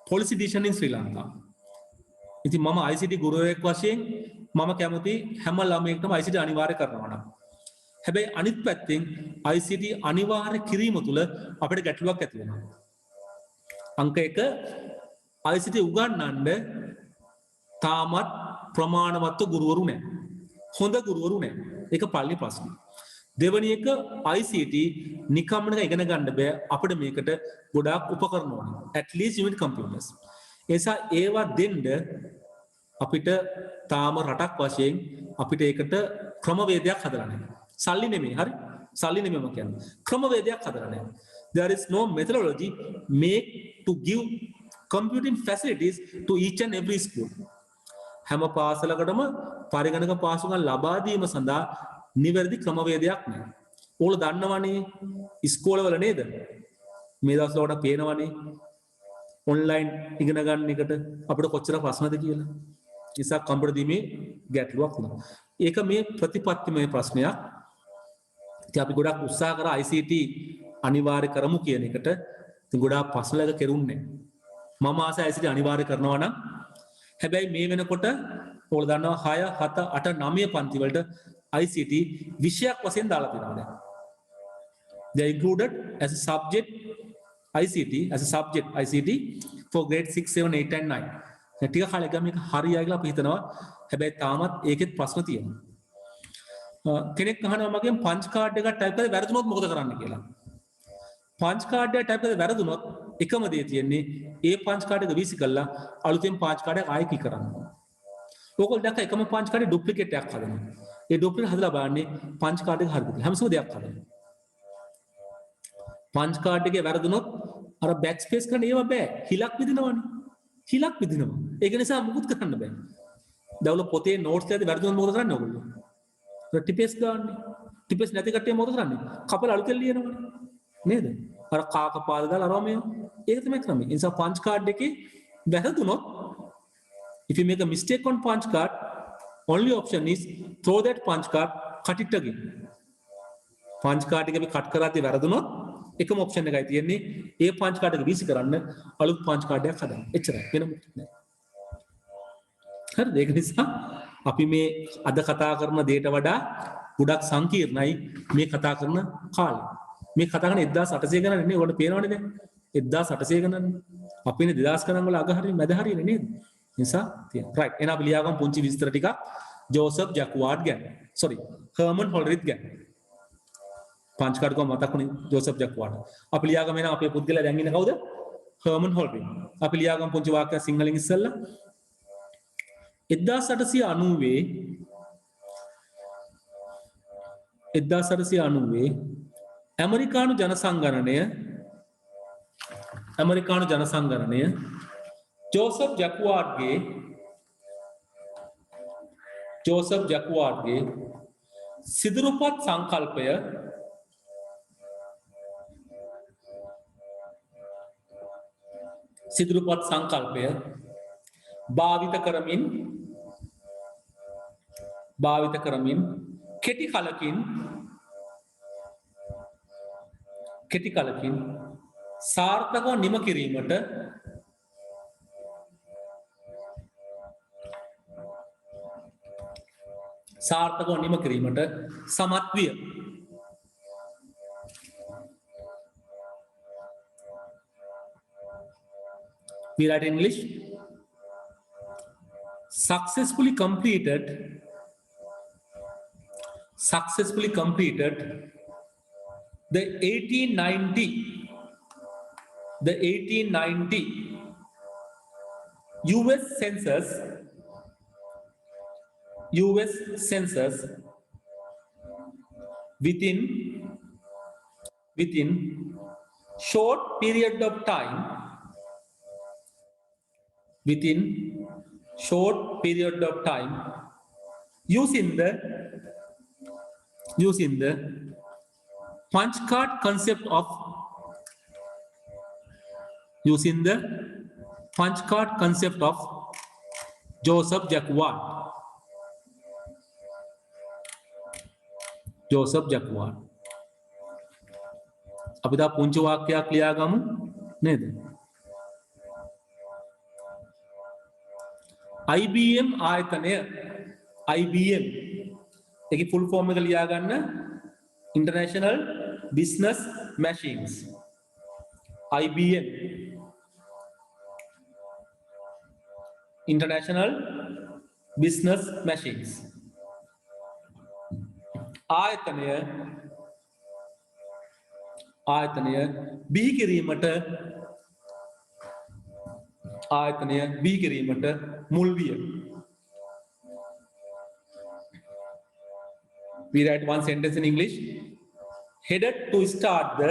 policy decision in Sri Lanka. ඉතින් මම ICT ගුරුවරයෙක් වශයෙන් මම කැමති හැම ළමයෙක්ටම ICT අනිවාර්ය කරනවා නම්. හැබැයි අනිත් පැත්තෙන් ICT අනිවාර්ය කිරීම තුළ අපිට ගැටලුවක් ඇති වෙනවා. අංක 1 ICT උගන්වන්න තාමත් ප්‍රමාණවත් ගුරුවරු නැහැ. හොඳ ගුරුවරු නැහැ. ඒක පළවෙනි ප්‍රශ්නේ. දෙවැනි එක ICT නිකම්ම ඉගෙන ගන්න බෑ. අපිට මේකට ගොඩාක් උපකරණ ඕනේ. At least you need computers. එසා ඒවා දෙන්න අපිට තාම රටක් වශයෙන් අපිට ඒකට ක්‍රමවේදයක් හදලා නැහැ. සල්ලි නෙමෙයි හරි? සල්ලි නෙමෙයි මම කියන්නේ. ක්‍රමවේදයක් හදලා නැහැ. There is no methodology made to give computing facilities to each and every school. හැම පාසලකටම පරිගණක පාසුකම් ලබා දීම සඳහා නිවැරදි ක්‍රමවේදයක් නැහැ. ඕගොල්ලෝ දන්නවනේ ඉස්කෝලවල නේද? මේ දවස්වල වඩා පේනවනේ ඔන්ලයින් ඉගෙන ගන්න එකට අපිට කොච්චර ප්‍රශ්නද කියලා. නිසා කම්පියුටර් දීමේ ගැටලුවක් වුණා. ඒක මේ ප්‍රතිපත්තිමය ප්‍රශ්නයක්. ඉතින් අපි ගොඩක් උත්සාහ කරා ICT අනිවාර්ය කරමු කියන එකට. ඉතින් ගොඩාක් ප්‍රශ්නලක කෙරුන්නේ. මම ආසයි ICT අනිවාර්ය කරනවා නම්. හැබැයි මේ වෙනකොට ඕගොල්ලෝ දන්නවා 6 7 8 9 පන්ති වලට ICT විෂයක් වශයෙන් දාලා තියෙනවා දැන්. They included as a subject ICT for grade 6 7 8 and 9. ටික කාලෙක මේක හරියයි කියලා අපි හිතනවා. හැබැයි තාමත් ඒකෙත් ප්‍රශ්න තියෙනවා. කෙනෙක් අහනවා මගෙන් පංච් කාඩ් එකක් ටයිප් කරලා වැරදුනොත් මොකද කරන්න කියලා. පංච් කාඩ් එක ටයිප් කරලා වැරදුනොත් එකම දේ තියෙන්නේ ඒ පංච් කාඩ් එක වීසි කරලා අලුතෙන් පංච් කාඩ් එක ආයෙ කී කරන්න. ඕගොල්ලෝ දැක්ක එකම පංච් කාඩ් එකේ ඩුප්ලිකේට් එකක් හදනවා. ඒ ඩුප්ලිකේට් හදලා බලන්නේ පංච් කාඩ් එක හරිද කියලා. හැමසම දෙයක් හදනවා. පංච් කාඩ් එකේ වැරදුනොත් අර බෑක් ස්පේස් කරන්න ඒව බෑ. හිලක් විදිනවනේ. හිලක් විදිනවා. ඒක නිසා මුකුත් කරන්න බෑ. දවල පොතේ නෝට්ස් එකේ වැරදුනොත් මොකද කරන්නේ ඔයගොල්ලෝ? ටිපෙස් ගන්න. ටිපෙස් නැති කට්ටිය මොකද කරන්නේ? කපලා අලුතෙන් ලියනවනේ. නේද? අර කාක පාද දාලා අරවා මේ. ඒක තමයි ක්‍රමය. ඒ නිසා පංච් කාඩ් එකේ වැරදුනොත් if you make a mistake on punch card, only option is throw that punch card, cut it again. punch card එක අපි cut කරද්දී වැරදුනොත් එකම option එකයි තියෙන්නේ. ඒ punch card එක වීසි කරන්න අලුත් punch card එකක් හදන්න. එච්චරයි. වෙන මොකක්ද නැහැ. හරිද? ඒක නිසා අපි මේ අද කතා කරන දේට වඩා ගොඩක් සංකීර්ණයි මේ කතා කරන කාලේ. මේ කතා කරන 1800 ගණන් නේ. ඔයාලට පේනවනේ දැන්. 1800 ගණන්. අපි ඉන්නේ 2000 ගණන් වල අග හරිය මැද හරියනේ නේද? නිසා තියෙනවා. right. එහෙනම් අපි ලියාගමු පුංචි විස්තර ටිකක් ජෝසප් ජැක්වාඩ් ගැන. sorry. හර්මන් හොල්රිත් ගැන. පංච් කාඩ් එක මතකුනේ ජෝසප් ජැක්වාඩ්. අපි ලියාගමු එහෙනම් අපේ පුද්ගලයා දැන් ඉන්නේ කවුද? හර්මන් හොල්රිත්. අපි ලියාගමු පුංචි වාක්‍යයක් සිංහලෙන් ඉස්සෙල්ලා. 1890 ඇමරිකානු ජනසංගණනය ජෝසප් ජැක්වාඩ්ගේ සිදුරුපත් සංකල්පය භාවිත කරමින් භාවිත කරමින් කෙටි කලකින් සාර්ථකව නිම කිරීමට සමත් විය. We write in English. Successfully completed the 1890 US census within short period of time using the punch card concept of Joseph Jacquard. අපි දා පුංචි වාක්‍යයක් ලියා ගමු නේද? IBM ආයතනය IBM එකේ full form එක ලියා ගන්න International Business Machines. IBM International Business Machines. ආයතනය බිහි කිරීමට මුල් විය. We write one sentence in English. Headed to start the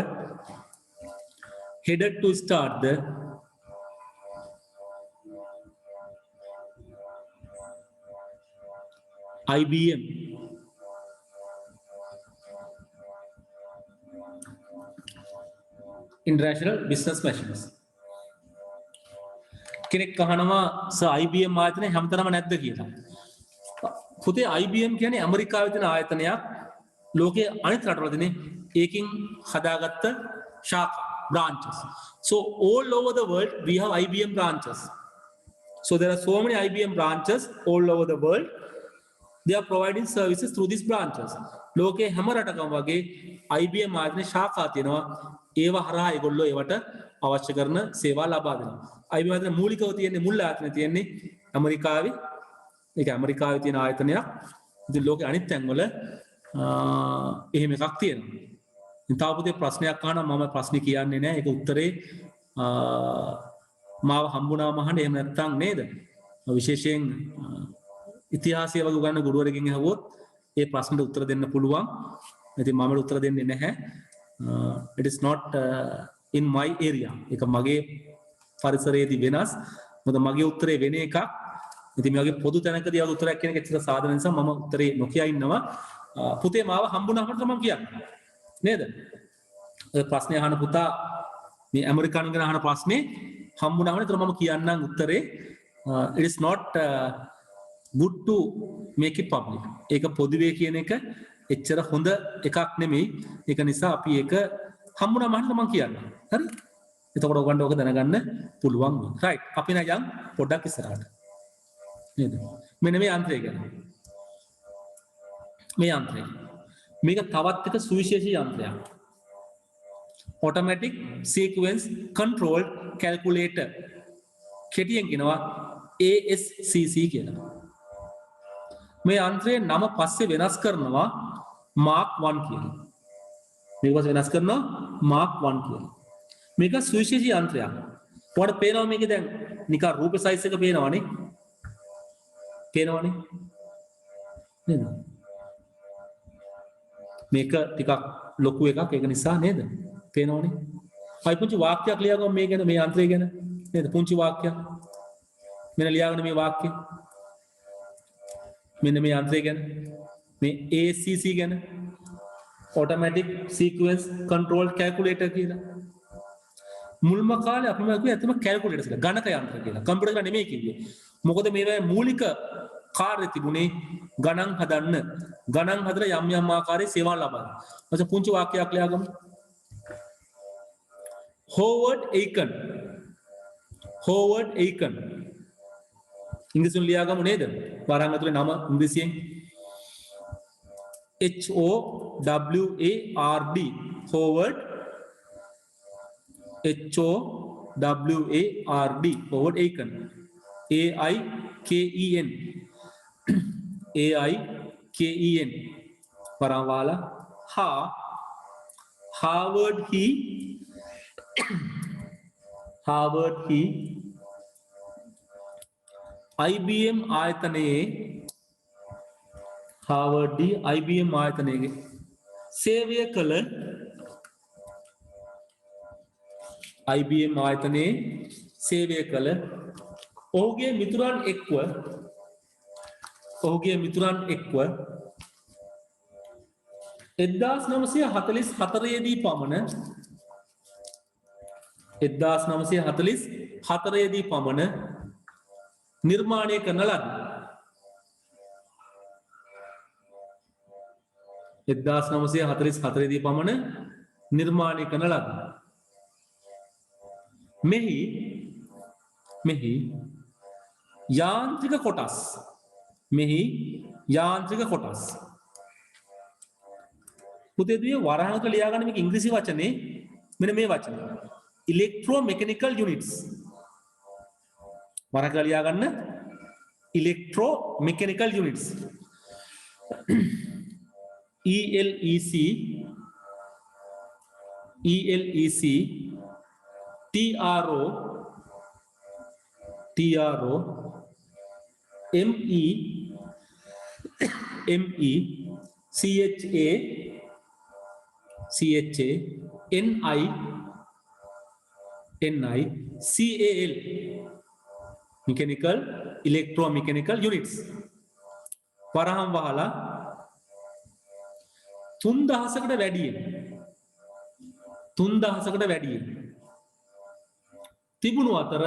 IBM International Business Machines. කෙනෙක් අහනවා IBM ආයතනය හැමතැනම නැද්ද කියලා. පුතේ IBM කියන්නේ ඇමරිකාවේ තියෙන ආයතනයක්. ලෝකයේ අනිත් රටවල තියෙන ඒකින් හදාගත්ත ශාඛා branches. So all over the world we have IBM branches. So there are so many IBM branches all over the world. They are providing services through these branches. ලෝකයේ හැම රටකම වගේ IBM ආයතන ශාඛා තියෙනවා. ඒවා හරහා ඒගොල්ලෝ ඒවට අවශ්‍ය කරන සේවා ලබා දෙනවා. IBM ආයතන මූලිකව තියෙන්නේ මුල් ආයතන තියෙන්නේ ඇමරිකාවේ. ඒක ඇමරිකාවේ තියෙන ආයතනයක්. ඉතින් ලෝකේ අනිත් තැන්වල එහෙම එකක් තියෙනවා. ඉතින් තාම පුතේ ප්‍රශ්නයක් අහනවා මම ප්‍රශ්නේ කියන්නේ නැහැ. ඒක උත්තරේ මාව හම්බුනාම අහන්න එහෙම නැත්නම් නේද? විශේෂයෙන් ඉතිහාසය වගේ උගන්වන ගුරුවරයෙක්ගෙන් අහුවොත් ඒ ප්‍රශ්නට උත්තර දෙන්න පුළුවන්. ඉතින් මම උත්තර දෙන්නේ නැහැ. It is not in my area. ඒක මගේ පරිසරයේදී වෙනස්. මොකද මගේ උත්තරේ වෙන එකක්. ඉතින් මේ වගේ පොදු තැනකදී ආව උත්තරයක් කියන එක ඇත්තට සාධන නිසා මම උත්තරේ නොකිය ඉන්නවා. පුතේ මාව හම්බුනහම තමයි කියන්නේ. නේද? ඔය ප්‍රශ්නේ අහන පුතා මේ ඇමරිකානු ගැන අහන ප්‍රශ්නේ හම්බුනහම නේද මම කියන්නම් උත්තරේ it is not good to make it public. ඒක පොදුවේ කියන එක එච්චර හොඳ එකක් නෙමෙයි. ඒක නිසා අපි ඒක හම්බුනහම මම කියන්නම්. හරි? එතකොට ඔයගොල්ලෝ ඔක දැනගන්න පුළුවන්. right. අපි නයන් පොඩ්ඩක් ඉස්සරහට. නේද? මෙන්න මේ යන්ත්‍රය ගැන. මේ යන්ත්‍රය. මේක තවත් එක සුවිශේෂී යන්ත්‍රයක්. Automatic Sequence Controlled Calculator. කෙටියෙන් කියනවා ASCC කියලා. මේ යන්ත්‍රයේ නම පස්සේ වෙනස් කරනවා Mark 1 කියලා. මේක පස්සේ වෙනස් කරනවා Mark 1 කියලා. මේක සුවිශේෂී යන්ත්‍රයක්. ඔයාලට පේනවා මේකේ දැන් නිකන් රූප සයිස් එක පේනවනේ. පේනවනේ. නේද? මේක ටිකක් ලොකු එකක් ඒක නිසා නේද? පේනවනේ. අයි පුංචි වාක්‍යයක් ලියාගමු මේ ගැන මේ යන්ත්‍රය ගැන. නේද? පුංචි වාක්‍යයක්. මෙන්න ලියාගන්න මේ වාක්‍යය. මෙන්න මේ යන්ත්‍රය ගැන. මේ ACC ගැන. Automatic Sequence Control Calculator කියලා. මුල්ම කාලේ අපිම කිව්වේ ඇත්තම කැල්කියුලේටර්ස් කියලා. ගණක යන්ත්‍ර කියලා. කම්පියුටර් එක නෙමෙයි කිව්වේ. මොකද මේවා මූලික කාර්ය තිබුණේ ගණන් හදන්න. ගණන් හදලා යම් යම් ආකාරයේ සේවා ලබන්න. ඊට පුංචි වාක්‍යයක් ලියාගමු. Howard Aiken. Howard Aiken. ඉංග්‍රීසියෙන් ලියාගමු නේද? වරන් ඇතුලේ නම ඉංග්‍රීසියෙන් HOWARD. Howard HOWARD. Howard Aiken. AIKEN. AIKEN. Paramwala. Harvard he IBM ආයතනයේ Harvard D IBM ආයතනයේ සේවය කළ IBM ආයතනයේ සේවය කළ ඔහුගේ මිතුරන් එක්ව 1944 දී පමණ 1944 දී පමණ නිර්මාණය කරන ලද 1944 දී පමණ නිර්මාණය කරන ලද මෙහි යාන්ත්‍රික කොටස් පුතේදී වරහක ලියාගන්න මේක ඉංග්‍රීසි වචනේ මෙන්න මේ වචනේ electromechanical units වරහක ලියාගන්න electromechanical units ELEC TRO ME CHA NI CAL mechanical electromechanical units වරහම් වහලා 3000කට වැඩියෙන් තිබුණු අතර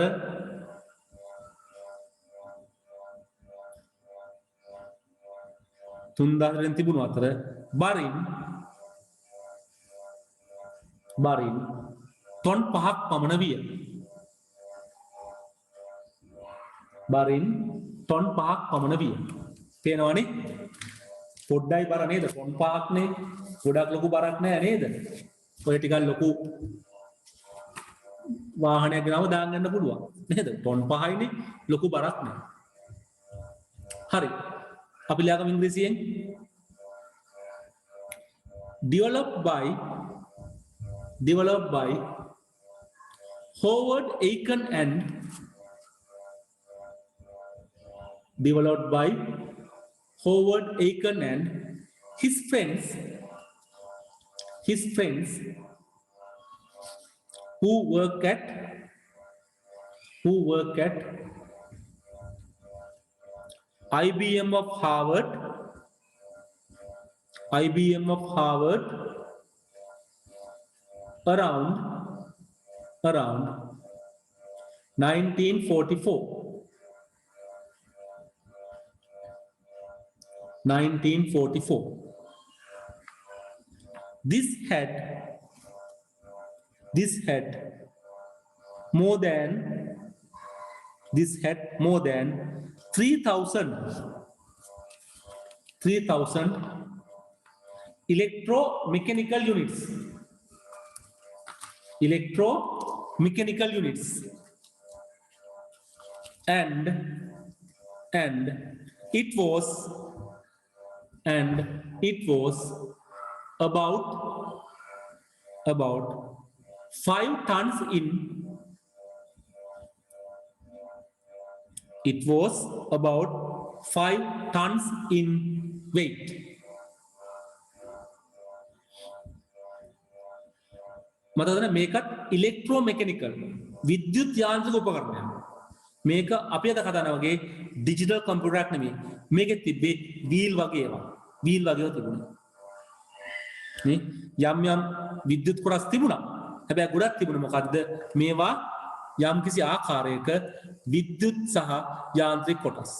බරින් ටොන් 5ක් පමණ විය. පේනවනේ පොඩ්ඩයි බර නේද? ටොන් 5ක්නේ. ගොඩක් ලොකු බරක් නෑ නේද? ඔය ටිකක් ලොකු වාහනයක් ගෙනම දාන්න යන්න පුළුවන් නේද? ටොන් 5යිනේ ලොකු බරක් නෑ. හරි. අපි ලියාගමු ඉංග්‍රීසියෙන් developed by Howard Aiken and his friends who work at IBM of Harvard around 1944. This had more than 3,000 electromechanical units and it was about 5 tons in weight. මතකද මේකත් ඉලෙක්ට්‍රෝමෙකැනිකල් විද්‍යුත් යාන්ත්‍රික උපකරණයක්. මේක අපි අද කතා කරන වගේ ඩිජිටල් කම්පියුටරයක් නෙමෙයි. මේකේ තිබ්බේ වීල් වගේ ඒවා. වීල් වගේව තිබුණා. නේ යම් විද්‍යුත් කොටස් තිබුණා. හැබැයි ගොඩක් තිබුණේ මොකද්ද? මේවා යම් කිසි ආකාරයක විද්‍යුත් සහ යාන්ත්‍රික කොටස්.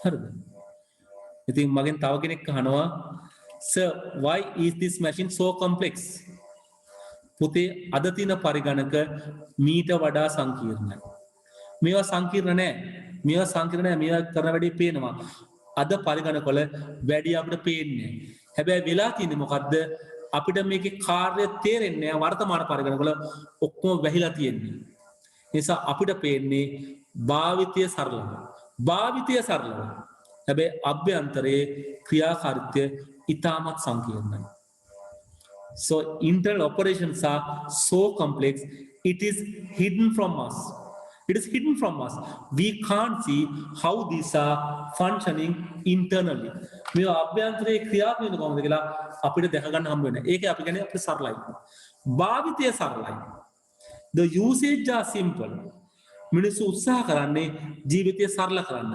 හරිද? ඉතින් මගෙන් තව කෙනෙක් අහනවා sir why is this machine so complex? පුතේ අද තියෙන පරිගණක මීට වඩා සංකීර්ණයි. මේවා සංකීර්ණ නෑ. මේවා සංකීර්ණ නෑ. මේවා කරන වැඩේ පේනවා. අද පරිගණකවල වැඩි අපිට පේන්නේ. හැබැයි වෙලා තියෙන්නේ මොකද්ද? අපිට මේකේ කාර්යය තේරෙන්නේ නෑ. වර්තමාන පරිගණකවල ඔක්කොම වැහිලා තියෙන්නේ. ඒ නිසා අපිට පේන්නේ භාවිතය සරලව. භාවිතය සරලව. හැබැයි අභ්‍යන්තරයේ ක්‍රියාකාරීත්වය ඉතාමත් සංකීර්ණයි. So internal operations are so complex, it is hidden from us. It is hidden from us. We can't see how these are functioning internally. මේ අභ්‍යන්තරයේ ක්‍රියාත්මක වෙන කොහොමද කියලා අපිට දැක ගන්න හම්බ වෙන්නේ. ඒක අපි කියන්නේ අපිට සරලයි. භාවිතය සරලයි. The usage are simple. මිනිස්සු උත්සාහ කරන්නේ ජීවිතය සරල කරන්න.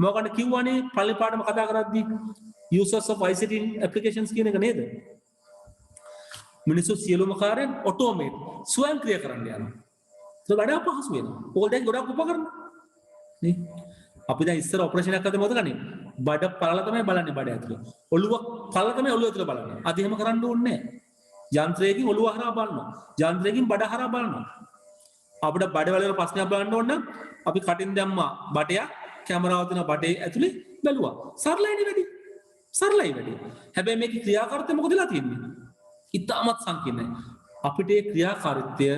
මොකද කිව්වනේ පළවෙනි පාඩම කතා කරද්දී users of ICT applications කියන එක නේද? මිනිස්සු සියලුම කාර්යයන් ඔටෝමේට් ස්වයංක්‍රීය කරන්න යනවා. ඒක වඩා පහසු වෙනවා. ඕල් දැන් ගොඩක් උපකරණ නේ. අපි දැන් ඉස්සර ඔපරේෂන් එකක් කරද්දී මොකද කරන්නේ? බඩ පළල තමයි බලන්නේ බඩ ඇතුළේ. ඔළුව පළල තමයි ඔළුව ඇතුළේ බලන්නේ. අද එහෙම කරන්න ඕනේ නැහැ. යන්ත්‍රයකින් ඔළුව හරහා බලනවා. යන්ත්‍රයකින් බඩ හරහා බලනවා. අපිට බඩවැල වල ප්‍රශ්නයක් බලන්න ඕන නම් අපි කටින් දැම්මා බඩයක් කැමරාව තියෙන බඩේ ඇතුලේ බැලුවා. සරලයිනේ වැඩි. සරලයි වැඩි. හැබැයි මේකේ ක්‍රියාකාරීත්වය මොකද වෙලා තියෙන්නේ? ඉතාමත් සංකීර්ණයි. අපිට ඒ ක්‍රියාකාරීත්වය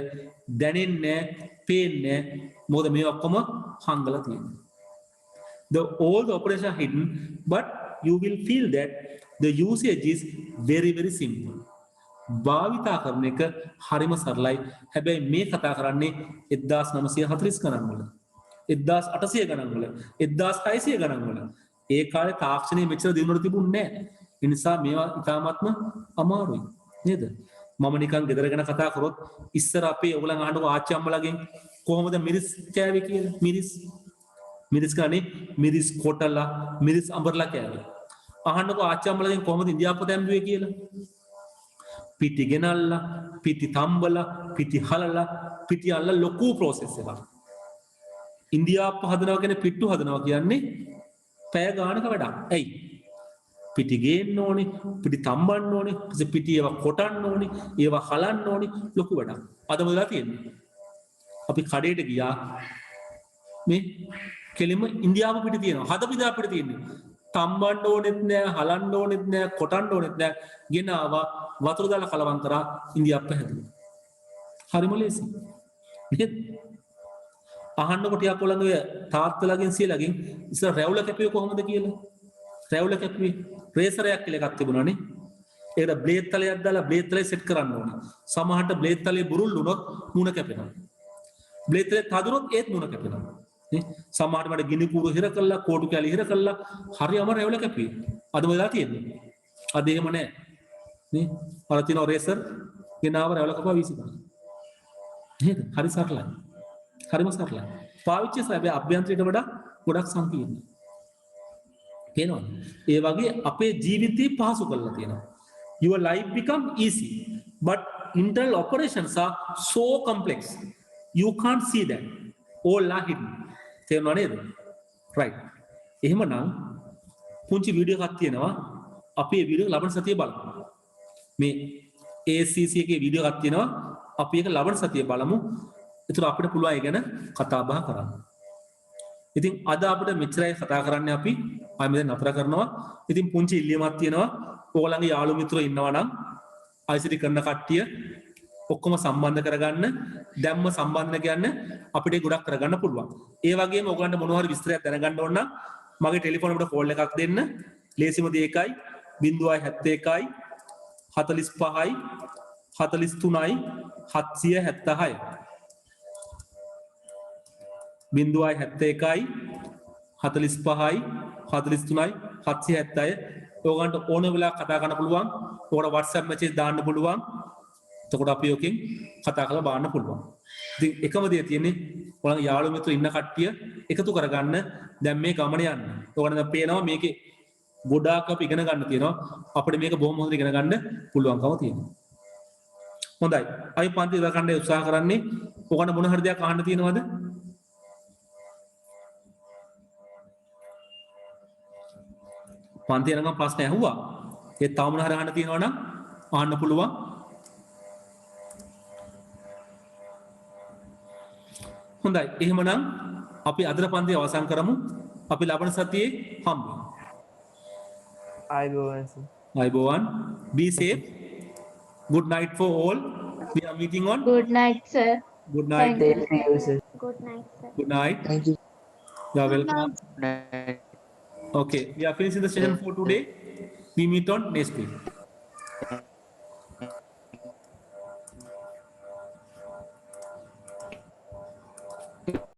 දැනෙන්නේ පේන්නේ මොකද මේ ඔක්කොම හංගලා තියෙන්නේ. All the operations are hidden, but you will feel that the usage is very very simple. භාවිතා කරන එක හරිම සරලයි. හැබැයි මේ කතා කරන්නේ 1940 ගණන් වල, 1800 ගණන් වල, 1600 ගණන් වල. ඒ කාලේ තාක්ෂණයේ මෙච්චර දිනුනට තිබුණේ නැහැ. ඒ නිසා මේවා ඉතාමත්ම අමාරුයි නේද? මම නිකන් ගෙදර ගැන කතා කරොත් ඉස්සර අපේ ඔයගලන් අහන්නකෝ ආච්චි අම්මලාගෙන් කොහොමද මිරිස් කෑවේ කියලා. මිරිස් ගානේ මිරිස් කොටලා මිරිස් අඹරලා කෑවේ. අහන්නකෝ ආච්චි අම්මලාගෙන් කොහොමද ඉන්දියාප්ප දැම්බුවේ කියලා. පිටි ගෙනල්ලා පිටි තම්බලා පිටි හලලා පිටි අල්ලලා ලොකු ප්‍රොසෙස් එකක්. ඉන්දියාප්ප හදනවා කියන්නේ පිට්ටු හදනවා කියන්නේ පැය ගානක වැඩක්. ඇයි? පිටි ගේන්න ඕනේ, පිටි තම්බන්න ඕනේ, පිටි ඒවා කොටන්න ඕනේ, ඒවා හලන්න ඕනේ, ලොකු වැඩක්. අද මොකදලා තියෙන්නේ? අපි කඩේට ගියා මේ කෙලින්ම ඉන්දියාප්ප පිටි තියෙනවා. හදපිදා පිටි තියෙන්නේ. තම්බන්න ඕනෙත් නෑ, හලන්න ඕනෙත් නෑ, කොටන්න ඕනෙත් නෑ. ගෙනාවා වතුර දාලා කලවම් කරා ඉන්දියාප්ප හැදුවා. හරිම ලේසි. නේද? අහන්නකොට ටිකක් ඔයගොල්ලන්ගේ තාත්තලාගෙන් සියලාගෙන් ඉස්සර රැවුල කැපුවේ කොහොමද කියලා. රැවුල කැපුවේ රේසරයක් කියලා එකක් තිබුණානේ. ඒකට බ්ලේඩ් තලයක් දාලා බ්ලේඩ් තලය සෙට් කරන්න ඕනේ. සමහරට බ්ලේඩ් තලයේ බුරුල් වුණොත් මුණ කැපෙනවා. බ්ලේඩ් තලය තදුනොත් ඒත් මුණ කැපෙනවා. නේ? සමහරට මට ගිනි කූරු හිර කළා, කෝටු කැලි හිර කළා, හරියම රැවුල කැපුවේ. අද මොකදලා තියෙන්නේ? අද එහෙම නැහැ. නේ? අර තියෙන රේසර් ගෙනාව රැවුල කපා වීසි කරනවා. නේද? හරි සරලයි. හරිම සරලයි. පාවිච්චි හැබැයි අභ්‍යන්තරයට වඩා ගොඩක් සංකීර්ණයි. පේනවද? ඒ වගේ අපේ ජීවිතේ පහසු කරලා තියෙනවා. Your life become easy, but internal operations are so complex. You can't see that. All are hidden. තේරුණා නේද? right. එහෙමනම් පුංචි වීඩියෝ එකක් තියෙනවා. අපි මේ වීඩියෝ ලබන සතියේ බලමු. මේ ACC එකේ වීඩියෝ එකක් තියෙනවා. අපි ඒක ලබන සතියේ බලමු. ඒතර අපිට පුළුවන් ඒ ගැන කතා බහ කරන්න. ඉතින් අද අපිට මෙච්චරයි කතා කරන්න අපි ආයෙත් නතර කරනවා. ඉතින් පුංචි ඉල්ලීමක් තියෙනවා. ඕගොල්ලන්ගේ යාළු මිත්‍රයෝ ඉන්නවා නම් ICT කරන කට්ටිය ඔක්කොම සම්බන්ධ කරගන්න. දැම්ම සම්බන්ධන කියන්න අපිට ගොඩක් කරගන්න පුළුවන්. ඒ වගේම ඕගොල්ලන්ට මොනවා හරි විස්තරයක් දැනගන්න ඕන නම් මගේ ටෙලිෆෝන් එකට කෝල් එකක් දෙන්න. ලේසිම දේ එකයි 071 45යි 43යි 776 071යි 45යි 43යි 776 ඕගන්ට ඕන වෙලාවක කතා කරන්න පුළුවන්. ඕකට WhatsApp message දාන්න පුළුවන්. එතකොට අපි ඔකෙන් කතා කරලා බලන්න පුළුවන්. ඉතින් එකම දේ තියෙන්නේ ඔයාලගේ යාළුවෝ මිත්‍රයෝ ඉන්න කට්ටිය එකතු කරගන්න. දැන් මේ ගමන යන්න. ඔයාලට දැන් පේනවා මේකේ ගොඩාක් අපි ඉගෙන ගන්න තියෙනවා. අපිට මේක බොහොම හොඳට ඉගෙන ගන්න පුළුවන්කම තියෙනවා. හොඳයි. අපි පන්ති ඉවර කරන්න උත්සාහ කරන්නේ. ඔයාලට මොන හරි දෙයක් අහන්න තියෙනවද? පන්ති යනකම් ප්‍රශ්න ඇහුවා. ඒ තව මොන හරි අහන්න තියෙනවා නම් අහන්න පුළුවන්. හොඳයි. එහෙමනම් අපි අදට පන්ති අවසන් කරමු. අපි ලබන සතියේ හම්බ වෙමු. අයබෝවන්. Be safe. Good night for all. We are meeting on. Good night, sir. Good night. Thank you. Good night, sir. Good night. Thank you. You are welcome. Okay, we are finishing the session for today. We meet on next week.